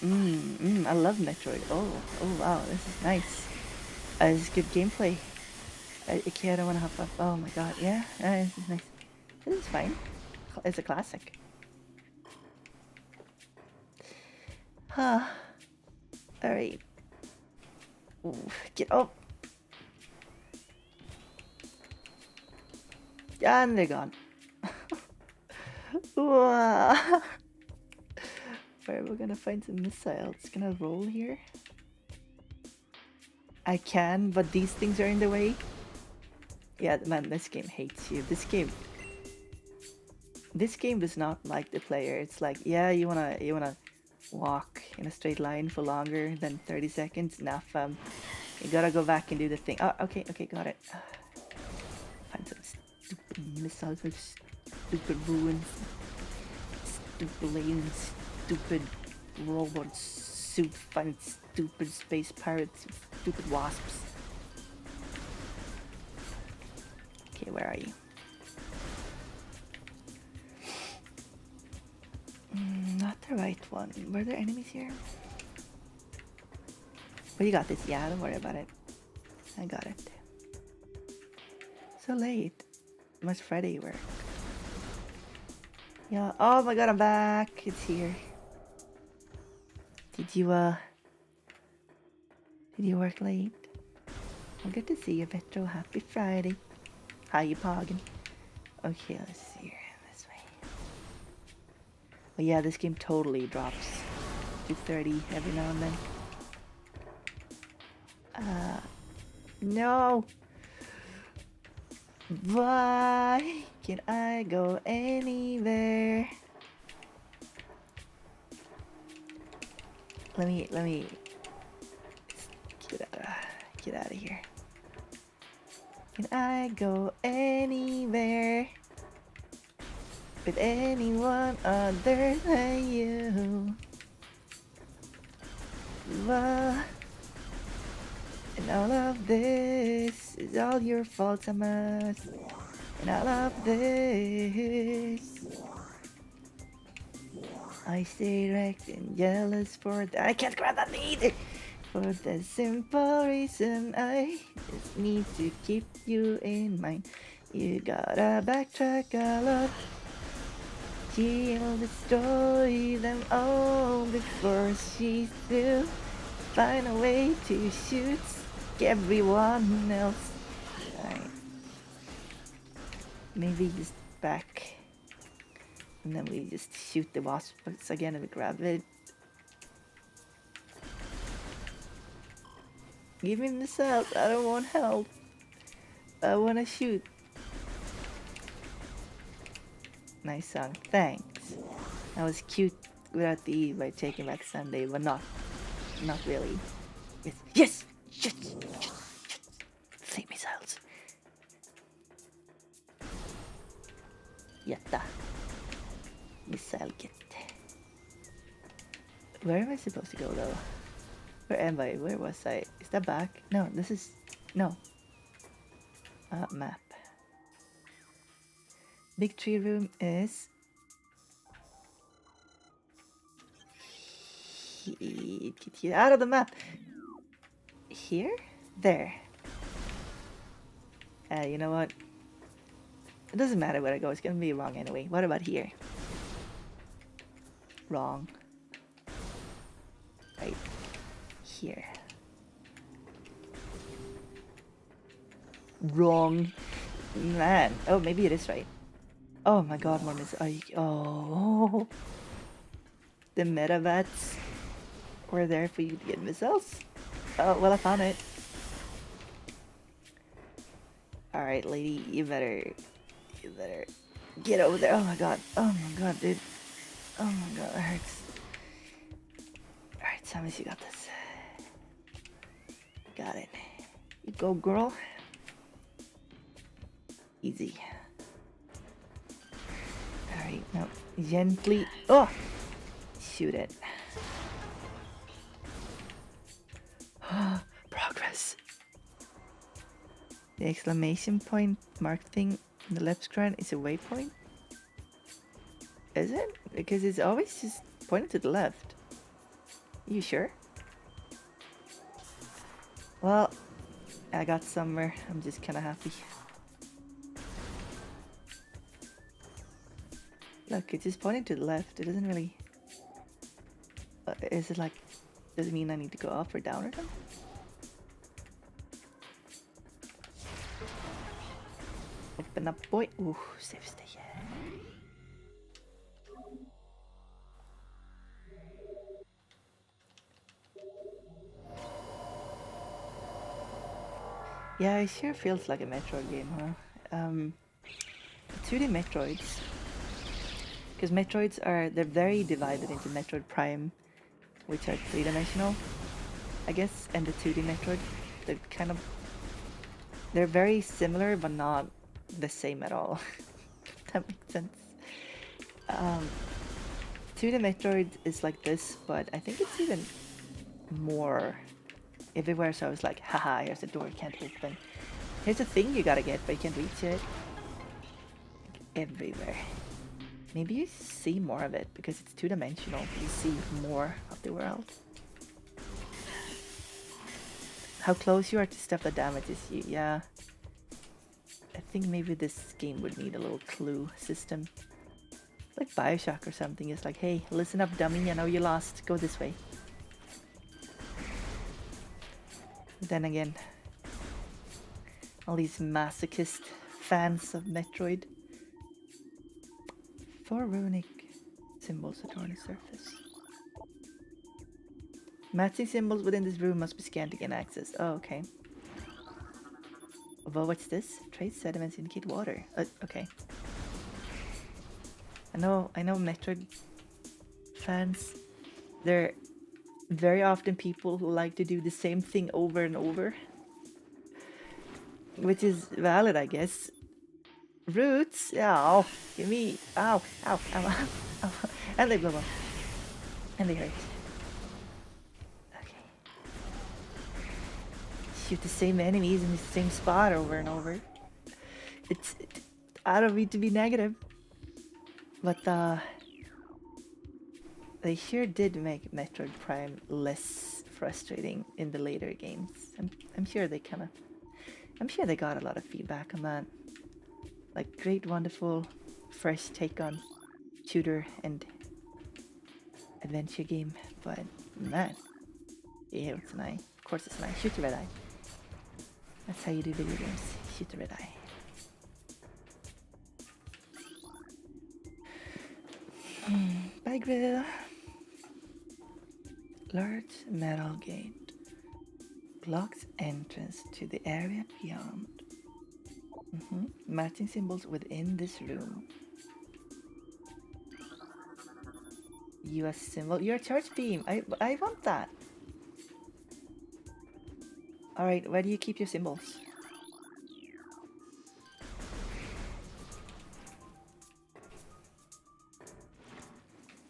I love Metroid. Oh wow, this is nice. This is good gameplay. Okay, I don't want to hop up. Oh my god, yeah, this is nice. This is fine. It's a classic. Huh. Alright. Get up. And they're gone. Where we're gonna find some missiles. Gonna roll here. I can, but these things are in the way. Yeah, man, this game hates you. This game does not like the player. It's like, yeah, you wanna walk in a straight line for longer than 30 seconds. Nah, fam. You gotta go back and do the thing. Oh, okay, okay, got it. Find some stupid missiles with stupid ruins, stupid aliens, stupid robot suit, find stupid space pirates, stupid wasps. Okay, where are you? Not the right one. Were there enemies here? But you got this. Yeah, don't worry about it. I got it. So late. Must Friday work? Yeah. Oh my god, I'm back. It's here. Did you work late? Well, good to see you, Petro. Happy Friday. How you pogging? Okay, let's see here. This way. Well, yeah, this game totally drops to 30 every now and then. No! Why can I go anywhere? Let me get out of here. Can I go anywhere with anyone other than you? And all of this is all your fault, I must. And all of this, I stay wrecked and jealous for that. I can't grab that either. For the simple reason I just need to keep you in mind. You gotta backtrack a lot. She'll destroy them all before she's through. Find a way to shoot everyone else. Right. Maybe just back. And then we just shoot the wasps again and we grab it. Give me missiles. I don't want help. I want to shoot. Nice song. Thanks. That was cute without the E by Taking Back Sunday, but not really. Yes! Yes! Yes! Yes! 3 missiles. Yatta. Missile get. Where am I supposed to go though? Where am I? Where was I? Is that back? No, this is... No. Map. Big tree room is... Get out of the map! Here? There. You know what? It doesn't matter where I go, it's gonna be wrong anyway. What about here? Wrong. Right here. Wrong. Man. Oh, maybe it is right. Oh my god, more missiles. Oh. The metabats were there for you to get missiles? Oh, well, I found it. Alright, lady, you better get over there. Oh my god, dude. Oh my god, that hurts. Alright, Samus, you got this. Got it. You go, girl. Easy. Alright, now, gently. Oh! Shoot it. Progress. The exclamation point marked thing in the left screen is a waypoint? Is it? Because it's always just pointing to the left. You sure? Well, I got somewhere. I'm just kind of happy. Look, it's just pointing to the left. It doesn't really... is it like... Does it mean I need to go up or down or something? Open up, boy. Ooh, safe station. Yeah, it sure feels like a Metroid game, huh? 2D Metroids. Because Metroids they're very divided into Metroid Prime, which are 3-dimensional, I guess, and the 2D Metroid. they're very similar, but not the same at all. If that makes sense. 2D Metroid is like this, but I think it's even more everywhere. So I was like, haha, here's a door, can't open. Here's a thing you gotta get, but you can't reach it. Everywhere. Maybe you see more of it because it's two-dimensional. You see more of the world. How close you are to stuff that damages you, yeah. I think maybe this game would need a little clue system. Like Bioshock or something. It's like, hey, listen up, dummy, I know you lost. Go this way. But then again, all these masochist fans of Metroid. 4 runic symbols adorn the surface. Matching symbols within this room must be scanned to gain access. Oh, okay. Well, what's this? Trace sediments indicate water. Okay. I know Metroid fans. They're very often people who like to do the same thing over and over. Which is valid, I guess. Roots? Ow. Give me. Ow. Ow. Ow. Ow. Ow. And they blow up. And they hurt. Okay. Shoot the same enemies in the same spot over and over. I don't mean to be negative. But they sure did make Metroid Prime less frustrating in the later games. I'm sure they got a lot of feedback on that. Like, great, wonderful, fresh take on shooter and adventure game. But man, yeah, it's an eye. Of course it's an eye. Shoot the red eye. That's how you do video games. Shoot the red eye. Bye, Grill. Large metal gate blocks entrance to the area beyond. Matching symbols within this room. US symbol. Your charge beam. I want that. Alright, where do you keep your symbols?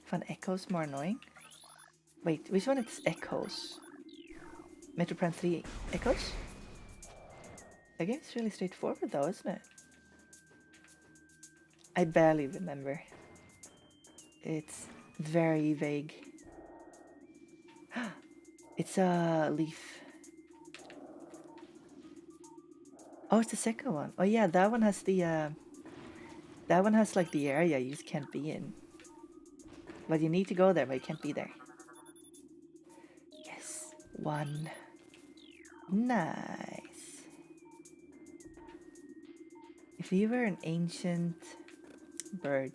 Find echoes more annoying? Wait, which one is echoes? Metro Prime 3 echoes? The game's really straightforward though, isn't it? I barely remember. It's very vague. It's a leaf. Oh, it's the second one. Oh yeah, that one has the that one has like the area you just can't be in. But you need to go there, but you can't be there. Yes, 1. Nice. If you were an ancient bird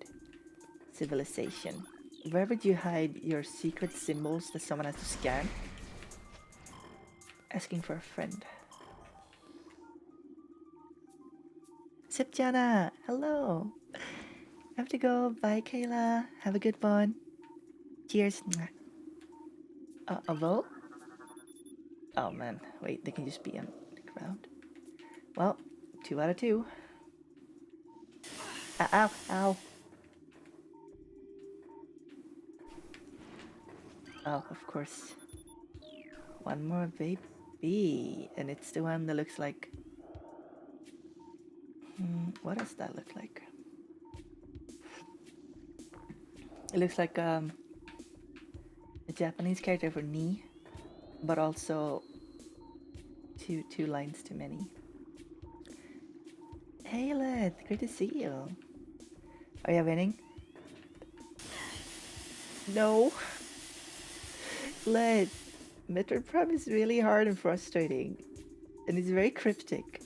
civilization, where would you hide your secret symbols that someone has to scan? Asking for a friend. Sipjana, hello. I have to go. Bye, Kayla. Have a good one. Cheers. A vote? Oh man, wait, they can just be on the ground. Well, 2 out of 2. Ow, ow. Oh, of course. One more baby. And it's the one that looks like... what does that look like? It looks like a Japanese character for knee, but also two lines too many. Hey Led, great to see you. Are you winning? No. Led, Metroid Prime is really hard and frustrating, and it's very cryptic.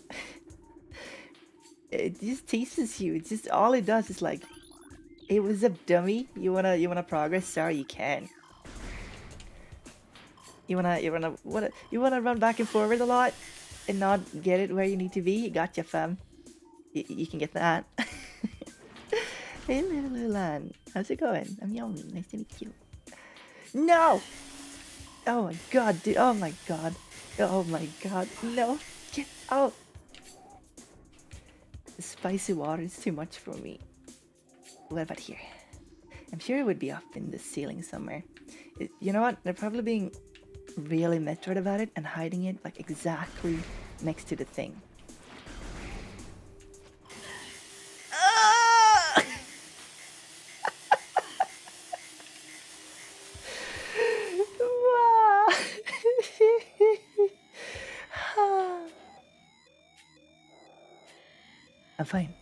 It just teases you. It's just all it does is like, hey, what's up, dummy? You wanna progress? Sorry, you can. You wanna run back and forward a lot and not get it where you need to be? You gotcha, fam. You can get that. Hey, little Lulan. How's it going? I'm Yami. Nice to meet you. No! Oh my god, dude. Oh my god. Oh my god, no! Get out! The spicy water is too much for me. What about here? I'm sure it would be up in the ceiling somewhere. You know what? They're probably being really Metroid about it and hiding it like exactly next to the thing. Ah! Wow. I'm fine.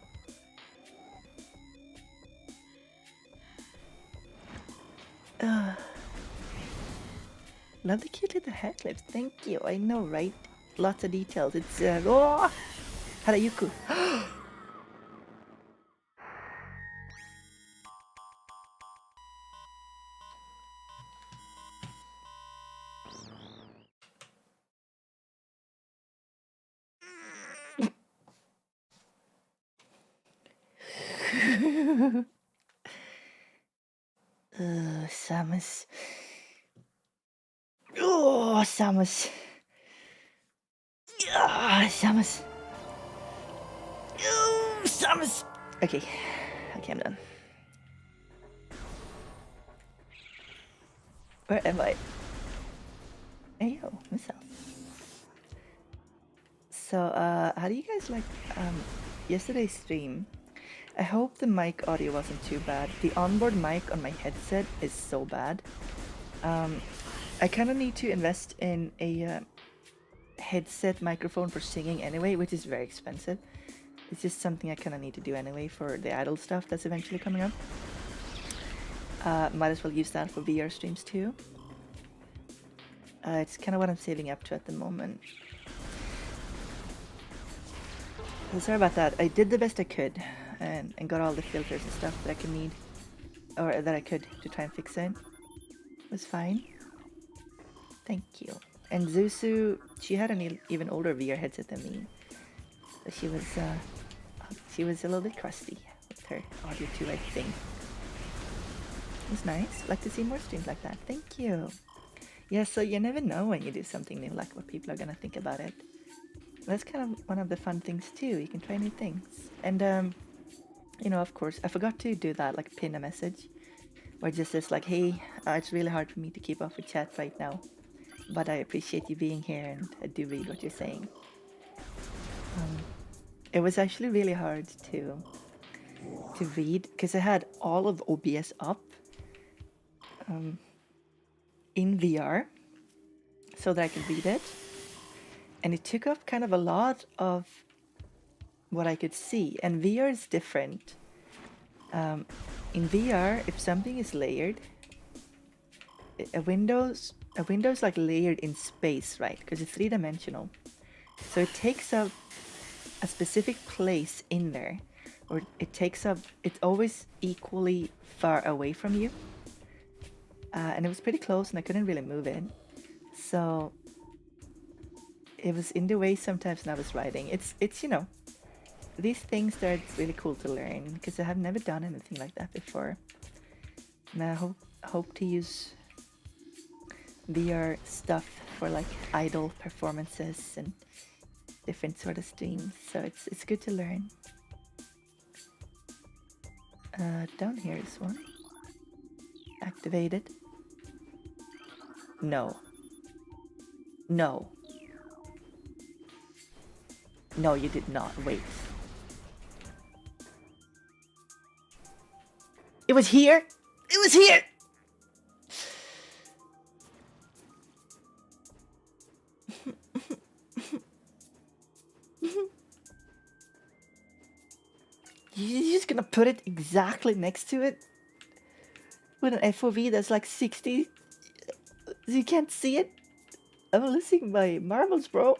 Love the cute little hair clips. Thank you. I know, right? Lots of details. It's oh! Harayuku. Samus. Oh, Samus. Ah, Samus. Oh, Samus. Okay. Okay, I'm done. Where am I? Hey, yo, myself. So, how do you guys like yesterday's stream? I hope the mic audio wasn't too bad. The onboard mic on my headset is so bad. I kind of need to invest in a headset microphone for singing anyway, which is very expensive. It's just something I kind of need to do anyway for the idol stuff that's eventually coming up. Might as well use that for VR streams too. It's kind of what I'm saving up to at the moment. Sorry about that. I did the best I could and got all the filters and stuff that I could need, or that I could to try and fix it. It was fine. Thank you. And Zuzu, she had an even older VR headset than me. So she was a little bit crusty with her audio too, I think. It was nice. Like to see more streams like that. Thank you. Yeah, so you never know when you do something new, like what people are gonna think about it. That's kind of one of the fun things too. You can try new things. And you know, of course, I forgot to do that, like pin a message where it just says like, hey, it's really hard for me to keep up with chat right now, but I appreciate you being here and I do read what you're saying. It was actually really hard to read because I had all of OBS up in VR so that I could read it. And it took up kind of a lot of what I could see. And VR is different. In VR, if something is layered, a window's like layered in space, right? Because it's three-dimensional. So it takes up a specific place in there, or it's always equally far away from you. And it was pretty close and I couldn't really move it. So it was in the way sometimes when I was writing. It's you know, these things that it's really cool to learn because I have never done anything like that before. And I hope to use VR stuff for like idol performances and different sort of streams. So it's good to learn. Down here is one. Activated. No. No. No, you did not. Wait. It was here! It was here! You're just gonna put it exactly next to it? With an FOV that's like 60? You can't see it? I'm losing my marbles, bro.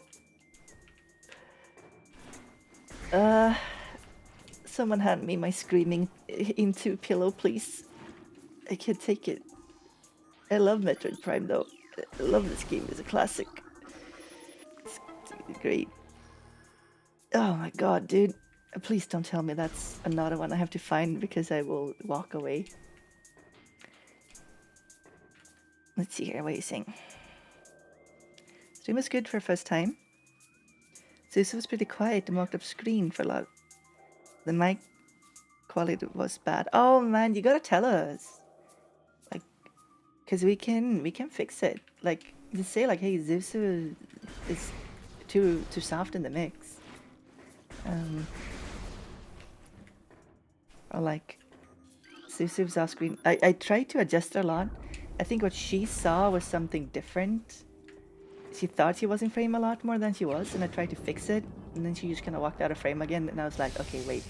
Someone hand me my screaming into pillow, please. I can't take it. I love Metroid Prime, though. I love this game. It's a classic. It's great. Oh my god, dude. Please don't tell me that's another one I have to find because I will walk away. Let's see here. What are you saying? Stream was good for first time. Susu was pretty quiet and walked up screen for a lot. The mic quality was bad. Oh man, you gotta tell us. Like, cause we can fix it. Like, just say like, hey, Susu is too soft in the mix. Or like, Susu's off screen. I tried to adjust her a lot. I think what she saw was something different. She thought she was in frame a lot more than she was, and I tried to fix it, and then she just kind of walked out of frame again, and I was like, okay, wait.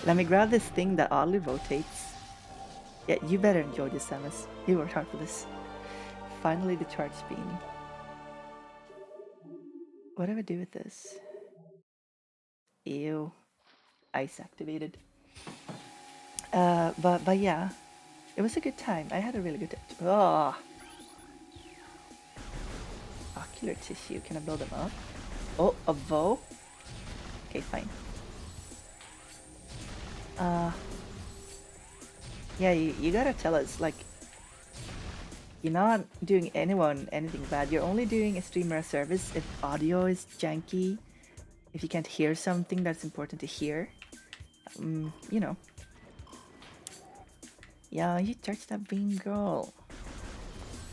Let me grab this thing that oddly rotates. Yeah, you better enjoy this, Samus. You worked hard for this. Finally, the charge beam. What do I do with this? Ew. Ice activated. But yeah. It was a good time. I had a really good time. Oh. Ocular tissue. Can I blow them up? Oh, a bow? Okay, fine. Yeah, you gotta tell us, like, you're not doing anyone anything bad. You're only doing a streamer a service if audio is janky, if you can't hear something that's important to hear. You know. Yeah, you charged that beam, girl.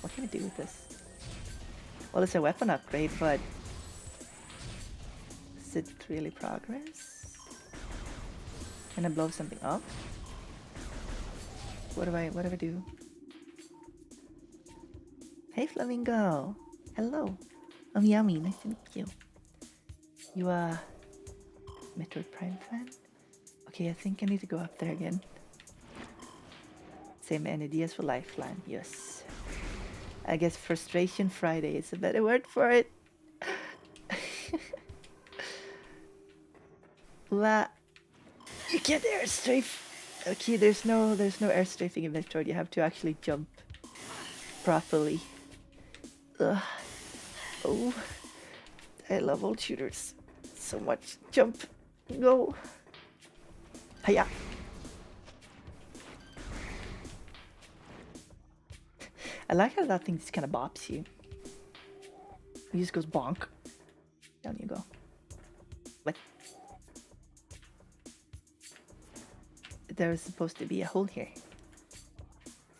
What can I do with this? Well, it's a weapon upgrade, but is it really progress? Can I blow something up? What do I do? Hey, Flamingo. Hello. I'm Yami. Nice to meet you. You a Metroid Prime fan? Okay, I think I need to go up there again. Same energy as for Lifeline. Yes. I guess Frustration Friday is a better word for it. What? You can't airstrafe. Okay, there's no airstrafing in Metroid. You have to actually jump properly. Ugh. Oh, I love old shooters so much. Jump, go. Hiya. I like how that thing just kind of bops you. It just goes bonk. Down you go. What? There's supposed to be a hole here.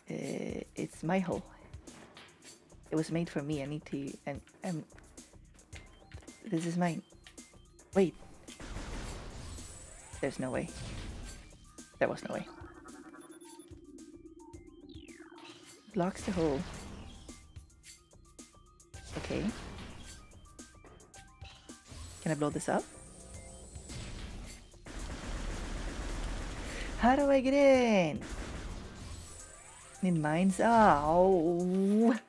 It's my hole. It was made for me. I need to... and this is mine. Wait. There's no way. There was no way. Blocks the hole. Okay. Can I blow this up? How do I get in? In mines? Oh. I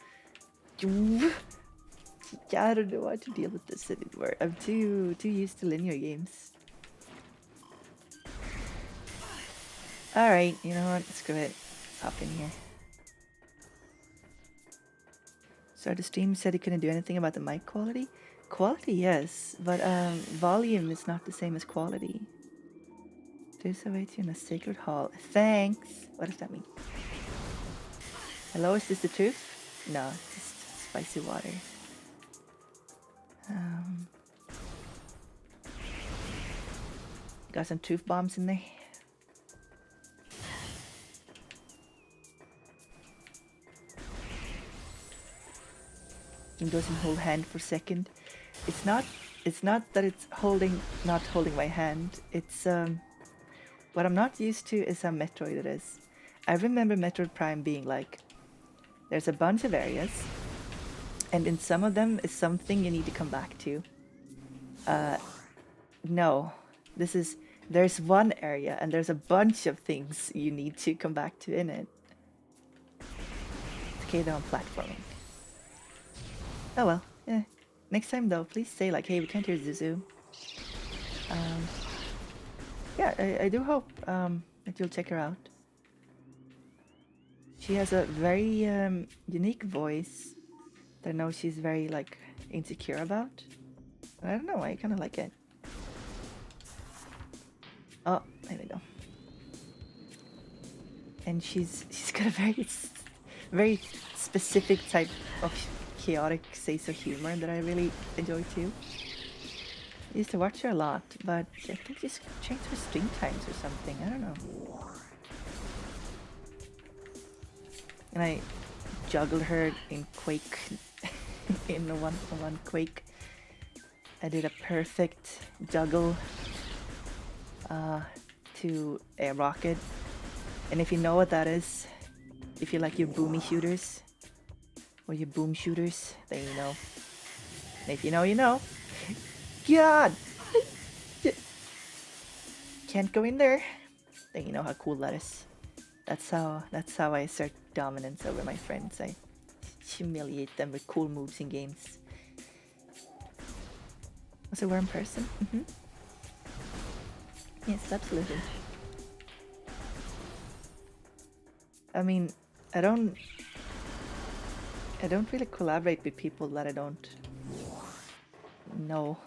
don't know how to deal with this anymore. I'm too used to linear games. Alright, you know what? Screw it. Hop in here. So the stream said he couldn't do anything about the mic quality. Quality, yes, but volume is not the same as quality. There's a way to in a sacred hall. Thanks. What does that mean? Hello, is this the truth? No, it's just spicy water. Got some truth bombs in there. It doesn't hold hand for a second. It's not that it's not holding my hand. It's what I'm not used to is how Metroid it is. I remember Metroid Prime being like, there's a bunch of areas, and in some of them is something you need to come back to. No, there's one area and there's a bunch of things you need to come back to in it. Okay, they're on platforming. Oh well, yeah. Next time though, please say like, hey, we can't hear Zuzu. Yeah, I do hope that you'll check her out. She has a very unique voice that I know she's very like insecure about. I don't know, I kind of like it. Oh, there we go. And she's got a very specific type of chaotic sense of humor that I really enjoy too. I used to watch her a lot, but I think she's changed her stream times or something. I don't know. And I juggled her in Quake, in the one Quake. I did a perfect juggle to a rocket. And if you know what that is, if you like your boomy shooters or your boom shooters, then you know. And if you know, you know. God! Can't go in there. Then you know how cool that is. That's how I assert dominance over my friends. I humiliate them with cool moves in games. Was a worm person? Mm-hmm. Yes, absolutely. I mean, I don't really collaborate with people that I don't know.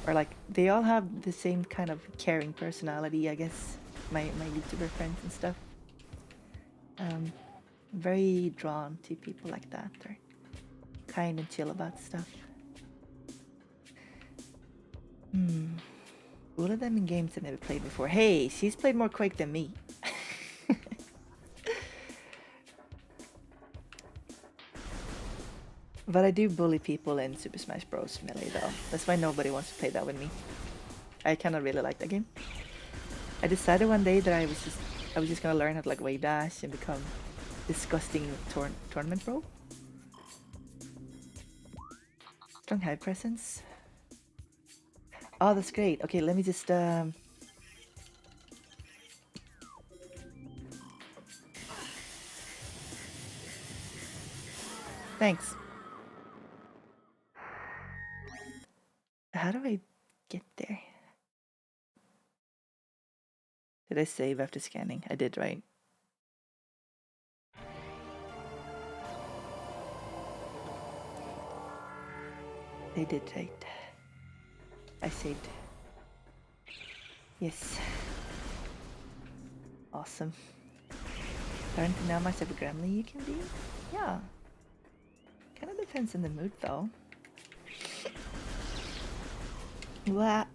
Or like, they all have the same kind of caring personality, I guess. My YouTuber friends and stuff. Very drawn to people like that. Or kind and chill about stuff. All of them in games I never played before. Hey, she's played more Quake than me. But I do bully people in Super Smash Bros. Melee though. That's why nobody wants to play that with me. I kind of really like that game. I decided one day that I was just gonna learn how to like wave dash and become disgusting tournament pro. Strong high presence. Oh, that's great. Okay, let me just Thanks. How do I get there? Did I save after scanning? I did, right? I did, right? I saved. Yes. Awesome. Learn to know how much of a gremlin you can be? Yeah. Kind of depends on the mood though. What?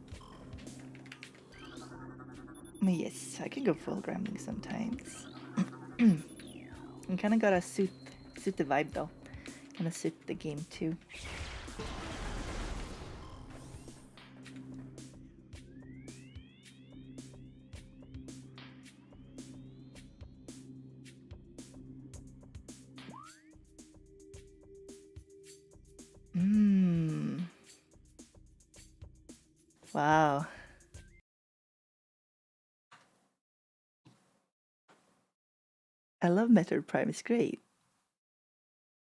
Yes, I can go full gremlin sometimes. I kind of gotta suit the vibe though. Kind of suit the game too. Wow. I love Metroid Prime. It's great.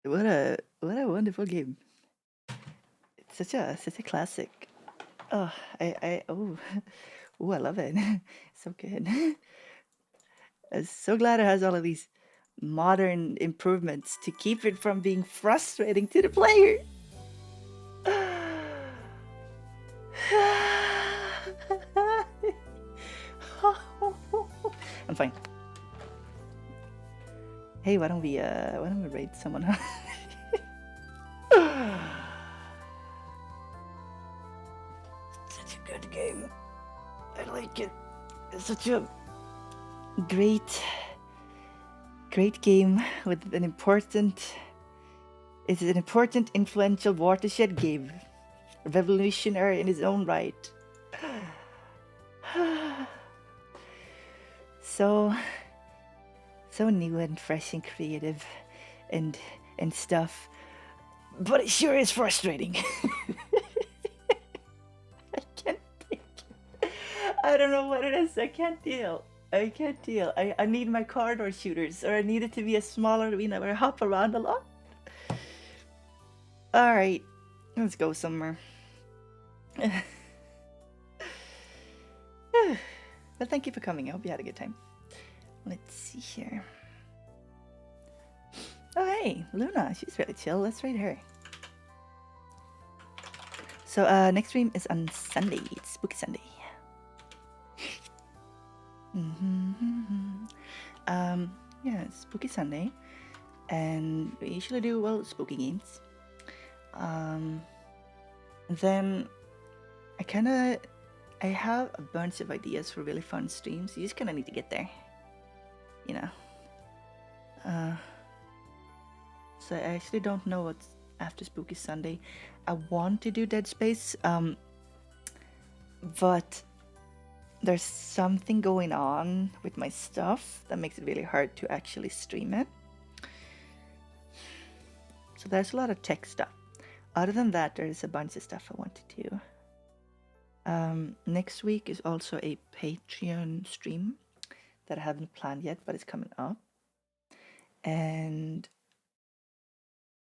What a wonderful game. It's such a classic. Oh, oh, I love it. So good. I'm so glad it has all of these modern improvements to keep it from being frustrating to the player. I'm fine. Hey, why don't we raid someone? Such a good game. I like it. It's such a great game with an important. It's an important, influential watershed game, revolutionary in its own right. So new and fresh and creative and stuff, but it sure is frustrating. I can't take it. I don't know what it is. I can't deal. I need my corridor shooters, or I need it to be a smaller arena where I hop around a lot. All right, let's go somewhere. But thank you for coming. I hope you had a good time. Let's see here. Oh, hey, Luna. She's really chill. Let's raid her. So, next stream is on Sunday. It's Spooky Sunday. Yeah, it's Spooky Sunday. And we usually do, well, spooky games. Then I have a bunch of ideas for really fun streams. You just kind of need to get there, you know. So I actually don't know what's after Spooky Sunday. I want to do Dead Space, but there's something going on with my stuff that makes it really hard to actually stream it. So there's a lot of tech stuff. Other than that, there's a bunch of stuff I want to do. Next week is also a Patreon stream that I haven't planned yet, but it's coming up. And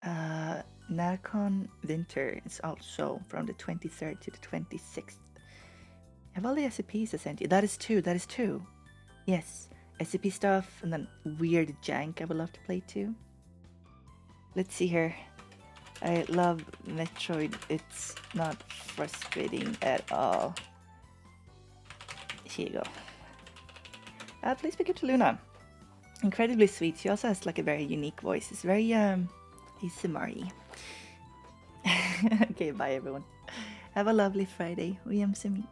Narcon Winter is also from the 23rd to the 26th. Have all the SCPs I sent you? That is two. Yes, SCP stuff and then weird jank I would love to play too. Let's see here. I love Metroid. It's not frustrating at all. Here you go. Please be good to Luna. Incredibly sweet. She also has like a very unique voice. It's very ASMR-y. Okay, bye everyone. Have a lovely Friday. We am Simi.